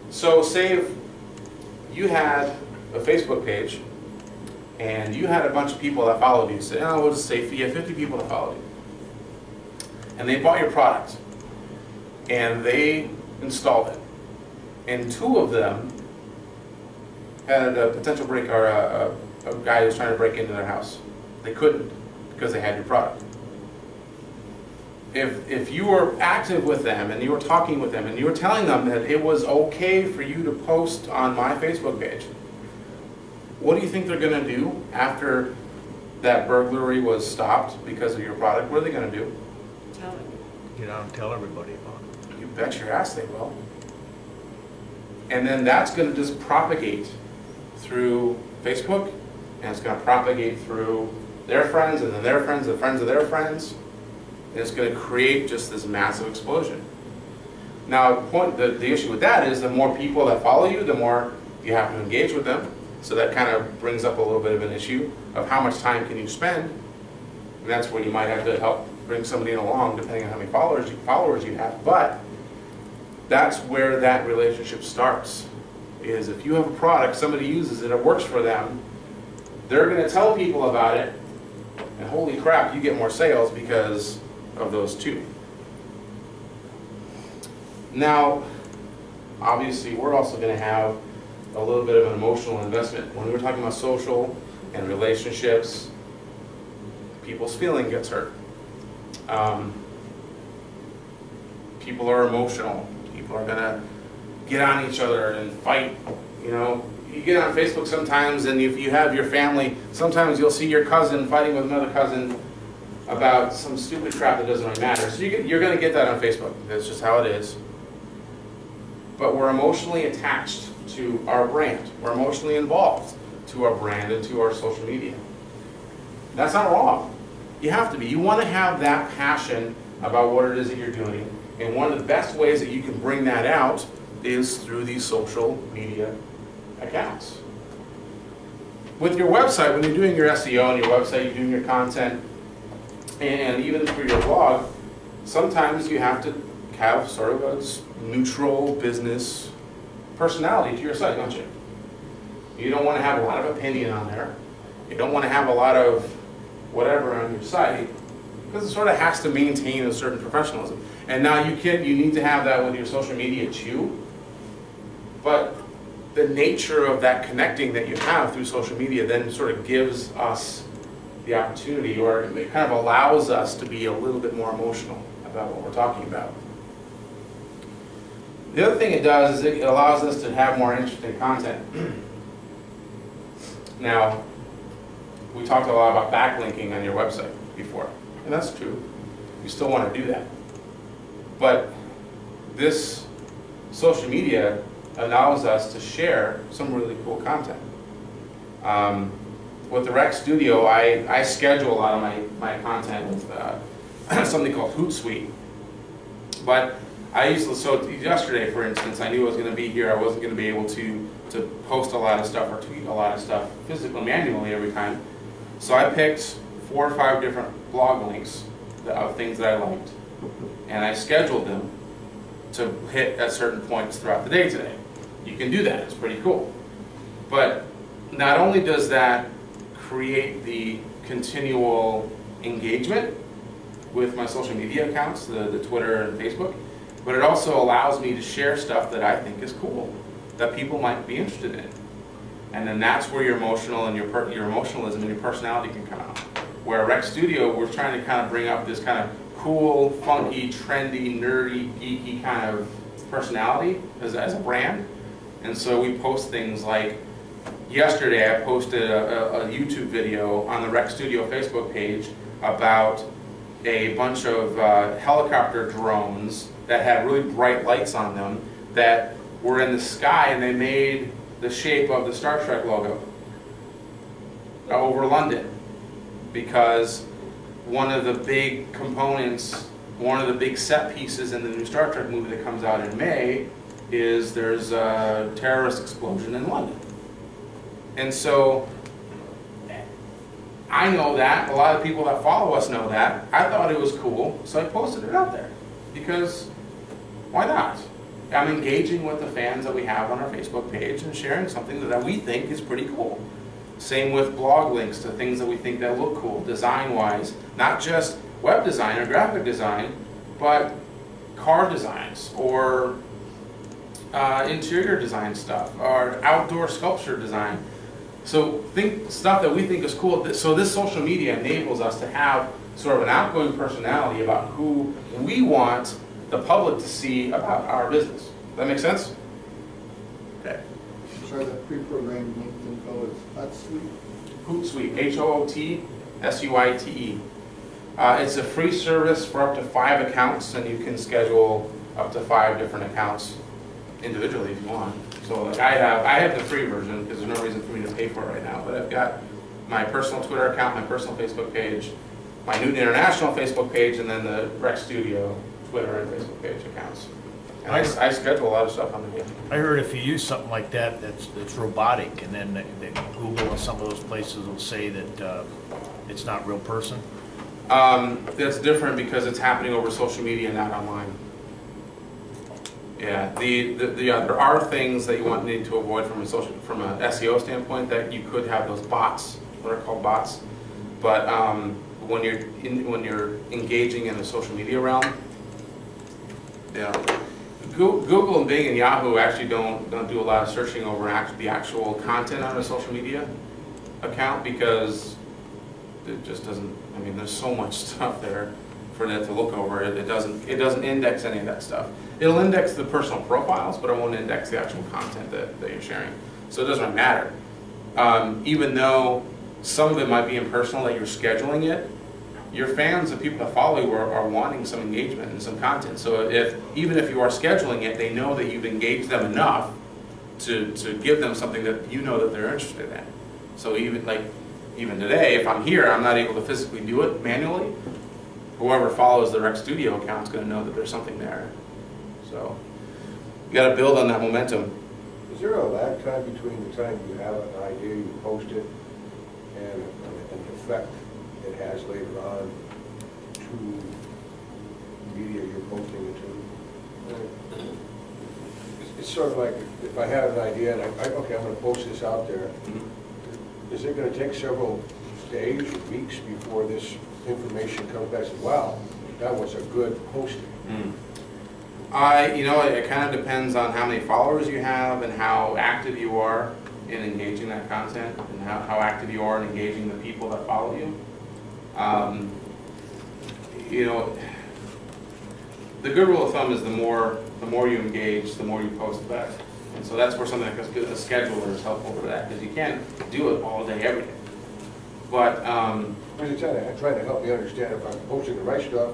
So say if you had a Facebook page and you had a bunch of people that followed you, say, oh, we'll just say you have 50 people that followed you, and they bought your product and they installed it, and 2 of them had a potential break, or a guy who was trying to break into their house. They couldn't because they had your product. If you were active with them and you were talking with them and you were telling them that it was okay for you to post on my Facebook page, what do you think they're going to do after that burglary was stopped because of your product? What are they going to do? Tell them. Get out and tell everybody about it. You bet your ass they will. And then that's going to just propagate through Facebook, and it's going to propagate through their friends, and then their friends, the friends of their friends, and it's going to create just this massive explosion. Now, the issue with that is the more people that follow you, the more you have to engage with them. So that kind of brings up a little bit of an issue of how much time can you spend. And that's where you might have to help bring somebody along, depending on how many followers you have. But that's where that relationship starts. Is if you have a product, somebody uses it, it works for them, they're going to tell people about it, and holy crap, you get more sales because of those 2. Now, obviously, we're also going to have a little bit of an emotional investment. When we're talking about social and relationships, people's feeling gets hurt. People are emotional. People are going to get on each other and fight. You know, you get on Facebook sometimes, and if you have your family, sometimes you'll see your cousin fighting with another cousin about some stupid crap that doesn't really matter. So you're going to get that on Facebook. That's just how it is. But we're emotionally attached to our brand. We're emotionally involved to our brand and to our social media. That's not wrong. You have to be. You want to have that passion about what it is that you're doing. And one of the best ways that you can bring that out is through these social media accounts. With your website, when you're doing your SEO on your website, you're doing your content, and even through your blog, sometimes you have to have sort of a neutral business personality to your site, don't you? You don't want to have a lot of opinion on there. You don't want to have a lot of whatever on your site, because it sort of has to maintain a certain professionalism. And now you need to have that with your social media too. But the nature of that connecting that you have through social media then sort of gives us the opportunity, or it kind of allows us to be a little bit more emotional about what we're talking about. The other thing it does is it allows us to have more interesting content. Now, we talked a lot about backlinking on your website before, and that's true. You still want to do that. But this social media allows us to share some really cool content. With the Rec Studio, I schedule a lot of my content with something called Hootsuite. But I used to, so yesterday, for instance, I knew I was going to be here. I wasn't going to be able to post a lot of stuff or tweet a lot of stuff physically, manually every time. So I picked 4 or 5 different blog links of things that I liked, and I scheduled them to hit at certain points throughout the day today. You can do that. It's pretty cool. But not only does that create the continual engagement with my social media accounts, the Twitter and Facebook, but it also allows me to share stuff that I think is cool, that people might be interested in. And then that's where your emotional and your emotionalism and your personality can come out. Where Rec Studio, we're trying to kind of bring up this kind of cool, funky, trendy, nerdy, geeky kind of personality as a brand. And so we post things like, yesterday I posted a YouTube video on the Rec Studio Facebook page about a bunch of helicopter drones that had really bright lights on them that were in the sky, and they made the shape of the Star Trek logo over London, because one of the big components, one of the big set pieces in the new Star Trek movie that comes out in May is there's a terrorist explosion in London. And so I know that, a lot of people that follow us know that. I thought it was cool, so I posted it out there, because why not? I'm engaging with the fans that we have on our Facebook page and sharing something that we think is pretty cool. Same with blog links to things that we think that look cool, design-wise. Not just web design or graphic design, but car designs or interior design stuff or outdoor sculpture design. So think stuff that we think is cool. So this social media enables us to have sort of an outgoing personality about who we want the public to see about our business. Does that make sense? Okay. Sorry, that pre-programmed link info is Hootsuite? Hootsuite, H-O-O-T-S-U-I-T-E. It's a free service for up to 5 accounts, and you can schedule up to 5 different accounts individually if you want. So like I have the free version because there's no reason for me to pay for it right now, but I've got my personal Twitter account, my personal Facebook page, my Newton International Facebook page, and then the Rec Studio Twitter and Facebook page accounts. And I schedule a lot of stuff on the game. I heard if you use something like that, that's robotic, and then Google and some of those places will say that it's not real person. That's different because it's happening over social media, not online. Yeah, there are things that you need to avoid from an SEO standpoint, that you could have those bots, what are called bots. But when you're engaging in the social media realm, yeah, Google and Bing and Yahoo actually don't do a lot of searching over the actual content on a social media account, because it just doesn't. I mean, there's so much stuff there for that to look over. It doesn't index any of that stuff. It'll index the personal profiles, but it won't index the actual content that you're sharing. So it doesn't matter. Even though some of it might be impersonal, that you're scheduling it, your fans, the people that follow you, are wanting some engagement and some content. So even if you are scheduling it, they know that you've engaged them enough to give them something that you know that they're interested in. So even today, if I'm here, I'm not able to physically do it manually. Whoever follows the Rec Studio account is going to know that there's something there. So you got to build on that momentum. Is there a lag time between the time you have an idea, you post it, and the effect it has later on to media you're posting it to? It's sort of like if I have an idea and okay, I'm going to post this out there. Is it going to take several days or weeks before this information comes back and says, wow, that was a good posting? It kind of depends on how many followers you have and how active you are in engaging that content, and how active you are in engaging the people that follow you. The good rule of thumb is the more you engage, the more you post back. And so that's where something like a scheduler is helpful for that, because you can't do it all day, every day. But I'm trying to help me understand if I'm posting the right stuff,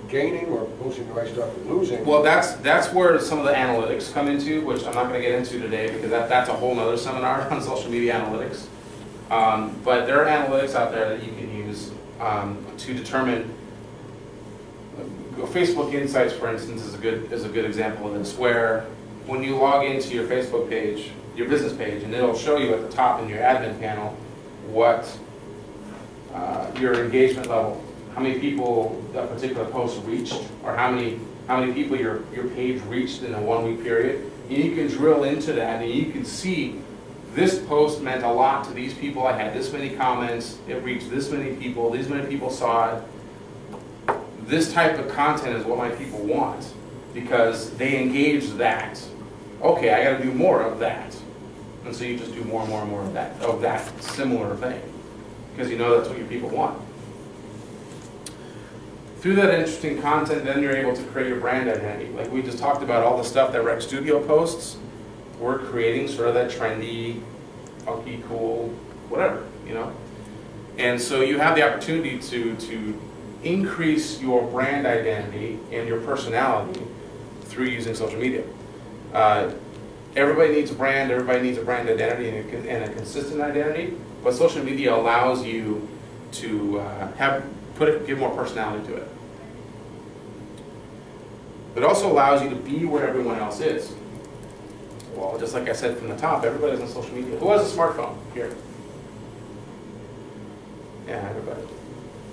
gaining, or posting the right stuff and losing. Well, that's where some of the analytics come into, which I'm not going to get into today, because that's a whole other seminar on social media analytics. But there are analytics out there that you can use to determine. Facebook Insights, for instance, is a good example of this, where when you log into your Facebook page, your business page, and it'll show you at the top in your admin panel what your engagement level, how many people that particular post reached, or how many people your page reached in a 1-week period. And you can drill into that, and you can see this post meant a lot to these people. I had this many comments. It reached this many people. These many people saw it. This type of content is what my people want, because they engage that. Okay, I got to do more of that. And so you just do more and more and more of that similar thing, because you know that's what your people want. Through that interesting content, then you're able to create your brand identity. Like we just talked about, all the stuff that Rec Studio posts, we're creating sort of that trendy, funky, cool, whatever, you know? And so you have the opportunity to increase your brand identity and your personality through using social media. Everybody needs a brand, everybody needs a brand identity and a consistent identity, but social media allows you to give more personality to it. It also allows you to be where everyone else is. Well, just like I said from the top, everybody's on social media. Who has a smartphone here? Yeah, everybody.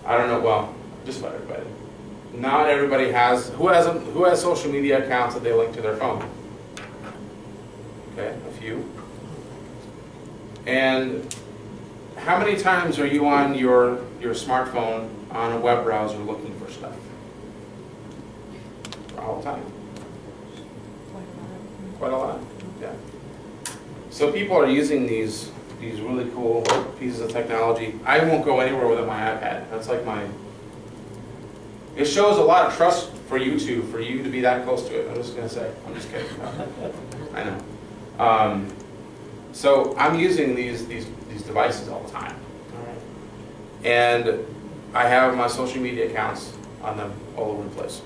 I don't know, well, just about everybody. Not everybody has, who has social media accounts that they link to their phone? Okay, a few. And how many times are you on your smartphone on a web browser looking for stuff? All the time. Quite a lot, yeah. So people are using these really cool pieces of technology. I won't go anywhere without my iPad. That's like it shows a lot of trust for you to be that close to it. I'm just gonna say, I'm just kidding. I know. So I'm using these devices all the time. All right. And I have my social media accounts on them all over the place,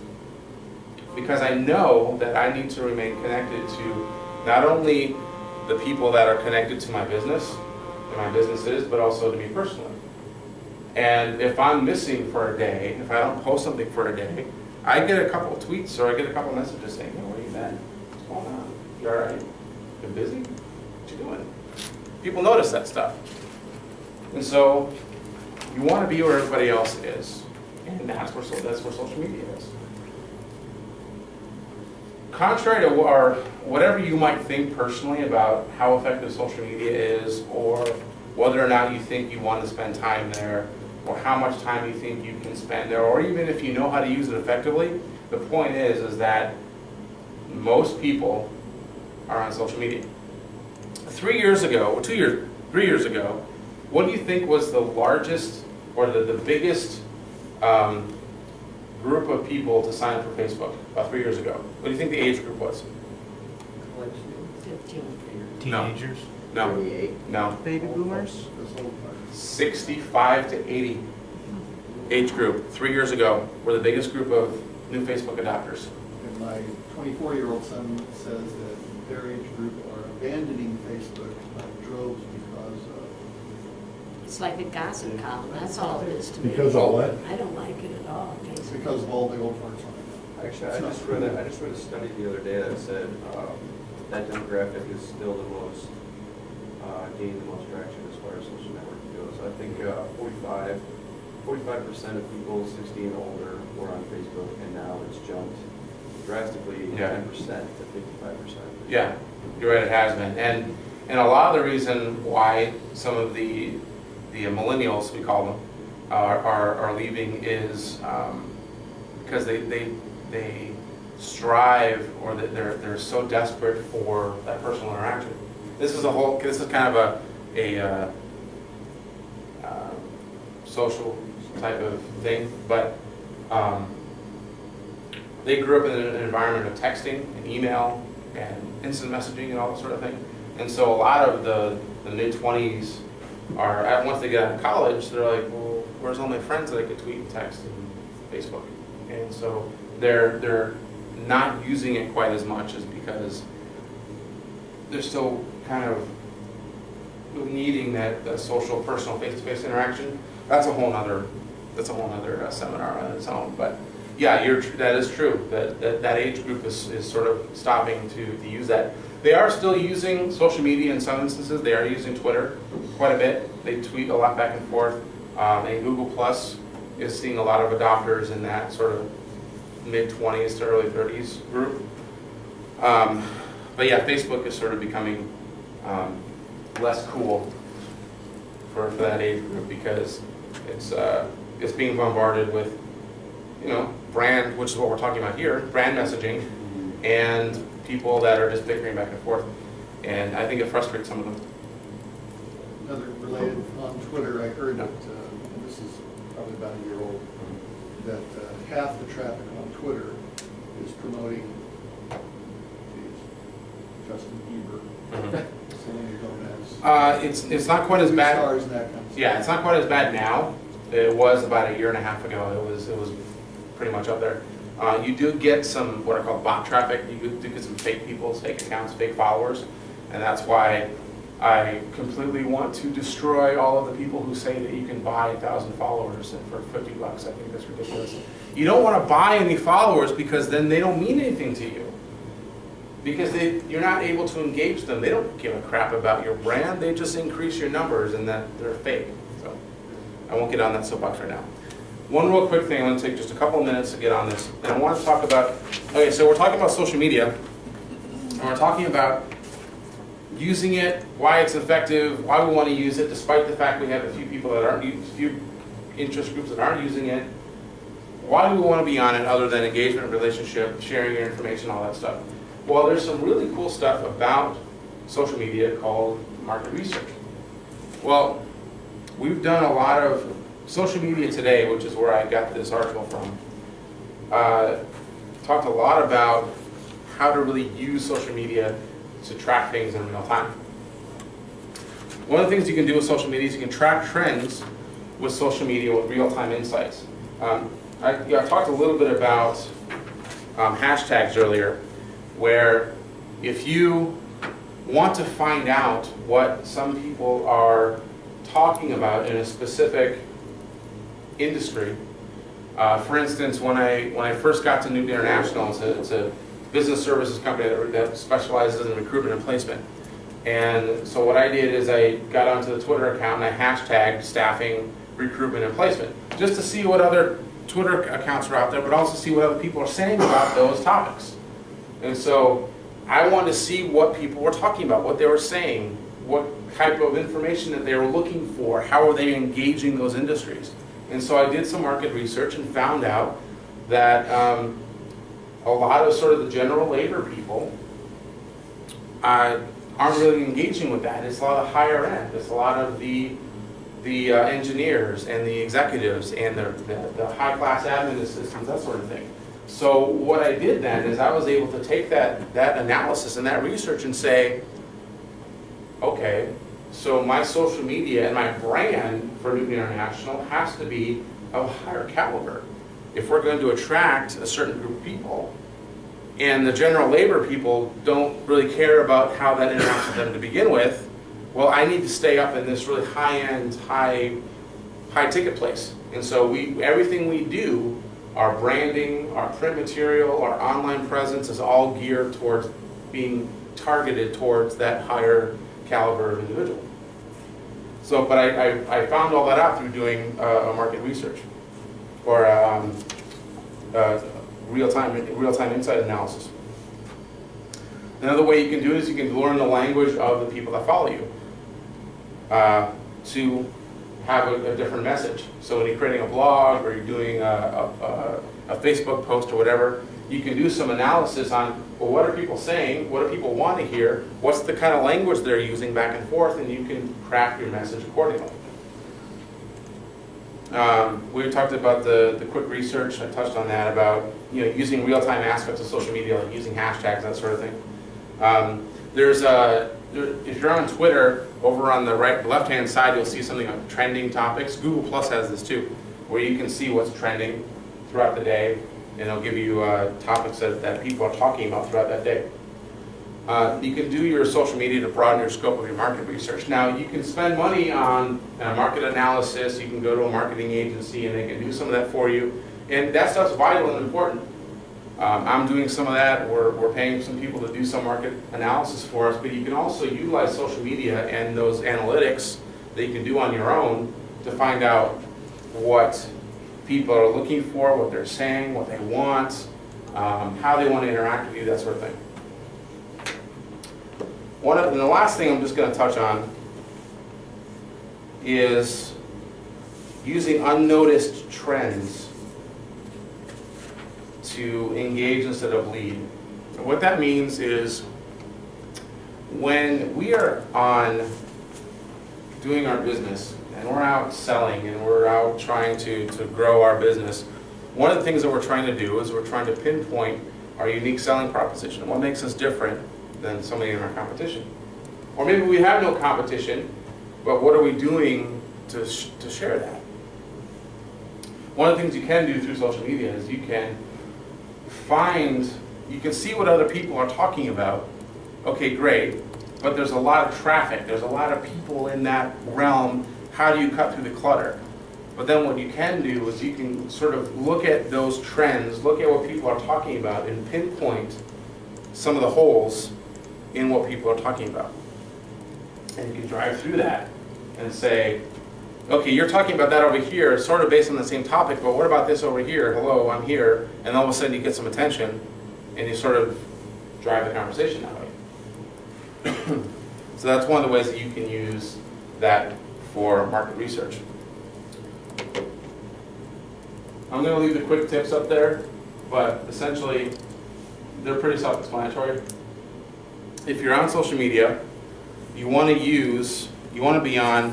because I know that I need to remain connected to not only the people that are connected to my business and my businesses, but also to me personally. And if I'm missing for a day, if I don't post something for a day, I get a couple of tweets or I get a couple of messages saying, hey, where you been? What's going on? You all right? You busy? What you doing? People notice that stuff. And so you want to be where everybody else is. And that's where social media is. Contrary to whatever you might think personally about how effective social media is, or whether or not you think you want to spend time there, or how much time you think you can spend there, or even if you know how to use it effectively, the point is that most people are on social media. 3 years ago, or 3 years ago, what do you think was the largest or the biggest group of people to sign up for Facebook about 3 years ago? What do you think the age group was? 15. Teenagers? No. 38. No. Baby boomers? 65 to 80 age group 3 years ago were the biggest group of new Facebook adopters. And my 24-year-old son says that their age group are abandoning Facebook by droves because It's like a gossip column, that's all it is to me. Because of what? I don't like it at all, basically. because of all the old farts on it. Actually, I just read a study the other day that said that demographic is still the most gained the most traction as far as social networking goes. I think 45% of people 60 and older were on Facebook, and now it's jumped drastically 10% to 55%. Yeah, you're right, it has been. And a lot of the reason why some of the millennials, we call them, are leaving is because they strive, or they're so desperate for that personal interaction. This is kind of a social type of thing, but they grew up in an environment of texting and email and instant messaging and all that sort of thing. And so a lot of the mid-20s are, once they get out of college, they're like, well, where's all my friends that I could tweet and text and Facebook? And so they're not using it quite as much, as because they're still kind of needing that social, personal, face-to-face interaction. That's a whole nother seminar on its own. But yeah, that is true. That age group is sort of stopping to use that. They are still using social media in some instances. They are using Twitter quite a bit. They tweet a lot back and forth. And Google Plus is seeing a lot of adopters in that sort of mid-20s to early 30s group. But yeah, Facebook is sort of becoming less cool for that age group, because it's being bombarded with, brand, which is what we're talking about here, brand messaging, and people that are just bickering back and forth. And I think it frustrates some of them. Another related, on Twitter, I heard that, and this is probably about a year old, that half the traffic on Twitter is promoting Justin Bieber, Selena Gomez. It's not quite as bad. Stars and that kind of stuff. Yeah, it's not quite as bad now. It was about a year and a half ago. It was pretty much up there. You do get some what are called bot traffic. You do get some fake people, fake accounts, fake followers, and that's why I completely want to destroy all of the people who say that you can buy 1,000 followers for $50. I think that's ridiculous. You don't want to buy any followers because then they don't mean anything to you. Because you're not able to engage them. They don't give a crap about your brand. They just increase your numbers and that they're fake. So I won't get on that soapbox right now. One real quick thing, I'm going to take just a couple of minutes to get on this. And I want to talk about, okay, so we're talking about social media. And we're talking about using it, why it's effective, why we want to use it, despite the fact we have a few people that aren't, a few interest groups that aren't using it. Why do we want to be on it other than engagement, relationship, sharing your information, all that stuff? Well, there's some really cool stuff about social media called market research. Well, we've done a lot of social media today, which is where I got this article from. Talked a lot about how to really use social media to track things in real time. One of the things you can do with social media is you can track trends with social media with real-time insights. I talked a little bit about hashtags earlier, where if you want to find out what some people are talking about in a specific industry, for instance, when I first got to Newton International, it's a business services company that specializes in recruitment and placement. And so what I did is I got onto the Twitter account and I hashtagged staffing, recruitment, and placement, just to see what other Twitter accounts are out there, but also see what other people are saying about those topics. And so I wanted to see what people were talking about, what they were saying, what type of information that they were looking for, how are they engaging those industries. And so I did some market research and found out that a lot of sort of the general labor people aren't really engaging with that. It's a lot of higher end. It's a lot of the engineers and the executives and the high-class admin assistants, that sort of thing. So what I did then is I was able to take that analysis and that research and say, okay, so my social media and my brand for Newton International has to be of higher caliber. If we're going to attract a certain group of people, and the general labor people don't really care about how that interacts with them to begin with, well, I need to stay up in this really high-end, high-ticket place. And so everything we do, our branding, our print material, our online presence is all geared towards being targeted towards that higher caliber of individual. So, but I found all that out through doing a market research or real-time insight analysis. Another way you can do it is you can learn the language of the people that follow you to have a different message. So when you're creating a blog or you're doing a Facebook post or whatever, you can do some analysis on, well, what are people saying? What do people want to hear? What's the kind of language they're using back and forth? And you can craft your message accordingly. We talked about the quick research. I touched on that about using real-time aspects of social media, like using hashtags, that sort of thing. If you're on Twitter, over on the left-hand side, you'll see something like trending topics. Google Plus has this too, where you can see what's trending throughout the day, and it'll give you topics that people are talking about throughout that day. You can do your social media to broaden your scope of your market research. Now, you can spend money on market analysis. You can go to a marketing agency, and they can do some of that for you. And that stuff's vital and important. I'm doing some of that. We're paying some people to do some market analysis for us, but you can also utilize social media and those analytics that you can do on your own to find out what people are looking for, what they're saying, what they want, how they want to interact with you, that sort of thing. And the last thing I'm just going to touch on is using unnoticed trends to engage instead of lead. And what that means is when we are on doing our business and we're out selling and we're out trying to grow our business, one of the things that we're trying to do is we're trying to pinpoint our unique selling proposition. What makes us different than somebody in our competition? Or maybe we have no competition, but what are we doing to share that? One of the things you can do through social media is you can see what other people are talking about. Okay, great, but there's a lot of traffic, there's a lot of people in that realm. How do you cut through the clutter? But then what you can do is you can sort of look at those trends, look at what people are talking about, and pinpoint some of the holes in what people are talking about. And you can drive through that and say, okay, you're talking about that over here, sort of based on the same topic, but what about this over here? Hello, I'm here. And all of a sudden you get some attention, and you sort of drive the conversation that way. So that's one of the ways that you can use that for market research. I'm going to leave the quick tips up there, but essentially they're pretty self-explanatory. If you're on social media, you want to be on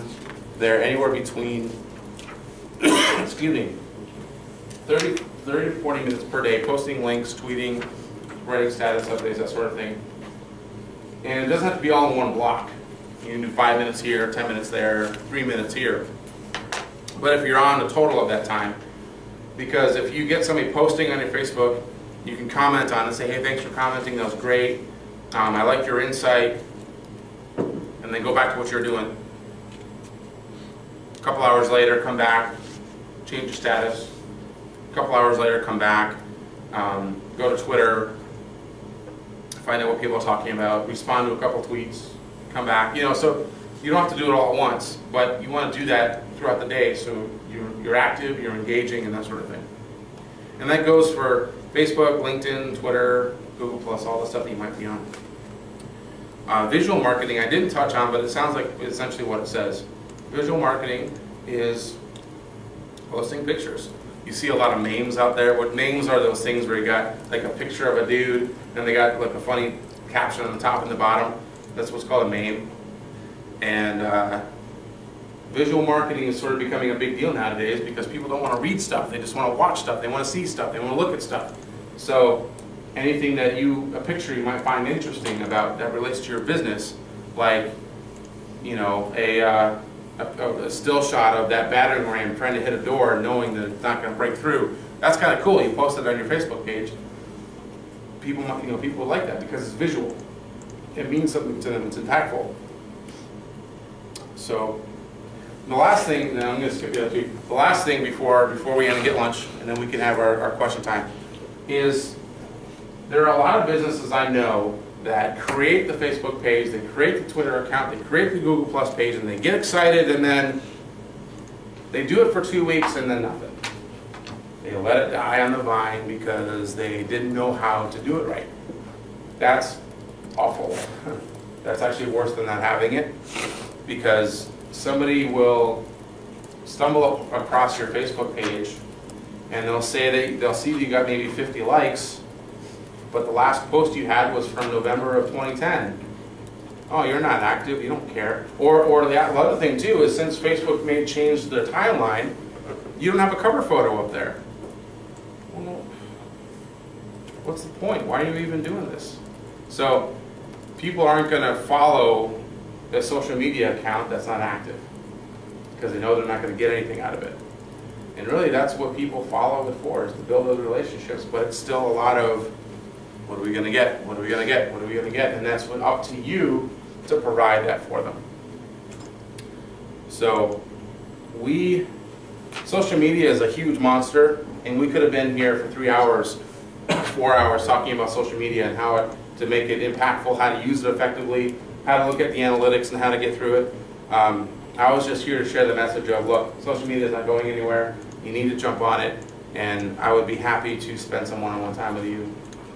there anywhere between, excuse me, 30 to 40 minutes per day, posting links, tweeting, writing status updates, that sort of thing. And it doesn't have to be all in one block. You can do 5 minutes here, 10 minutes there, 3 minutes here. But if you're on a total of that time, because if you get somebody posting on your Facebook, you can comment on it and say, hey, thanks for commenting, that was great. I like your insight. And then go back to what you're doing. A couple hours later, come back, change your status. A couple hours later, come back, go to Twitter, find out what people are talking about, respond to a couple tweets, come back. You know, so you don't have to do it all at once, but you want to do that throughout the day so you're active, you're engaging, and that sort of thing. And that goes for Facebook, LinkedIn, Twitter, Google+, all the stuff that you might be on. Visual marketing I didn't touch on, but it sounds like essentially what it says. Visual marketing is posting pictures. You see a lot of memes out there. What memes are those things where you got like a picture of a dude and they got like a funny caption on the top and the bottom. That's what's called a meme. And visual marketing is sort of becoming a big deal nowadays because people don't want to read stuff. They just want to watch stuff. They want to see stuff. They want to look at stuff. So anything that a picture you might find interesting about that relates to your business, like, you know, a still shot of that battering ram trying to hit a door knowing that it's not going to break through. That's kind of cool. You post it on your Facebook page. People, people like that because it's visual. It means something to them. It's impactful. So the last thing, now I'm going to skip the other two. The last thing before we end and get lunch, and then we can have our question time, is there are a lot of businesses I know that create the Facebook page, they create the Twitter account, they create the Google Plus page, and they get excited, and then they do it for 2 weeks and then nothing. They let it die on the vine because they didn't know how to do it right. That's awful. That's actually worse than not having it, because somebody will stumble across your Facebook page and they'll say they'll see that you got maybe 50 likes, but the last post you had was from November of 2010. Oh, you're not active, you don't care. Or the other thing too is, since Facebook may change their timeline, you don't have a cover photo up there. Well, what's the point? Why are you even doing this? So people aren't going to follow a social media account that's not active because they know they're not going to get anything out of it. And really that's what people follow it for, is to build those relationships, but it's still a lot of, what are we going to get? What are we going to get? What are we going to get? And that's up to you to provide that for them. So social media is a huge monster, and we could have been here for 3 hours, 4 hours talking about social media and how to make it impactful, how to use it effectively, how to look at the analytics and how to get through it. I was just here to share the message of, look, social media is not going anywhere. You need to jump on it, and I would be happy to spend some one-on-one time with you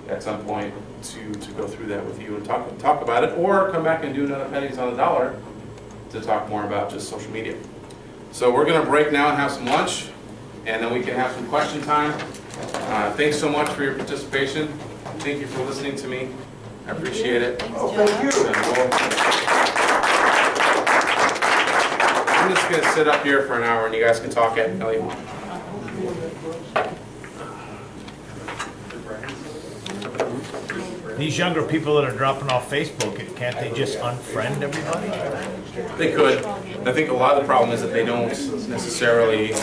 at some point to go through that with you and talk about it, or come back and do another Pennies on the Dollar to talk more about just social media. So we're going to break now and have some lunch, and then we can have some question time. Thanks so much for your participation. Thank you for listening to me. I appreciate it. Thanks, Oh, Jeff. thank you. I'm just gonna sit up here for an hour and you guys can talk at me all you want. These younger people that are dropping off Facebook, can't they just unfriend everybody? They could. I think a lot of the problem is that they don't necessarily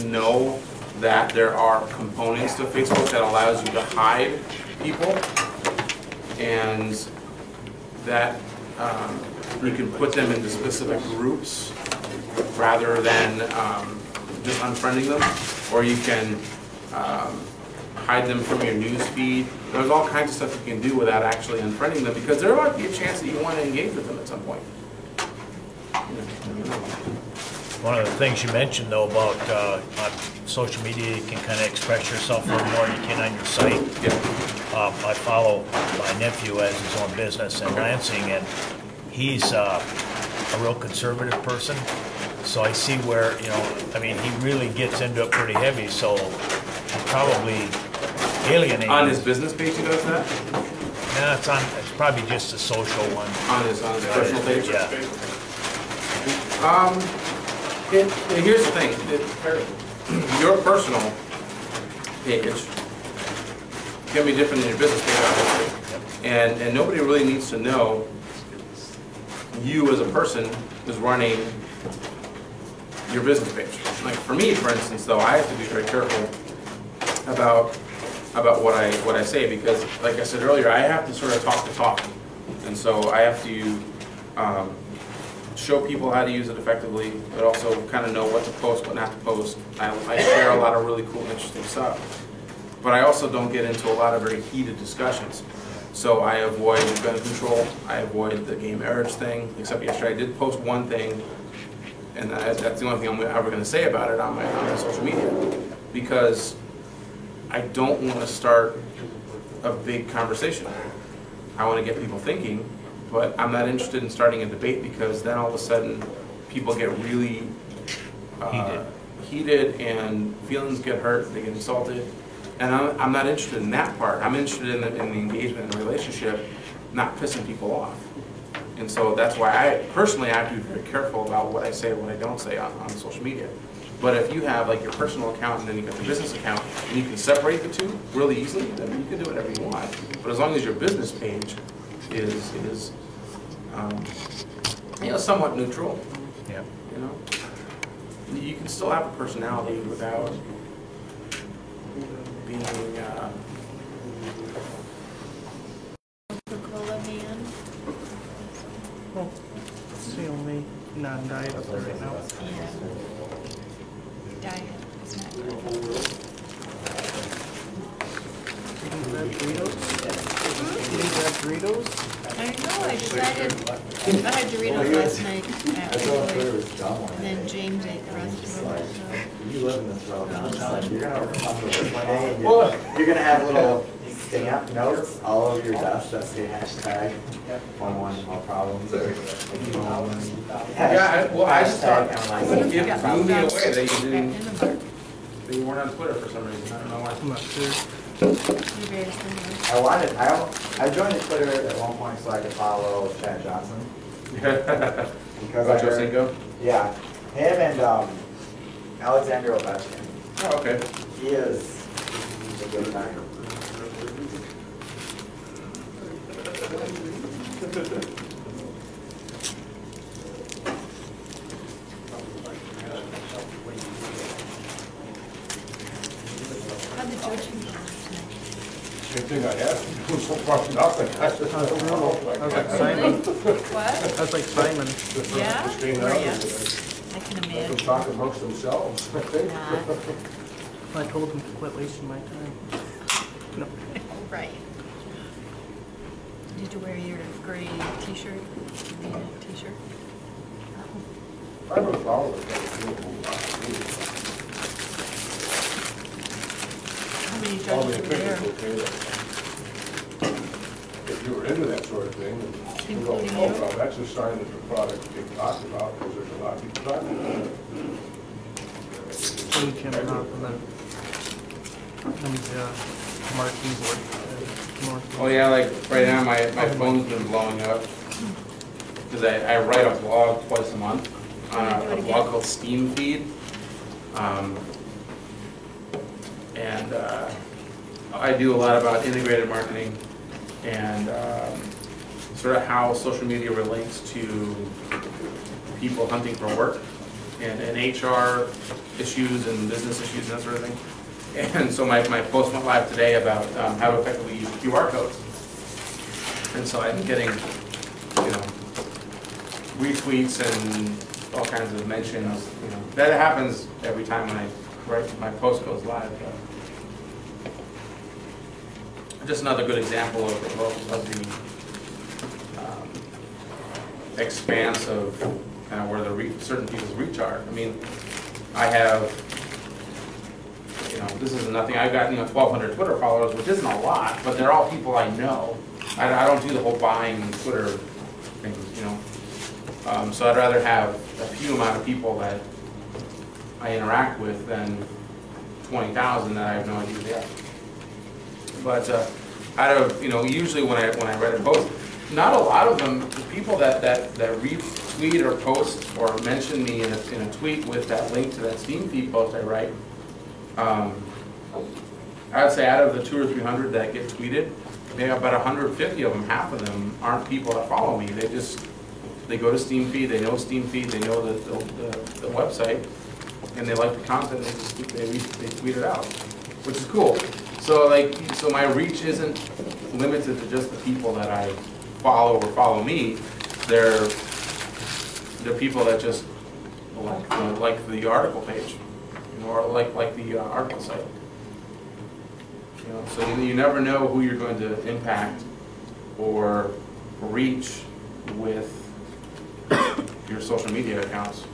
know that there are components to Facebook that allows you to hide people, and that you can put them into specific groups rather than just unfriending them, or you can hide them from your news feed. There's all kinds of stuff you can do without actually unfriending them, because there might be a chance that you want to engage with them at some point. One of the things you mentioned though about on social media, you can kind of express yourself a little more than you can on your site. Yeah. I follow my nephew has his own business in Lansing, and he's a real conservative person. So I see where, you know, I mean, he really gets into it pretty heavy, so he probably alienates. On his business page he does that? No, it's probably just a social one. On his personal page? Yeah. Here's the thing. Your personal page can be different than your business page, obviously. And nobody really needs to know you as a person is running your business page. Like for me, for instance, though, I have to be very careful about what I say, because, like I said earlier, I have to sort of talk the talk, and so I have to show people how to use it effectively, but also kind of know what to post, what not to post. I share a lot of really cool, interesting stuff, but I also don't get into a lot of very heated discussions. So I avoid gun control. I avoid the gay marriage thing. Except yesterday, I did post one thing, and that's the only thing I'm ever going to say about it on my social media, because I don't want to start a big conversation. I want to get people thinking, but I'm not interested in starting a debate, because then all of a sudden people get really heated and feelings get hurt, they get insulted. And I'm not interested in that part. I'm interested in the engagement and the relationship, not pissing people off. And so that's why I have to be very careful about what I say and what I don't say on social media. But if you have like your personal account and then you got the business account, and you can separate the two really easily, then you can do whatever you want. But as long as your business page is somewhat neutral, yeah, you can still have a personality without being Coca-Cola man. Well, it's the only non-diet up there right now. Yeah. Diet is not good. Eating bad Doritos? Eating bad Doritos? I know, I decided, I had Doritos last night, and then James ate the rest of them, so. You live in this world now, you're gonna remember this one day, and you're gonna have little stamp notes all over your desk that say hashtag no problems, or yeah, well, I just thought it blew me away that you weren't on Twitter for some reason. I don't know why. I'm not sure. I joined the Twitter at one point so I could follow Chad Johnson. Because About Joe? Yeah, him and Alexander Ovechkin. Oh, okay. He's a good guy. How'd the judging go last night? Same thing I asked, it was so far nothing. I was like Simon. What? I was like Simon. Yeah? Just being Were ya? honest. I can Let them imagine. talk amongst themselves, I think. Nah. I told him to quit wasting my time. No. Right. Did you wear your gray t-shirt? T-shirt? I would follow it. How many All judges the were there? opinions okay then. If you were into that sort of thing, and you go, Including oh, you? well, that's a sign that the product's being talked about, because there's a lot of people talking about it. So we came up and then Mark keyboard. Oh yeah, like right now my phone's been blowing up because I write a blog twice a month on a blog called Steam Feed. And I do a lot about integrated marketing and sort of how social media relates to people hunting for work and HR issues and business issues and that sort of thing. And so my post went live today about how to effectively use QR codes. And so I'm getting, retweets and all kinds of mentions. That happens every time when my post goes live. Just another good example of the expanse of kind of where certain people's reach are. I mean, I have, this is nothing. I've got 1,200 Twitter followers, which isn't a lot, but they're all people I know. I don't do the whole buying Twitter things, so I'd rather have a few amount of people that I interact with than 20,000 that I have no idea who they are. But out of, usually when I read a post, not a lot of them, the people that retweet or post or mention me in a tweet with that link to that Steam Feed post I write, I would say out of the 200 or 300 that get tweeted, maybe about 150 of them, half of them aren't people that follow me. They go to Steam Feed, they know Steam Feed, they know the website, and they like the content, they tweet it out, which is cool. So my reach isn't limited to just the people that I follow or follow me. They're people that just like the article page, or like the article site. So you never know who you're going to impact or reach with your social media accounts.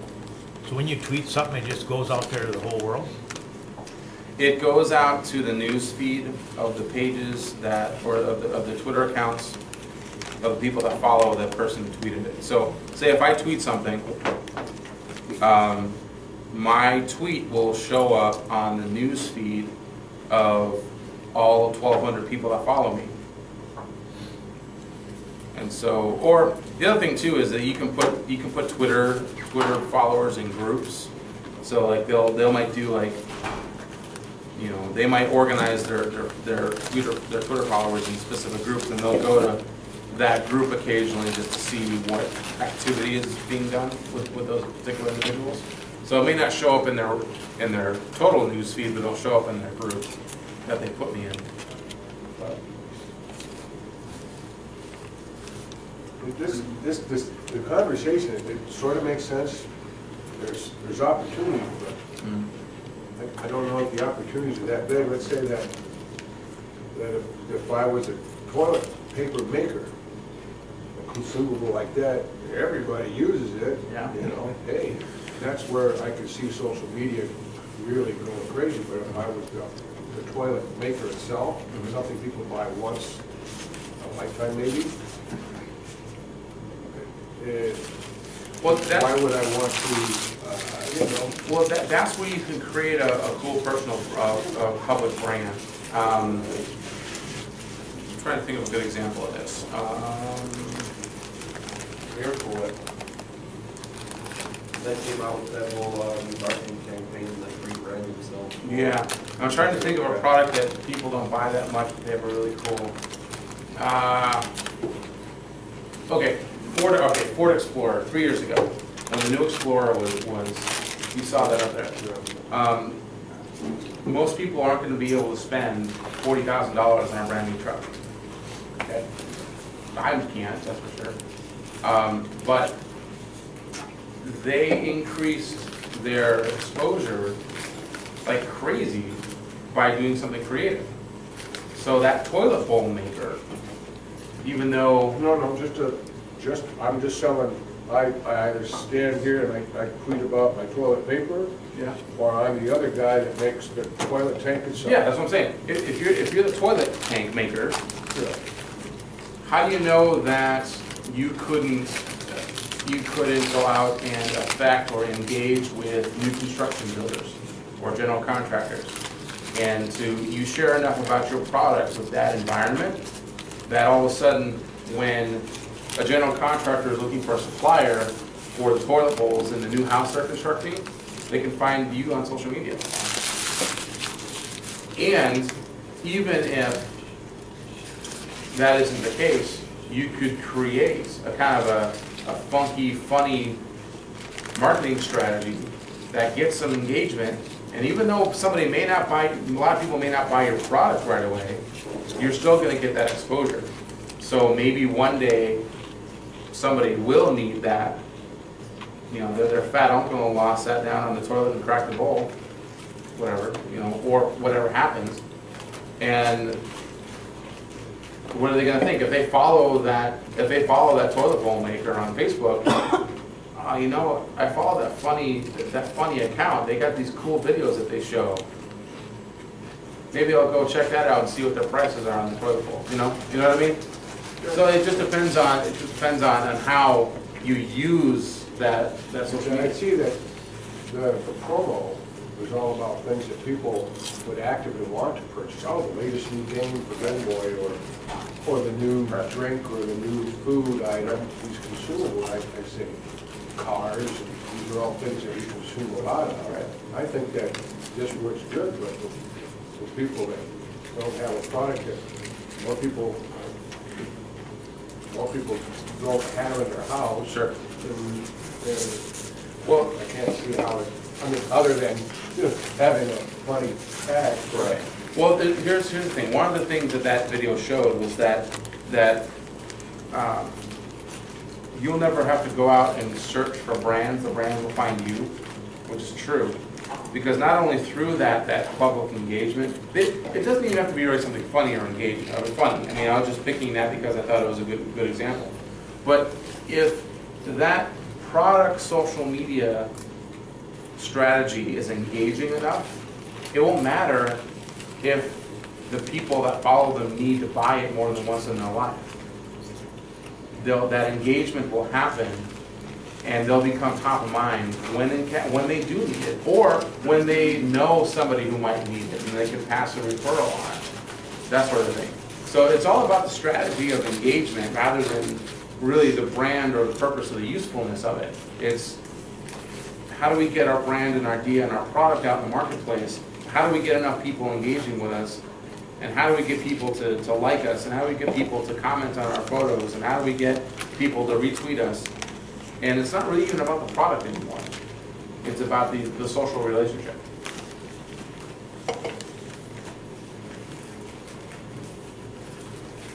So when you tweet something, it just goes out there to the whole world? It goes out to the news feed of the pages or of the Twitter accounts of the people that follow that person who tweeted it. So say if I tweet something, my tweet will show up on the news feed of all 1,200 people that follow me. And so, or the other thing too is that you can put Twitter followers in groups. So like they might do they might organize their Twitter followers in specific groups, and they'll go to that group occasionally just to see what activity is being done with those particular individuals. So it may not show up in their total news feed, but it'll show up in their group that they put me in. The conversation, it sort of makes sense. There's opportunity, but I don't know if the opportunities are that big. Let's say that if I was a toilet paper maker, a consumable like that, everybody uses it. Yeah. Hey, that's where I could see social media really going crazy. But if I was the toilet maker itself, something people buy once a lifetime maybe. Well, why would I want to, Well, that's where you can create a cool personal public brand. I'm trying to think of a good example of this. That came out with that whole new marketing campaign, like rebranding himself. Yeah, I'm trying to think of a product that people don't buy that much, but they have a really cool. Ford Explorer 3 years ago, when the new Explorer was you saw that up there. Most people aren't going to be able to spend $40,000 on a brand new truck. Okay, I can't, that's for sure. But they increased their exposure like crazy by doing something creative. So that toilet bowl maker, even though I'm just selling. I either stand here and I tweet about my toilet paper, or I'm the other guy that makes the toilet tank itself. Yeah, that's what I'm saying. If you're the toilet tank maker, how do you know that you couldn't go out and affect or engage with new construction builders or general contractors And you share enough about your product with that environment that all of a sudden when a general contractor is looking for a supplier for the toilet bowls in the new house they're constructing, they can find you on social media. And even if that isn't the case, you could create a kind of a funky, funny marketing strategy that gets some engagement. And even though somebody may not buy, a lot of people may not buy your product right away, you're still going to get that exposure. So maybe one day somebody will need that. You know, their fat uncle-in-law sat down on the toilet and cracked a bowl, whatever, you know, or whatever happens. And what are they going to think if they follow that? If they follow that toilet bowl maker on Facebook, you know, I follow that funny account. They got these cool videos that they show. Maybe I'll go check that out and see what their prices are on the toilet bowl. You know what I mean? So it just depends on how you use that social media. I see that the promo was all about things that people would actively want to purchase. Oh, the latest new game for Game Boy, or the new drink, or the new food item. These consumables, I say, cars, and these are all things that we consume a lot of. I think that this works good, but for people that don't have a product that more people don't have in their house. Sure. Well, I can't see how it, I mean, other than having a funny tag. Right. Well, here's the thing. One of the things that video showed was that you'll never have to go out and search for brands. The brands will find you, which is true. Because not only through that public engagement, it doesn't even have to be really something funny or engaging, or funny. I mean, I was just picking that because I thought it was a good example. But if that product social media strategy is engaging enough, it won't matter if the people that follow them need to buy it more than once in their life. That engagement will happen, and they'll become top of mind when they do need it, or when they know somebody who might need it, and they can pass a referral on it, that sort of thing. So it's all about the strategy of engagement rather than really the brand or the purpose or the usefulness of it. It's how do we get our brand and our idea and our product out in the marketplace? How do we get enough people engaging with us? And how do we get people to like us? And how do we get people to comment on our photos? And how do we get people to retweet us? And it's not really even about the product anymore. It's about the social relationship.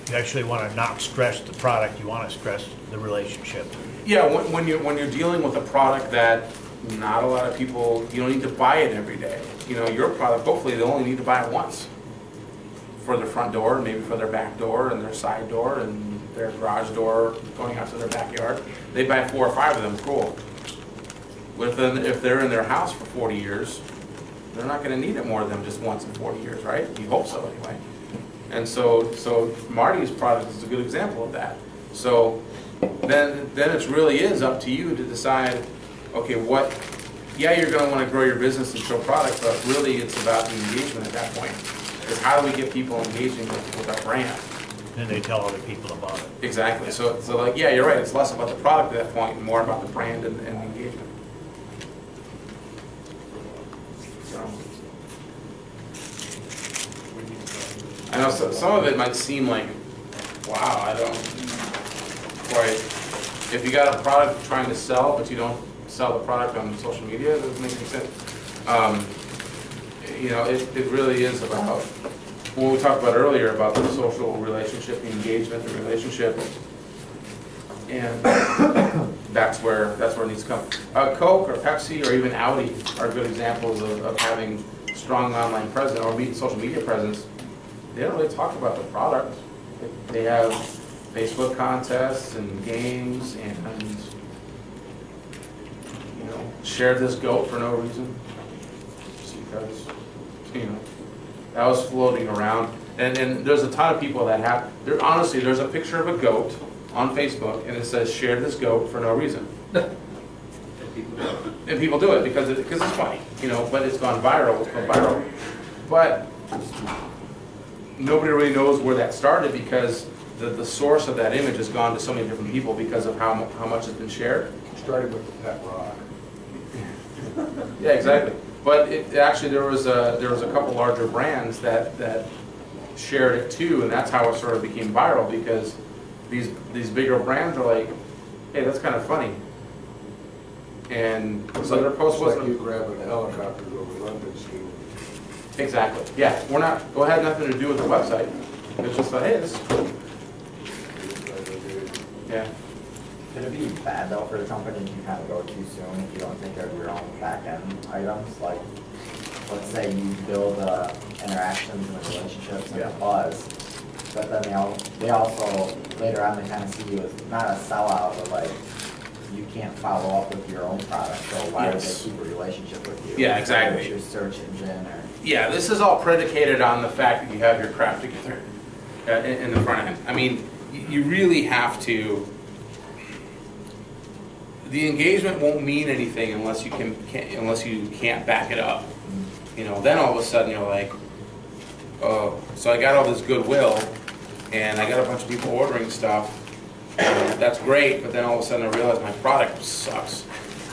You actually want to not stress the product, you want to stress the relationship. Yeah, when you're dealing with a product that not a lot of people, you don't need to buy it every day. You know, your product, hopefully they only need to buy it once. For their front door, maybe for their back door, and their side door, and their garage door going out to their backyard. They buy 4 or 5 of them, cool. But if they're in their house for 40 years, they're not going to need it more than just once in 40 years, right? You hope so anyway. And so Marty's product is a good example of that. So then it really is up to you to decide, okay, yeah, you're going to want to grow your business and show product, but really it's about the engagement at that point. Is how do we get people engaging with our brand? And they tell other people about it. Exactly. So like, yeah, you're right. It's less about the product at that point and more about the brand and the engagement. So, I know some of it might seem like, wow, I don't quite. If you got a product trying to sell, but you don't sell the product on social media, it doesn't make any sense. You know, it really is about what we talked about earlier about the social relationship, the engagement, the relationship, and that's where it needs to come. Coke or Pepsi or even Audi are good examples of having strong online presence or social media presence. They don't really talk about the product. They have Facebook contests and games and share this goat for no reason, just because. That was floating around, and there's a ton of people that have. Honestly, there's a picture of a goat on Facebook, and it says "share this goat for no reason," and people do it because it's funny, but it's gone viral. It's gone viral, but nobody really knows where that started because the source of that image has gone to so many different people because of how much has been shared. Started with the pet rock. Yeah, exactly. But actually there was a couple larger brands that shared it too, and that's how it sort of became viral because these bigger brands are like, hey, that's kind of funny. And so their post was wasn't like you grabbing the helicopters over London scheme. Exactly. Yeah, we're not. Go ahead, nothing to do with the website. It's just like, hey, this is cool. Yeah. Could it be bad though for the company if you kind of go too soon if you don't take care of your own back-end items? Like, let's say you build interactions and relationships and a buzz, but then they also later on they kind of see you as not a sellout, but like you can't follow up with your own product. So why would they keep a relationship with you? Yeah, exactly. Whether it's your search engine or. Yeah, this is all predicated on the fact that you have your crap together in the front end. I mean, you really have to. The engagement won't mean anything unless you can't back it up. You know, then all of a sudden you're like, oh, so I got all this goodwill, and I got a bunch of people ordering stuff, and that's great. But then all of a sudden I realize my product sucks,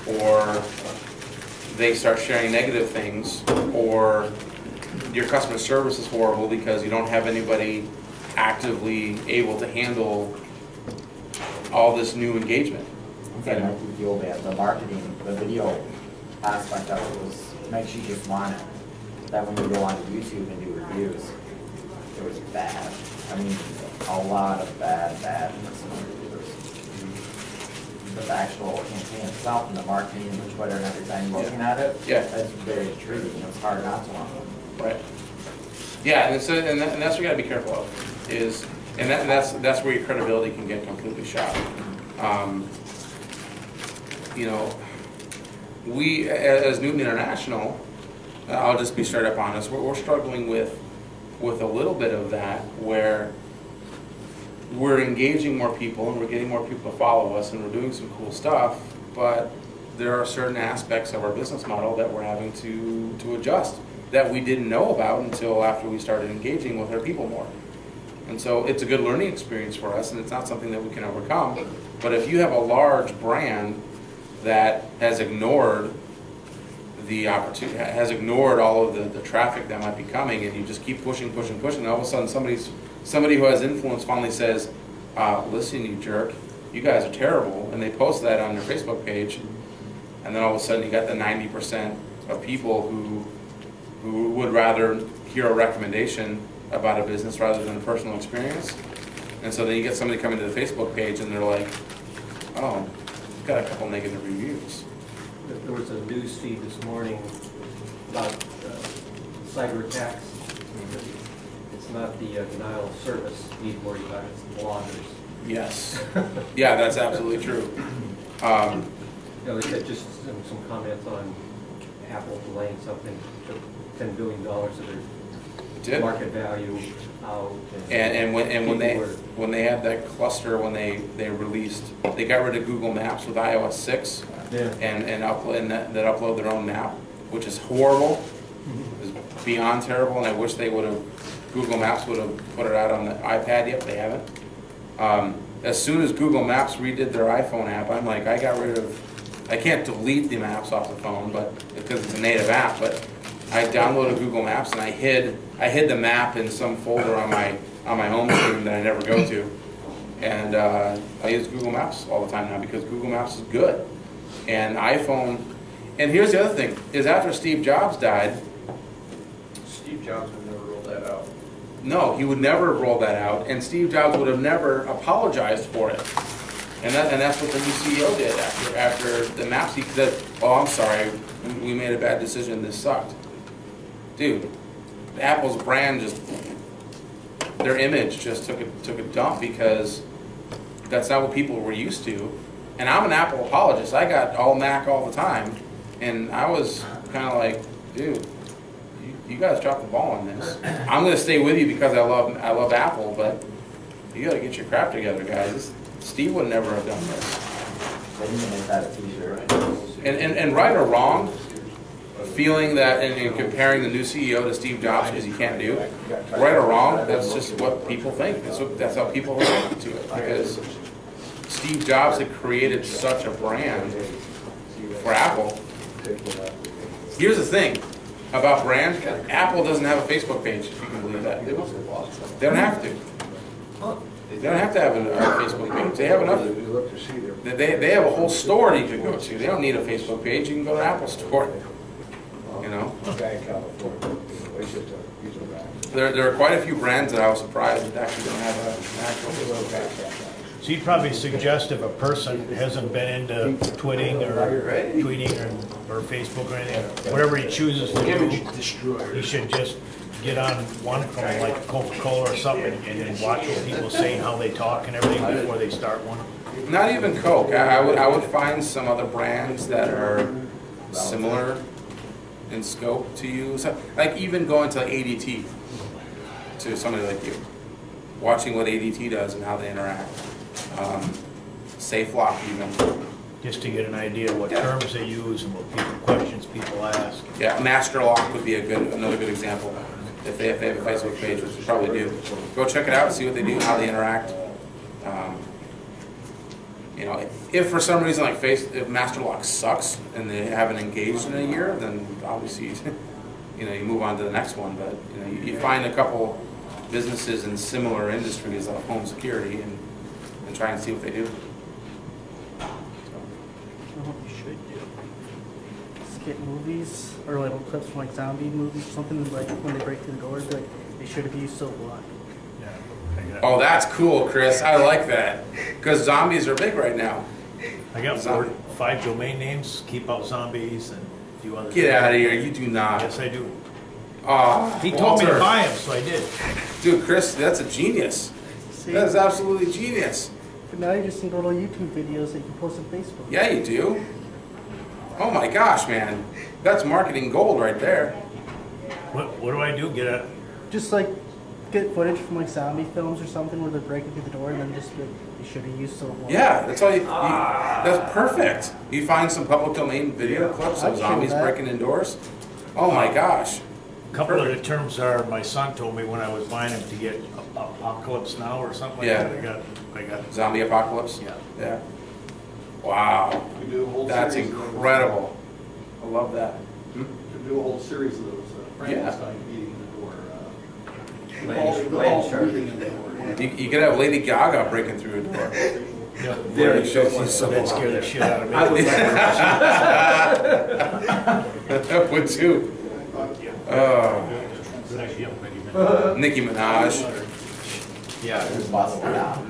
or they start sharing negative things, or your customer service is horrible because you don't have anybody actively able to handle all this new engagement. Okay, like you feel bad. The marketing, the video aspect of it makes you just want it. That when you go onto YouTube and do reviews, it was bad. I mean, a lot of bad reviews. But the actual campaign itself and the marketing and the Twitter and everything, looking at it, that's very intriguing. It's hard not to want it. Right. Yeah, and that's what you got to be careful of. That's where your credibility can get completely shot. You know, we as Newton International, I'll just be straight up honest, we're struggling with a little bit of that where we're engaging more people and we're getting more people to follow us and we're doing some cool stuff, but there are certain aspects of our business model that we're having to adjust that we didn't know about until after we started engaging with our people more. And so it's a good learning experience for us, and it's not something that we can overcome. But if you have a large brand that has ignored the opportunity, has ignored all of the traffic that might be coming, and you just keep pushing, and all of a sudden somebody who has influence finally says, listen, you jerk, you guys are terrible, and they post that on their Facebook page, and then all of a sudden you got the 90% of people who would rather hear a recommendation about a business rather than a personal experience. And so then you get somebody coming to the Facebook page and they're like, oh, got a couple negative reviews. There was a news feed this morning about cyber attacks. It's not the denial of service you need to worry about, it's the bloggers. Yes. Yeah, that's absolutely true. You know, they said just some comments on Apple delaying something, took $10 billion of their market value out. And when they had that cluster, when they got rid of Google Maps with iOS 6, and upload their own map, which is horrible. It's beyond terrible, and I wish Google Maps would have put it out on the iPad. Yet they haven't. As soon as Google Maps redid their iPhone app, I'm like, I can't delete the maps off the phone, but because it's a native app, but I downloaded Google Maps and I hid the map in some folder on my home screen that I never go to, and I use Google Maps all the time now because Google Maps is good. And iPhone, and here's the other thing, is after Steve Jobs died, Steve Jobs would never roll that out. No, he would never have rolled that out, and Steve Jobs would have never apologized for it. And that's what the new CEO did after the Maps. He said, oh, I'm sorry, we made a bad decision, this sucked. Dude, Apple's brand their image just took a dump because that's not what people were used to. And I'm an Apple apologist. I got all Mac all the time, and I was kind of like, dude, you guys dropped the ball on this. I'm going to stay with you because I love Apple, but you got to get your crap together, guys. Steve would never have done this. They didn't make that a t-shirt. And right or wrong, feeling that and comparing the new CEO to Steve Jobs because he can't do, right or wrong, that's just what people think. That's how people react to it. Because Steve Jobs had created such a brand for Apple. Here's the thing about brand. Apple doesn't have a Facebook page, if you can believe that. They don't have to. They don't have to have a Facebook page. They have enough. They have a whole store you can go to. They don't need a Facebook page. You can go to Apple Store. You know? There are quite a few brands that I was surprised that actually don't have an actual Facebook page. So you'd probably suggest if a person hasn't been into tweeting or Facebook or anything, whatever he chooses to do, he should just get on one from like Coca-Cola or something and then watch what people say and how they talk and everything before they start one. Not even Coke. I would find some other brands that are similar in scope to you. So, like even going to ADT, to somebody like you, watching what ADT does and how they interact. SafeLock even. Just to get an idea of what terms they use and what questions people ask. Yeah, MasterLock would be another good example. If they have a Facebook page, which they probably do, go check it out, see what they do, how they interact. You know, if for some reason like if MasterLock sucks and they haven't engaged in a year, then obviously you know you move on to the next one. But you know you find a couple businesses in similar industries like home security and try and see what they do. What you should do is get movies or little clips from like zombie movies or something, like when they break through the doors, like they should have used silver block. Oh, that's cool, Chris. I like that because zombies are big right now. I got 5 domain names. Keep out zombies and a few others. Get out of here! You do not. Yes, I do. Oh, he told me to buy them, so I did. Dude, Chris, that's a genius. See? That is absolutely genius. But now you just need little YouTube videos that you can post on Facebook. Yeah, you do. Oh my gosh, man. That's marketing gold right there. What do I do? Get a... Just like get footage from like zombie films or something where they're breaking through the door and then just like, you should have used silver block. Yeah, that's all that's perfect. You find some public domain video clips of zombies breaking in doors. Oh my gosh. A couple of the terms are, my son told me when I was buying them to get Apocalypse Now or something like that. I got Zombie Apocalypse? Yeah. Wow. That's incredible. I love that. You could do a whole series of those Frankenstein beating the door. You could have Lady Gaga breaking through a door. That'd scare the shit out of me. That would too. Nicki Minaj. Yeah, it's possible now.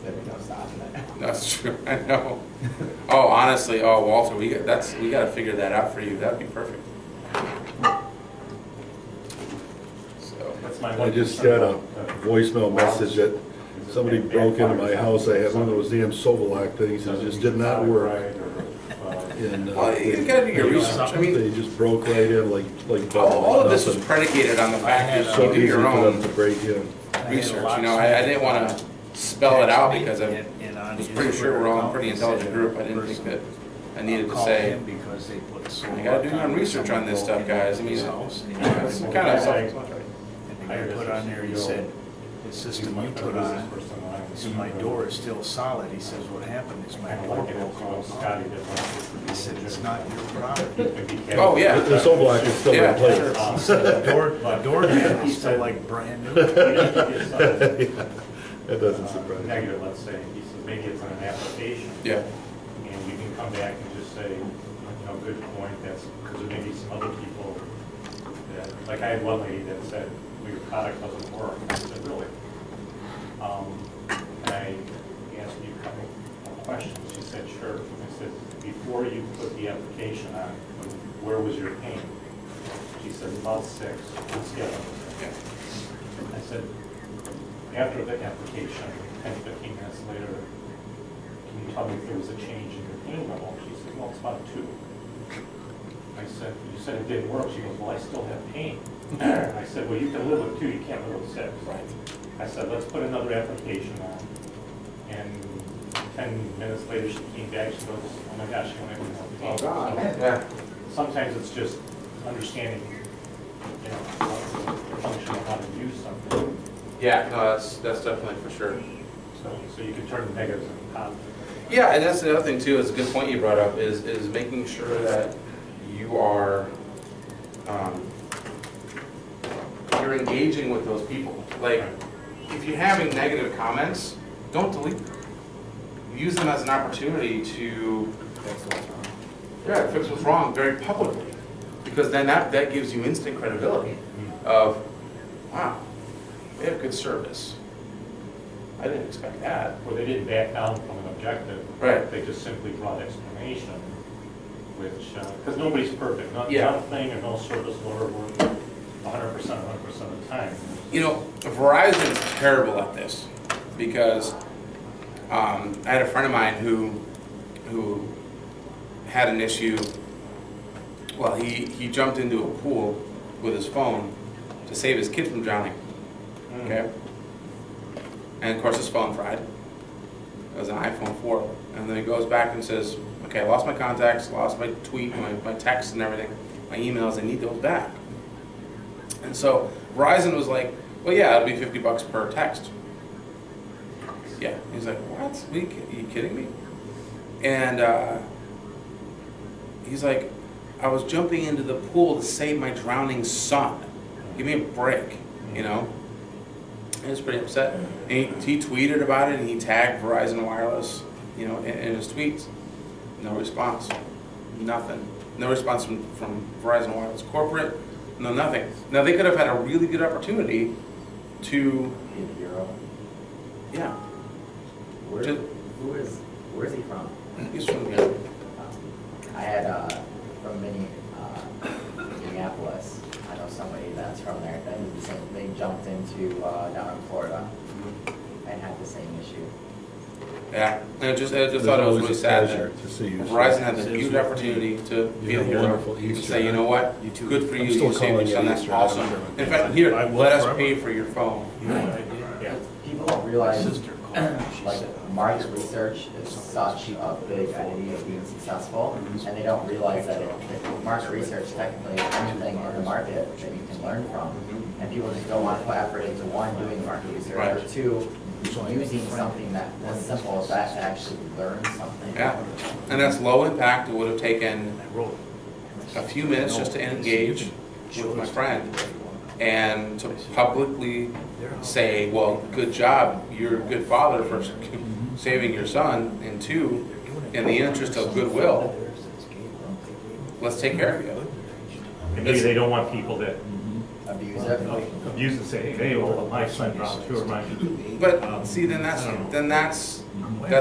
There we go, stopping it. That's true. I know. Oh, honestly, Walter, we got to figure that out for you. That'd be perfect. So I just got a voicemail message that somebody broke into my house. I had one of those damn Sovolac things and it just did not work. And, well, you got to do your research. I mean, they just broke right in like all of this was predicated on the fact that you do your own to break in. research. You know, I didn't want to spell it out because I was pretty sure we're all a pretty intelligent group. I didn't think that I needed to say, you got to do your own research on this stuff, guys. I mean, it's kind of something. I put on there, he said, the system you put on, so my door is still solid. He says, what happened is my door broke off. He said, it's not your problem. Oh, yeah. The Sovolac is still in place. He said, the door handle is still like brand new. That doesn't surprise me. Negative, let's say, he says maybe it's on an application. Yeah. And you can come back and just say, you know, good point, that's, because there may be some other people that, like I had one lady that said, well, your product doesn't work. I said, really? And I asked you a couple of questions. She said, sure. I said, before you put the application on, where was your pain? She said, about 6. Let's get it. I said, after the application, 10, 15 minutes later, can you tell me if there was a change in your pain level? She said, well, it's about 2. I said, you said it didn't work. She goes, well, I still have pain. I said, well, you can live with 2, you can't live with 6. Right. I said, let's put another application on. And 10 minutes later, she came back, she goes, oh my gosh, she went in more pain. Oh, God. Yeah. sometimes it's just understanding, you know, the function of how to use something. Yeah, no, that's definitely for sure. So you can turn the negatives into positive. Yeah, and that's the other thing too, is a good point you brought up, is making sure that you are, you're engaging with those people. Like, if you're having negative comments, don't delete them. Use them as an opportunity to fix what's wrong very publicly. Because then that gives you instant credibility of, wow, they have good service. I didn't expect that. Well, they didn't back down from an objective. Right. They just simply brought explanation, which, because nobody's perfect. Yeah. Nothing and no service will work 100% of the time. You know, Verizon's terrible at this because I had a friend of mine who had an issue. Well, he jumped into a pool with his phone to save his kid from drowning. Okay? And of course his phone fried. It was an iPhone 4. And then he goes back and says, okay, I lost my contacts, lost my tweet, my text and everything, my emails, I need those back. And so Verizon was like, well, yeah, it'll be $50 per text. Yeah. He's like, what? Are you kidding me? And he's like, I was jumping into the pool to save my drowning son. Give me a break, you know? He was pretty upset. And he tweeted about it and he tagged Verizon Wireless, you know, in his tweets. No response. Nothing. No response from Verizon Wireless Corporate. No, nothing. Now they could have had a really good opportunity to. Yeah. Where's he from? He's from here. I had from Minneapolis. I know somebody that's from there. They jumped into down in Florida and had the same issue. Yeah, and I just thought it was really sad that Verizon had the huge opportunity to be a hero and say, you know what, good for you, you saved your son, that's awesome. In fact, here, let us pay for your phone. People don't realize, like, market research is such a big entity of being successful, and they don't realize that market research technically is anything in the market that you can learn from, and people just don't want to put effort into one, doing market research, or two, using something that as simple as that to actually learn something. Yeah, and that's low impact. It would have taken a few minutes just to engage with my friend and to publicly say, well, good job, you're a good father for saving your son, and two, in the interest of goodwill, let's take care of you. And maybe they don't want people that abuse and say, hey, well, my son drowned too, or my. But see, then that's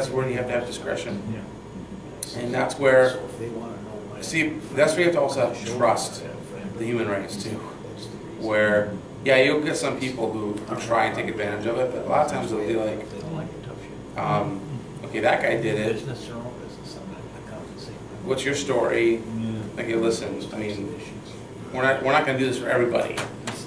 where you have to have discretion, and that's where you have to also have trust the human race too. Where you'll get some people who try and take advantage of it, but a lot of times they'll be like, okay, that guy did it. What's your story? Okay, listen, I mean, we're not going to do this for everybody.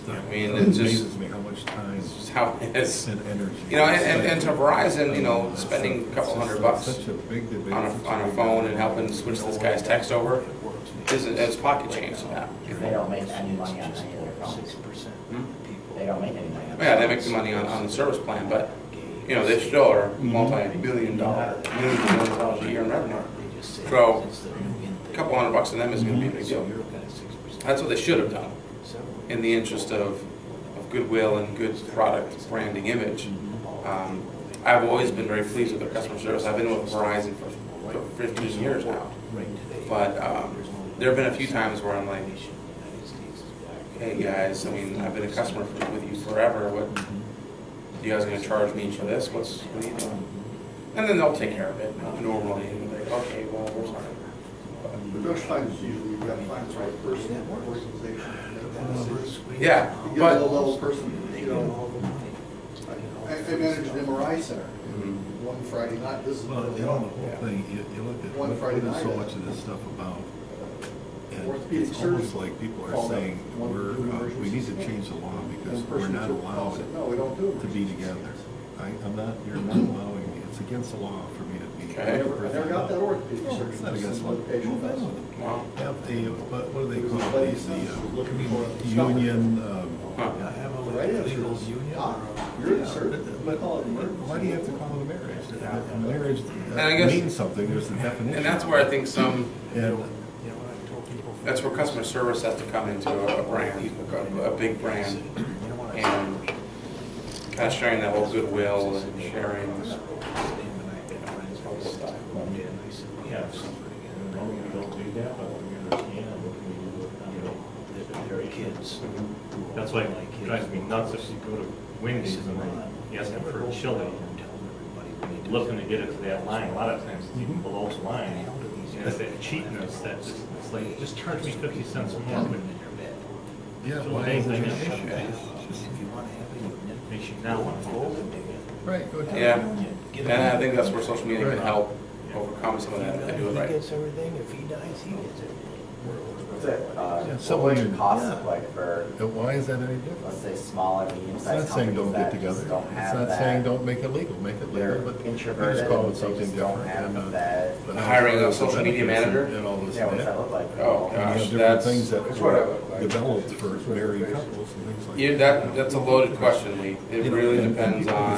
I mean, it's just how much time how it is. And energy. You know, and to Verizon, you know, spending a couple $100 on a phone and helping switch this guy's text over is pocket change to that. They don't make any money on any of their phones. They don't make any money on Yeah, they make the money on the service plan, but you know, they still are multi-billion dollar, millions of dollars a year in revenue. So a couple $100 to them is going to be a big deal. That's what they should have done in the interest of goodwill and good product branding image. I've always been very pleased with their customer service. I've been with Verizon for 15 years now. But there have been a few times where I'm like, hey guys, I mean, I've been a customer with you forever. What, you guys going to charge me for this? What are you doing? And then they'll take care of it normally. And they're like, okay, well, we're sorry. The best time is usually you've got to find the right person, organization. Yeah, you get a low-level person, you know. I managed an MRI center one Friday night. This is the whole thing. You look at one Friday night. so much of this stuff about. And orthopedic it's almost like people are saying we need to change the law because we're not allowed no, we don't do to be together. You're not allowing me. it's against the law for me to be. Okay. I never got that orthopedic No, surgery. it's not against the law. Move in with it. Wow. Have a, what do they call these, the Looking for a union, Right answer is, doc, you're the surgeon. but why do you have to call it a marriage? Marriage And I guess- means something, there's a definition. And that's where I think And that's where customer service has to come into a brand, a big brand, and kind of sharing that whole goodwill and sharing. That's why it drives me nuts if you go to Wendy's and you ask them for chili, looking to get it to that line. A lot of times it's even below the line. And it's that cheapness that just, it's like, just charge me 50 cents more. yeah, Fill why the is thing it an in. issue? Makes you now want to go. Right, go ahead. Yeah, and I think that's where social media can help overcome some of that if they do it right. everything. If he dies, he gets it. What's it, so what would you- your costs look like for, Why is that any different? let's say, smaller, It's medium-sized not saying companies don't get that together. just don't It's have not that? saying don't make it legal, make it They're legal, but you introverted, just call it they something just don't different. have and, that. but Hiring a as far as social the media benefits manager? and all this Yeah, what's and that look like? Oh, And you gosh, have different that's, things that That's were what I look like. developed for married couples and things like yeah, that's a loaded question, Lee. It really depends on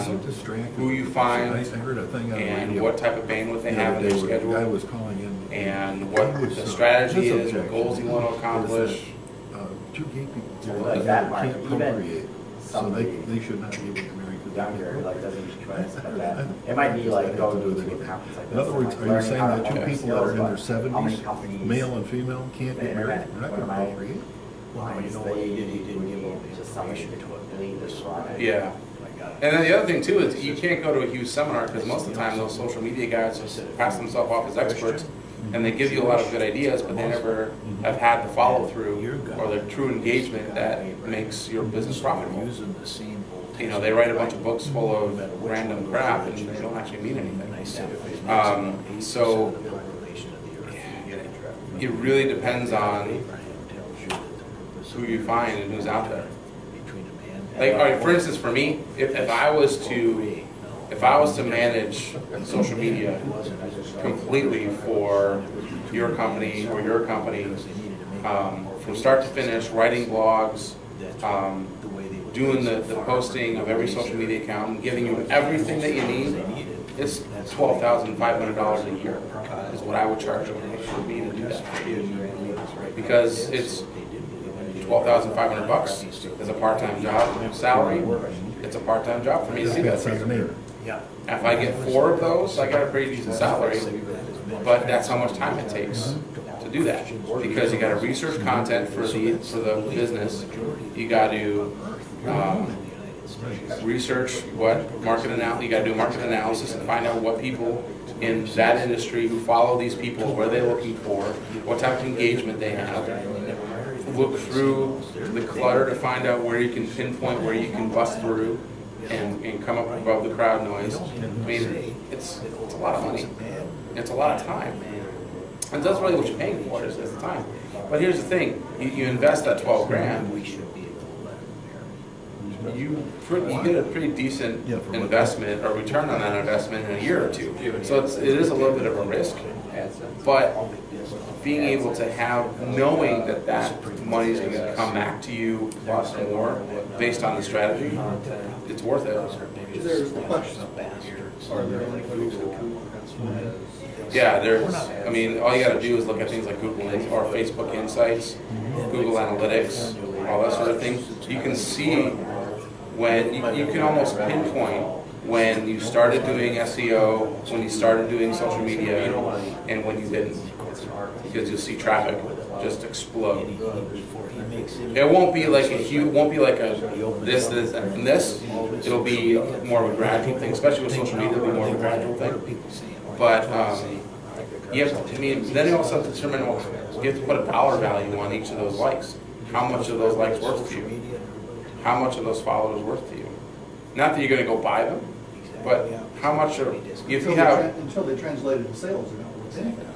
who you find I heard a thing on the and radio what type of bandwidth they the have other in day their where the guy schedule, was calling in. and what the strategy is, what goals you want to accomplish. Two gay people Like that market, can't even procreate, so somebody they should not be able to get married. 'cause they younger, can't like, doesn't use choice, but that, procreate. it might be like That go has to do to with a it. conference like this. In other and, words, like, are you learning saying how to that two learn people that are in their skills, but how many 70s, companies, male and female, can't the get married? internet, They're not what going am to I- procreate. lines they would just somebody believe this run. Yeah. And then the other thing too is you can't go to a huge seminar because most of the time those social media guys just pass themselves off as experts and they give you a lot of good ideas, but they never have had the follow through or the true engagement that makes your business profitable. You know, they write a bunch of books full of random crap and they don't actually mean anything. So it really depends on who you find and who's out there. Like, all right, for instance, for me, if I was to manage social media completely for your company or your company, from start to finish, writing blogs, doing the posting of every social media account, and giving you everything that you need, it's $12,500 a year is what I would charge you for me to do that for you. Because it's $12,500 is a part-time job salary. It's a part-time job for me to do that for you. If I get 4 of those, I got a pretty decent salary, but that's how much time it takes to do that. Because you got to research content for the business. You got to research what market analysis. You got to do market analysis and find out what people in that industry who follow these people, what are they looking for, what type of engagement they have. Look through the clutter to find out where you can pinpoint, where you can bust through and come up above the crowd noise. I mean, it's a lot of money. It's a lot of time. And that's really what you're paying for is the time. But here's the thing, you invest that 12 grand, you get a pretty decent investment or return on that investment in a year or two. So it is a little bit of a risk, but being able to knowing that money is going to come back to you plus more based on the strategy, it's worth it. There's the question. Are there any folks that can Yeah, I mean, all you got to do is look at things like Google or Facebook Insights, Google Analytics, all that sort of thing. You can see when you can almost pinpoint when you started doing SEO, when you started doing social media, and when you didn't, because you'll see traffic just explode. It won't be like this, and this. It'll be more of a gradual thing, especially with social media. It'll be more of a gradual thing. But you have to, then you also have to determine, you have to put a dollar value on each of those likes. How much are those likes worth to you? How much are those followers worth to you? Not that you're going to go buy them, but how much are, if you have... Until they translate into sales, they're not worth anything.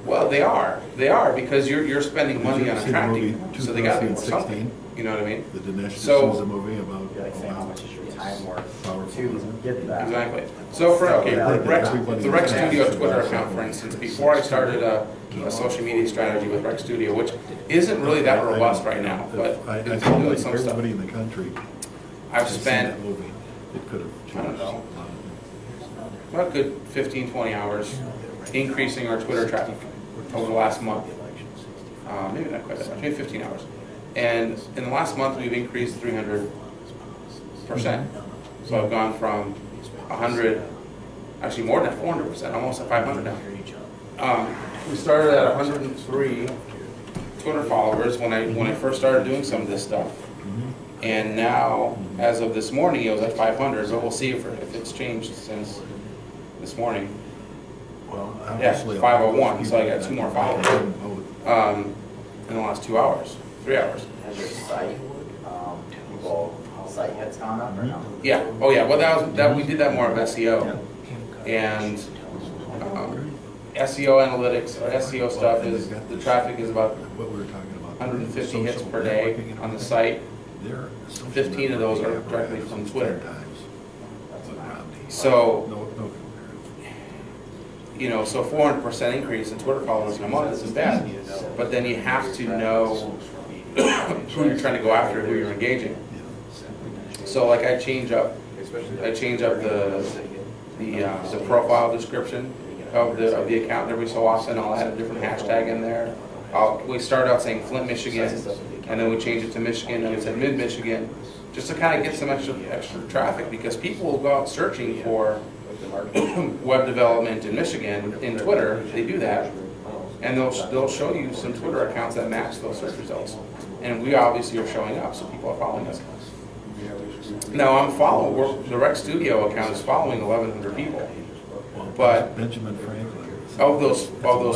Well, they are because you're spending money on attracting, so they got to be worth something. You know what I mean? The Dinesh So, D'Souza movie about time work to get that. Exactly. So for, okay, the Rec Studio Twitter account, for instance, before I started a social media strategy with Rec Studio, which isn't really that robust right now, but it's feel doing like some stuff. everybody in the country I've spent, that movie. It could have I don't changed know, a lot of things. about a good 15, 20 hours increasing our Twitter traffic over the last month. Maybe not quite that much, maybe 15 hours. And in the last month, we've increased 300%. So I've gone from 100, actually more than 400%, almost at 500 now. We started at 103 Twitter followers when I first started doing some of this stuff. And now, as of this morning, it was at 500, but we'll see if it's changed since this morning. Well, yeah, 501, so I got 2 more followers in the last 2 hours, 3 hours. Has your site, site has gone up or no? Yeah, oh yeah, well we did that more of SEO. And SEO analytics, or SEO stuff is, the traffic is about 150 hits per day on the site. 15 of those are directly from Twitter. So, you know, so 400% increase in Twitter followers in a month isn't bad. But then you have to know who you're trying to go after, who you're engaging. So like I change up the profile description of the account every so often. I'll add a different hashtag in there. We start out saying Flint, Michigan, and then we change it to Michigan, and we said Mid-Michigan, just to kind of get some extra traffic, because people will go out searching for web development in Michigan in Twitter. They do that, and they'll show you some Twitter accounts that match those search results. And we obviously are showing up, so people are following us. Now the Rec Studio account is following 1,100 people, but Benjamin Franklin. Of those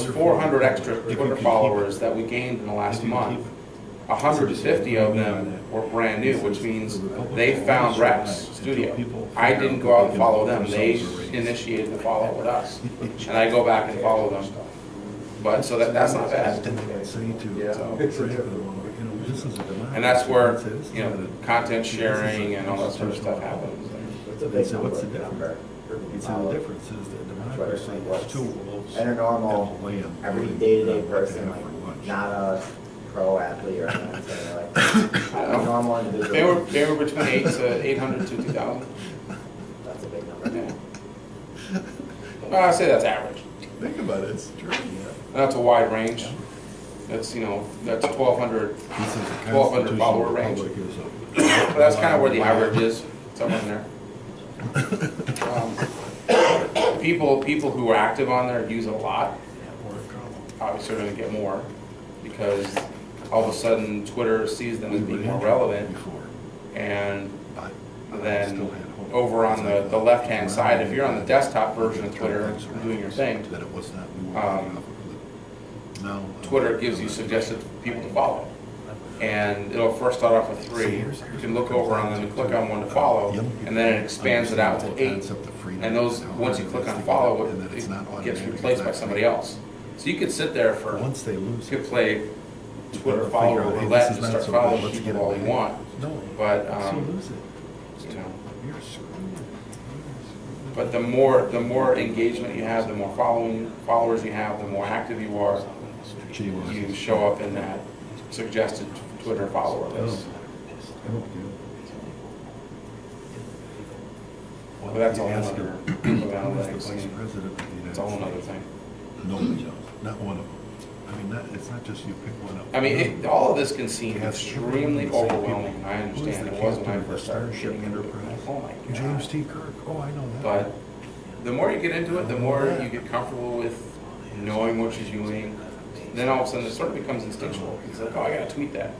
400 extra Twitter followers that we gained in the last month, 150 of them were brand new, which means they found Rec Studio. I didn't go out and follow them; they initiated the follow with us, and I go back and follow them. But so that's not bad. And that's where, you know, content sharing and all that sort of stuff happens. So what's the difference? The difference is that democracy is tools. And a normal, every day-to-day person, like not a pro athlete or anything, like a normal individual. They were between 800 to 2,000. That's a big number. Yeah. Well, I say that's average. Think about it, it's true. That's a wide range. That's, you know, that's 1,200 follower range. But that's kind of where the average is, somewhere in there. People who are active on there use it a lot. Obviously, are going to get more because all of a sudden Twitter sees them as being more relevant. And then over on the left-hand side, if you're on the desktop version of Twitter doing your thing, Twitter gives you suggested people to follow. And it'll first start off with 3. You can look over on them and click on one to follow, and then it expands it out to 8. And those, once you click on follow, it gets replaced by somebody else. So you could sit there for, you could play Twitter follower roulette and just start following people all you want. But but the more engagement you have, the more followers you have, the more active you are, you show up in that suggested Twitter follower list. But that's all another it's all another thing. No, not one of them. I mean, it's not just you pick one up. I mean, all of this can seem extremely overwhelming. I understand it was when I first started getting into it. Oh my God. James T. Kirk. Oh, I know that. But the more you get into it, the more you get comfortable with knowing what you're doing. Then all of a sudden it sort of becomes instinctual. It's like, oh, I gotta tweet that.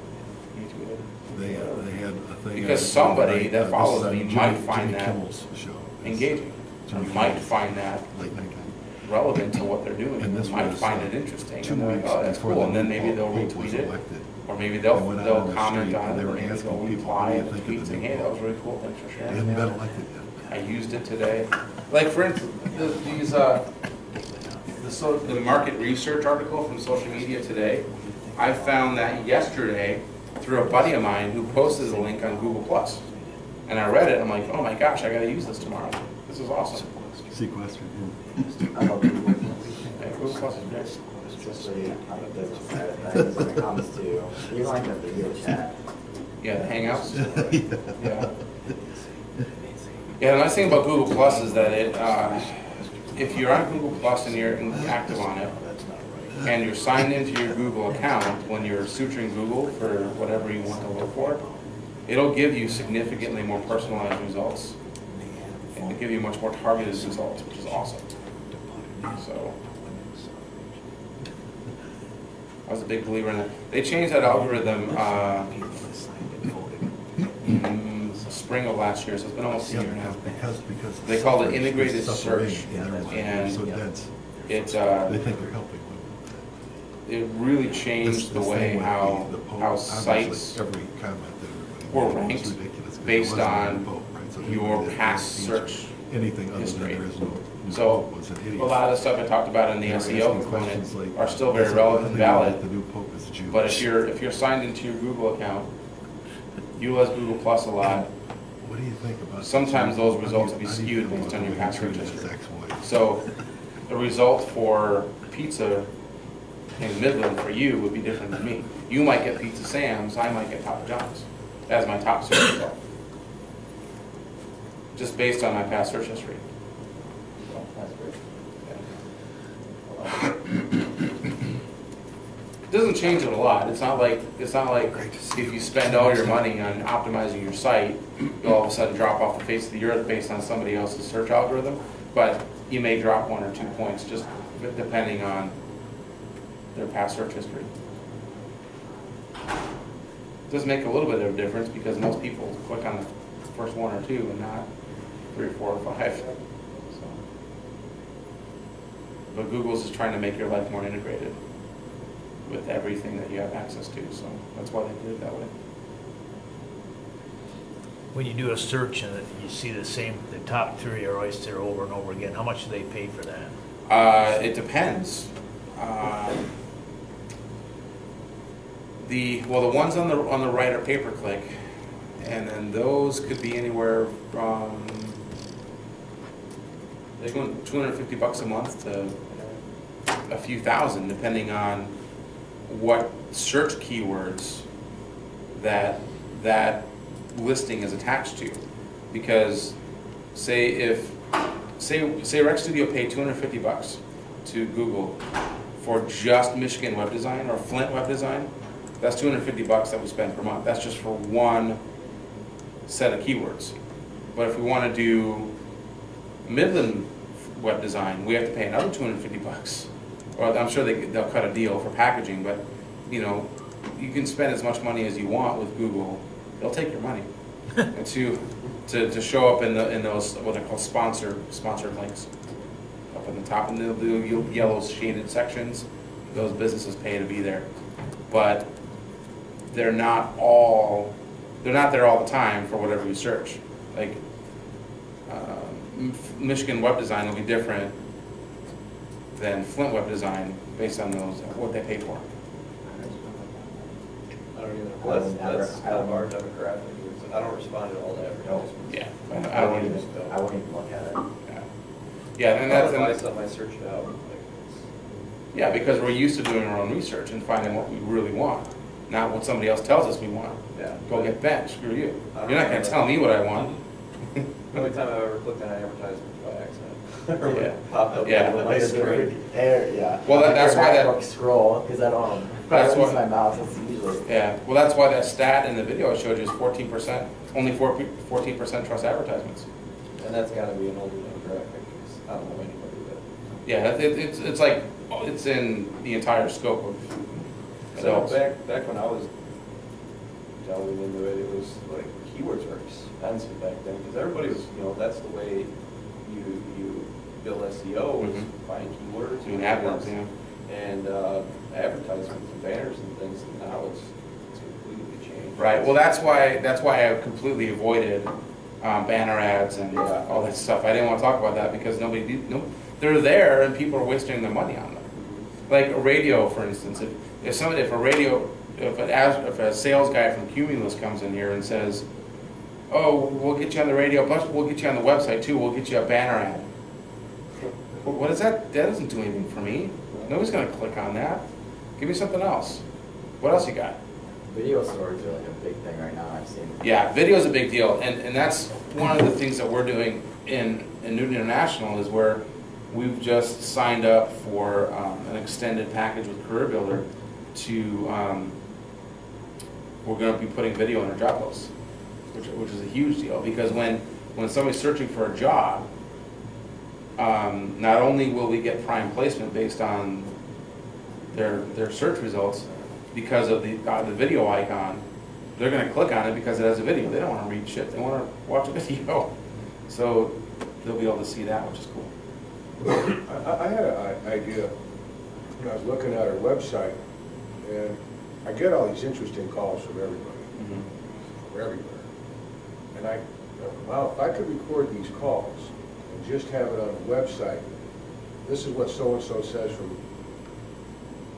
You tweet it. They had a thing. Because somebody that follows me might find that engaging. Might find that relevant to what they're doing. And might find it interesting. And they're like, oh, that's cool. And then maybe they'll retweet it. Or maybe they'll comment on it. Or maybe they'll reply and tweet saying, hey, that was really cool. Thanks for sharing that. I used it today. Like for instance, the market research article from Social Media Today, I found that yesterday through a buddy of mine who posted a link on Google+. And I read it, and I'm like, oh my gosh, I gotta use this tomorrow. This is awesome. Sequester. I love Google. Yeah, Google Plus is great. Especially on the business side of things when it comes to, even like the video chat. Yeah, the Hangouts. Yeah. Yeah, the nice thing about Google Plus is that if you're on Google Plus and you're active on it, and you're signed into your Google account when you're searching Google for whatever you want to look for, it'll give you significantly more personalized results. And it'll give you much more targeted results, which is awesome. So, I was a big believer in it. They changed that algorithm spring of last year, so it's been almost a year now. Because they called it integrated search, and so dense. It they think they're helping. It really changed the way how sites were ranked based on your past search history. So a lot of the stuff I talked about in the SEO component are still very relevant and valid. But if you're signed into your Google account, utilize Google Plus a lot. What do you think about sometimes those results will be skewed based on your past search history. So the result for pizza in Midland for you would be different than me. You might get Pizza Sam's, I might get Papa John's as my top search result. Just based on my past search history. Well, that's great. It doesn't change it a lot. It's not like if you spend all your money on optimizing your site, you'll all of a sudden drop off the face of the earth based on somebody else's search algorithm. But you may drop 1 or 2 points just depending on their past search history. It does make a little bit of a difference because most people click on the first 1 or 2 and not 3 or 4 or 5. So. But Google's just trying to make your life more integrated with everything that you have access to, so that's why they did it that way. When you do a search and you see the top 3 are always there over and over again, how much do they pay for that? It depends. The ones on the right are pay-per-click, and then those could be anywhere from they're going $250 a month to a few thousand, depending on what search keywords that listing is attached to. Because say Rec Studio paid $250 to Google for just Michigan web design or Flint web design, that's $250 that we spend per month. That's just for one set of keywords. But if we want to do Midland web design, we have to pay another $250. Or I'm sure they'll cut a deal for packaging, but you know, you can spend as much money as you want with Google. They'll take your money and to show up in those what I call sponsored links up in the top in the yellow shaded sections. Those businesses pay to be there, but they're not there all the time for whatever you search. Like Michigan web design will be different than Flint web design based on what they pay for. I don't either. That's kind of our demographic. I don't respond at all to advertisements. Yeah, I won't even look at it. Yeah, and that's buy something I search it out. Yeah, because we're used to doing our own research and finding what we really want, not what somebody else tells us we want. Yeah. Go get bent. Screw you. You're not going to tell me what I want. The only time I've ever clicked on an advertisement was by accident. Yeah. Popped up Yeah. on my screen. Yeah. Well, that's why that scroll because I don't. That's why my mouse is usually. Yeah. Well, that's why that stat in the video I showed you is 14%. Only 14% trust advertisements. And that's got to be an older demographic. 'Cause I don't know anybody that. Yeah. It's like it's in the entire scope of adults. So back when I was delving into it, it was like keywords were expensive back then because everybody was, that's the way you build SEO was buying keywords. Doing AdWords, yeah. And advertisements and banners and things. And now it's completely changed. Right. Well, that's why I completely avoided banner ads and all that stuff. I didn't want to talk about that because they're there and people are wasting their money on them. Like a radio, for instance. If a sales guy from Cumulus comes in here and says, oh, we'll get you on the radio, plus we'll get you on the website too, we'll get you a banner ad. What is that? That doesn't do anything for me. Nobody's gonna click on that. Give me something else. What else you got? Video stories are like a big thing right now, I've seen. Yeah, video is a big deal, and that's one of the things that we're doing in Newton International is where we've just signed up for an extended package with Career Builder to, we're going to be putting video in our job posts, which is a huge deal, because when somebody's searching for a job, not only will we get prime placement based on their search results, because of the video icon, they're going to click on it because it has a video. They don't want to read shit, they want to watch a video. So they'll be able to see that, which is cool. I had an idea when I was looking at our website, and I get all these interesting calls from everybody, from everywhere. And well, if I could record these calls and just have it on the website, this is what so-and-so says from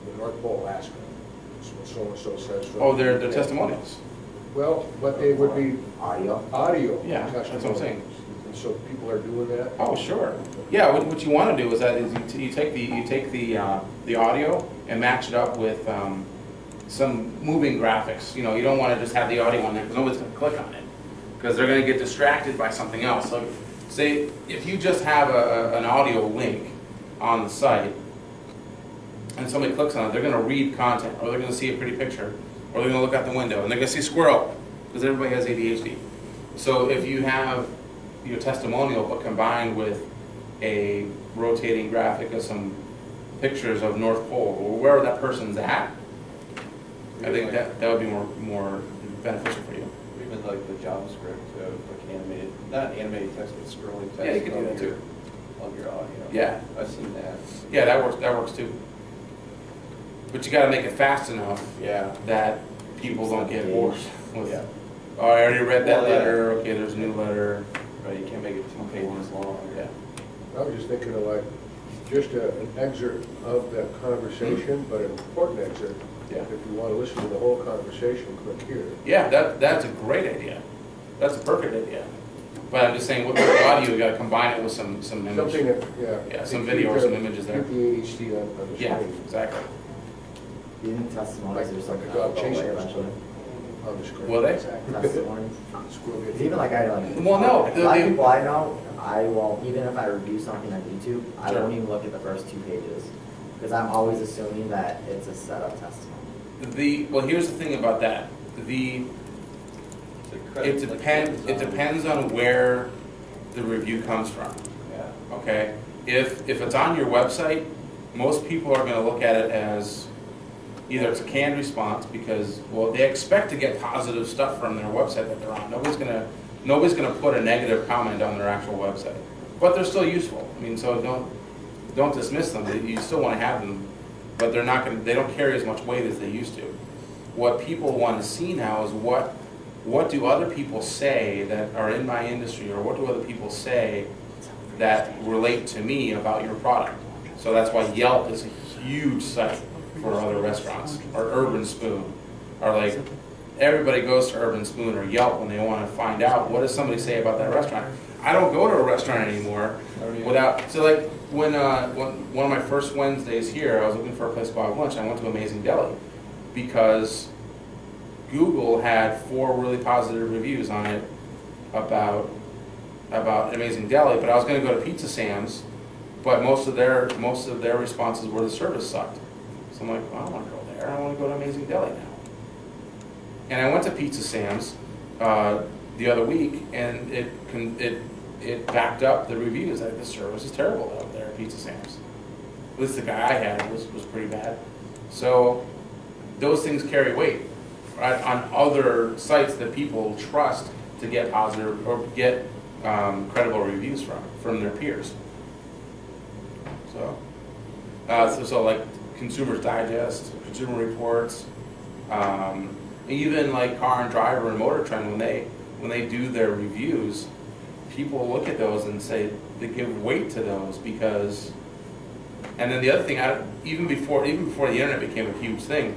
the North Pole, Alaska. This is what so-and-so says from... Oh, they're testimonials. Well, but they would be... Audio? Audio. Yeah, that's what I'm saying. And so people are doing that? Oh, sure. Yeah, what you want to do is that you take the audio and match it up with some moving graphics. You know, you don't want to just have the audio on there because nobody's going to click on it because they're going to get distracted by something else. So, say if you just have an audio link on the site and somebody clicks on it, they're going to read content, or they're going to see a pretty picture, or they're going to look out the window and they're going to see squirrel because everybody has ADHD. So if you have your testimonial but combined with a rotating graphic of some pictures of North Pole or wherever that person's at, I think that would be more beneficial for you. Even like the JavaScript, like animated, not animated text, but scrolling text. Yeah, you can do that too. Of your audio. Yeah. I've seen that. Yeah, that works too. But you got to make it fast enough, that people don't get bored with. Yeah. Oh, I already read that letter. Okay, there's a new letter. Right, you can't make it 2 pages long. Yeah. I was just thinking of like, just an excerpt of that conversation, but an important excerpt. Yeah. If you want to listen to the whole conversation, click here. Yeah, that's a great idea. That's a perfect idea. But I'm just saying, with the audio, you got to combine it with some image. Something that, Yeah, some video or some images there. Keep the ADHD on the screen. Yeah, exactly. Do you think testimonies or something Like a dog that'll go away chasing us eventually? on the screen. Will they? Testimonies? Because even like I like, Well, no, a lot of people I know, I won't, even if I review something on YouTube, I won't even look at the first 2 pages. Because I'm always assuming that it's a setup testimony. Well, here's the thing about that. It depends on where the review comes from. Yeah. Okay? If it's on your website, most people are going to look at it as either it's a canned response because, well, they expect to get positive stuff from their website that they're on. Nobody's gonna put a negative comment on their actual website, but they're still useful. I mean, so don't dismiss them. You still want to have them, but they're not gonna. They don't carry as much weight as they used to. What people want to see now is what do other people say that are in my industry, or what do other people say that relate to me about your product. So that's why Yelp is a huge site for other restaurants, or Urban Spoon, or like everybody goes to Urban Spoon or Yelp when they want to find out what does somebody say about that restaurant. I don't go to a restaurant anymore without, so like when one of my first Wednesdays here, I was looking for a place to go have lunch, and I went to Amazing Deli because Google had 4 really positive reviews on it about Amazing Deli, but I was going to go to Pizza Sam's, but most of their responses were the service sucked. So I'm like, well, I don't want to go there. I want to go to Amazing Deli now. And I went to Pizza Sam's the other week, and it backed up the reviews that the service is terrible out there at Pizza Sam's. At least the guy I had was pretty bad. So those things carry weight, right, on other sites that people trust to get positive or get credible reviews from their peers. So like Consumer's Digest, Consumer Reports, even like Car and Driver and Motor Trend, when they do their reviews, people look at those and say they give weight to those because. And then the other thing, even before the internet became a huge thing,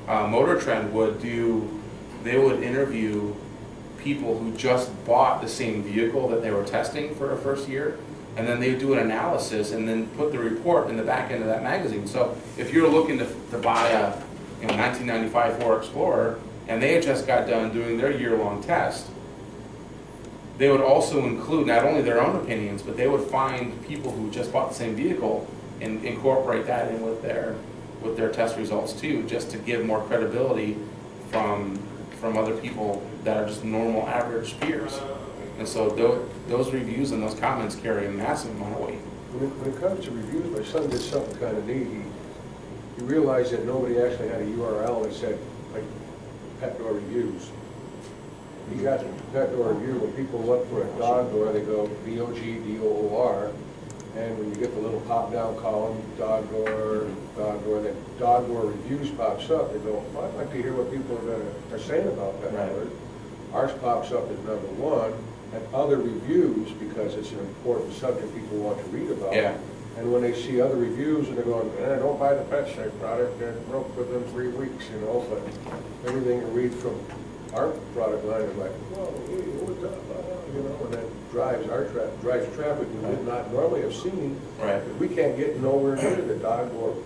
Motor Trend would interview people who just bought the same vehicle that they were testing for a first year, and then they do an analysis and then put the report in the back end of that magazine. So if you're looking to buy a 1995 Ford Explorer, and they had just got done doing their year-long test, they would also include not only their own opinions, but they would find people who just bought the same vehicle and incorporate that in with their test results too, just to give more credibility from other people that are just normal average peers. And so those reviews and those comments carry a massive amount of weight. When it comes to reviews, my son did something kind of neat. He realized that nobody actually had a URL that said, like, pet door reviews. He got the pet door review. When people look for a dog door, they go DOG, and when you get the little pop-down column, dog door, then dog door reviews pops up. They go, well, I'd like to hear what people are saying about that word. Ours pops up as number one, and other reviews, because it's an important subject people want to read about. Yeah. And when they see other reviews and they're going, don't buy the Pet Safe product, they're broke within 3 weeks, you know, but everything you read from our product line is like, whoa, hey, what's up, you know, and that drives traffic we would not normally have seen. Right. We can't get nowhere near the dog door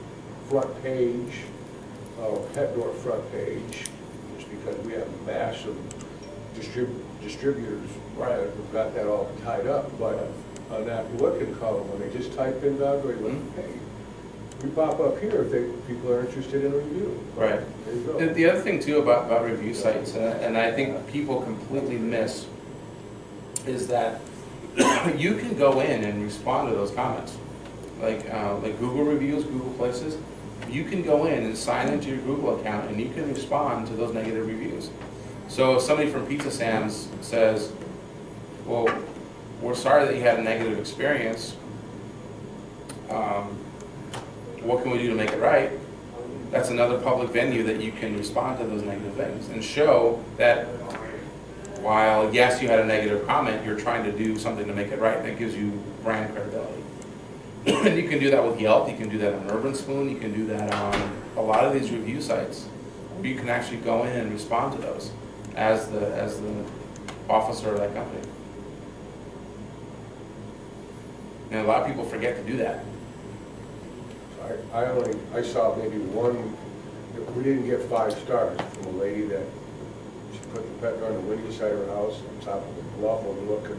front page, pet door front page, just because we have massive distributors who've got that all tied up. But on that looking column, when they just type in dog door, you look, hey, we pop up here if people are interested in a review. Right. There you go. The other thing too about review sites, and I think people completely miss, is that you can go in and respond to those comments. Like Google reviews, Google places, you can go in and sign into your Google account and you can respond to those negative reviews. So if somebody from Pizza Sam's says, well, we're sorry that you had a negative experience, what can we do to make it right? That's another public venue that you can respond to those negative things and show that while, yes, you had a negative comment, you're trying to do something to make it right. That gives you brand credibility. And you can do that with Yelp, you can do that on Urban Spoon, you can do that on a lot of these review sites. You can actually go in and respond to those as the officer of that company. And a lot of people forget to do that. I saw maybe one, we didn't get 5 stars from a lady that she put the pet on the windy side of her house on top of the bluff overlooking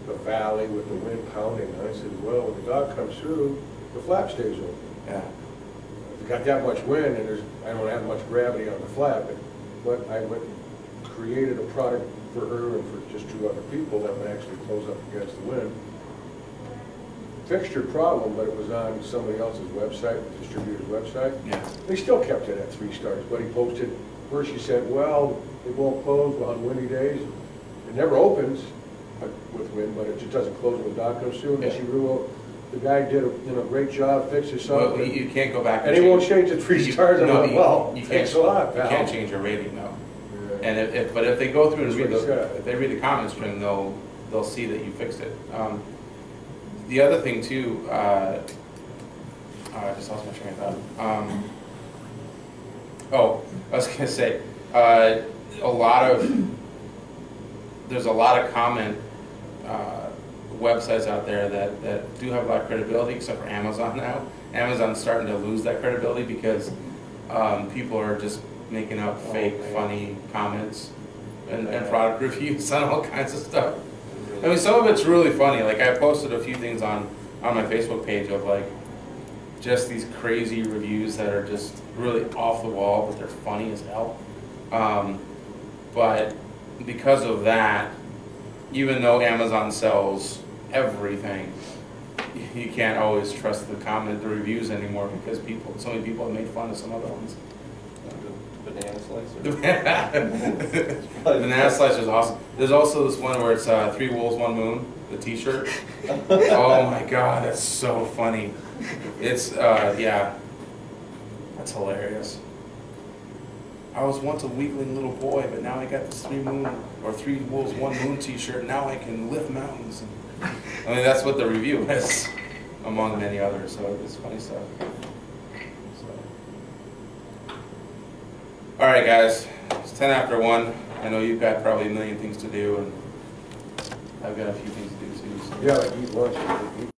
the valley with the wind pounding. And I said, well, when the dog comes through, the flap stays open. Yeah. If you got that much wind and I don't have much gravity on the flap, but I went and created a product for her and for just 2 other people that would actually close up against the wind. Fixed your problem, but it was on somebody else's website, the distributor's website. Yeah. They still kept it at 3 stars, but he posted, first he said, well, it won't close on windy days. It never opens with wind, but it just doesn't close when the dog comes through. And Yeah. she wrote, the guy did a great job, fixed his something. Well, you can't go back and he won't change the 3 stars. No, well, thanks a lot, pal. You can't change your rating, though. Yeah. And but if they go through and read if they read the comment string, they'll see that you fixed it. The other thing too, I just lost my train of thought. Oh, I was gonna say, there's a lot of comment websites out there that do have a lot of credibility, except for Amazon now. Amazon's starting to lose that credibility because people are just making up fake, funny comments and product reviews on all kinds of stuff. I mean, some of it's really funny. Like, I posted a few things on my Facebook page of, like, just these crazy reviews that are just really off the wall, but they're funny as hell. But because of that, even though Amazon sells everything, you can't always trust the reviews anymore because so many people have made fun of some other ones. Banana slicer. The banana slicer is awesome. There's also this one where it's 3 wolves, 1 moon, the t-shirt. Oh my god, that's so funny. It's, yeah, that's hilarious. I was once a weakling little boy, but now I got this 3 wolves, 1 moon t-shirt. Now I can lift mountains. I mean, that's what the review is, among many others, so it's funny stuff. All right, guys, it's 10 after 1. I know you've got probably a million things to do, and I've got a few things to do too. So. Yeah, like eat lunch.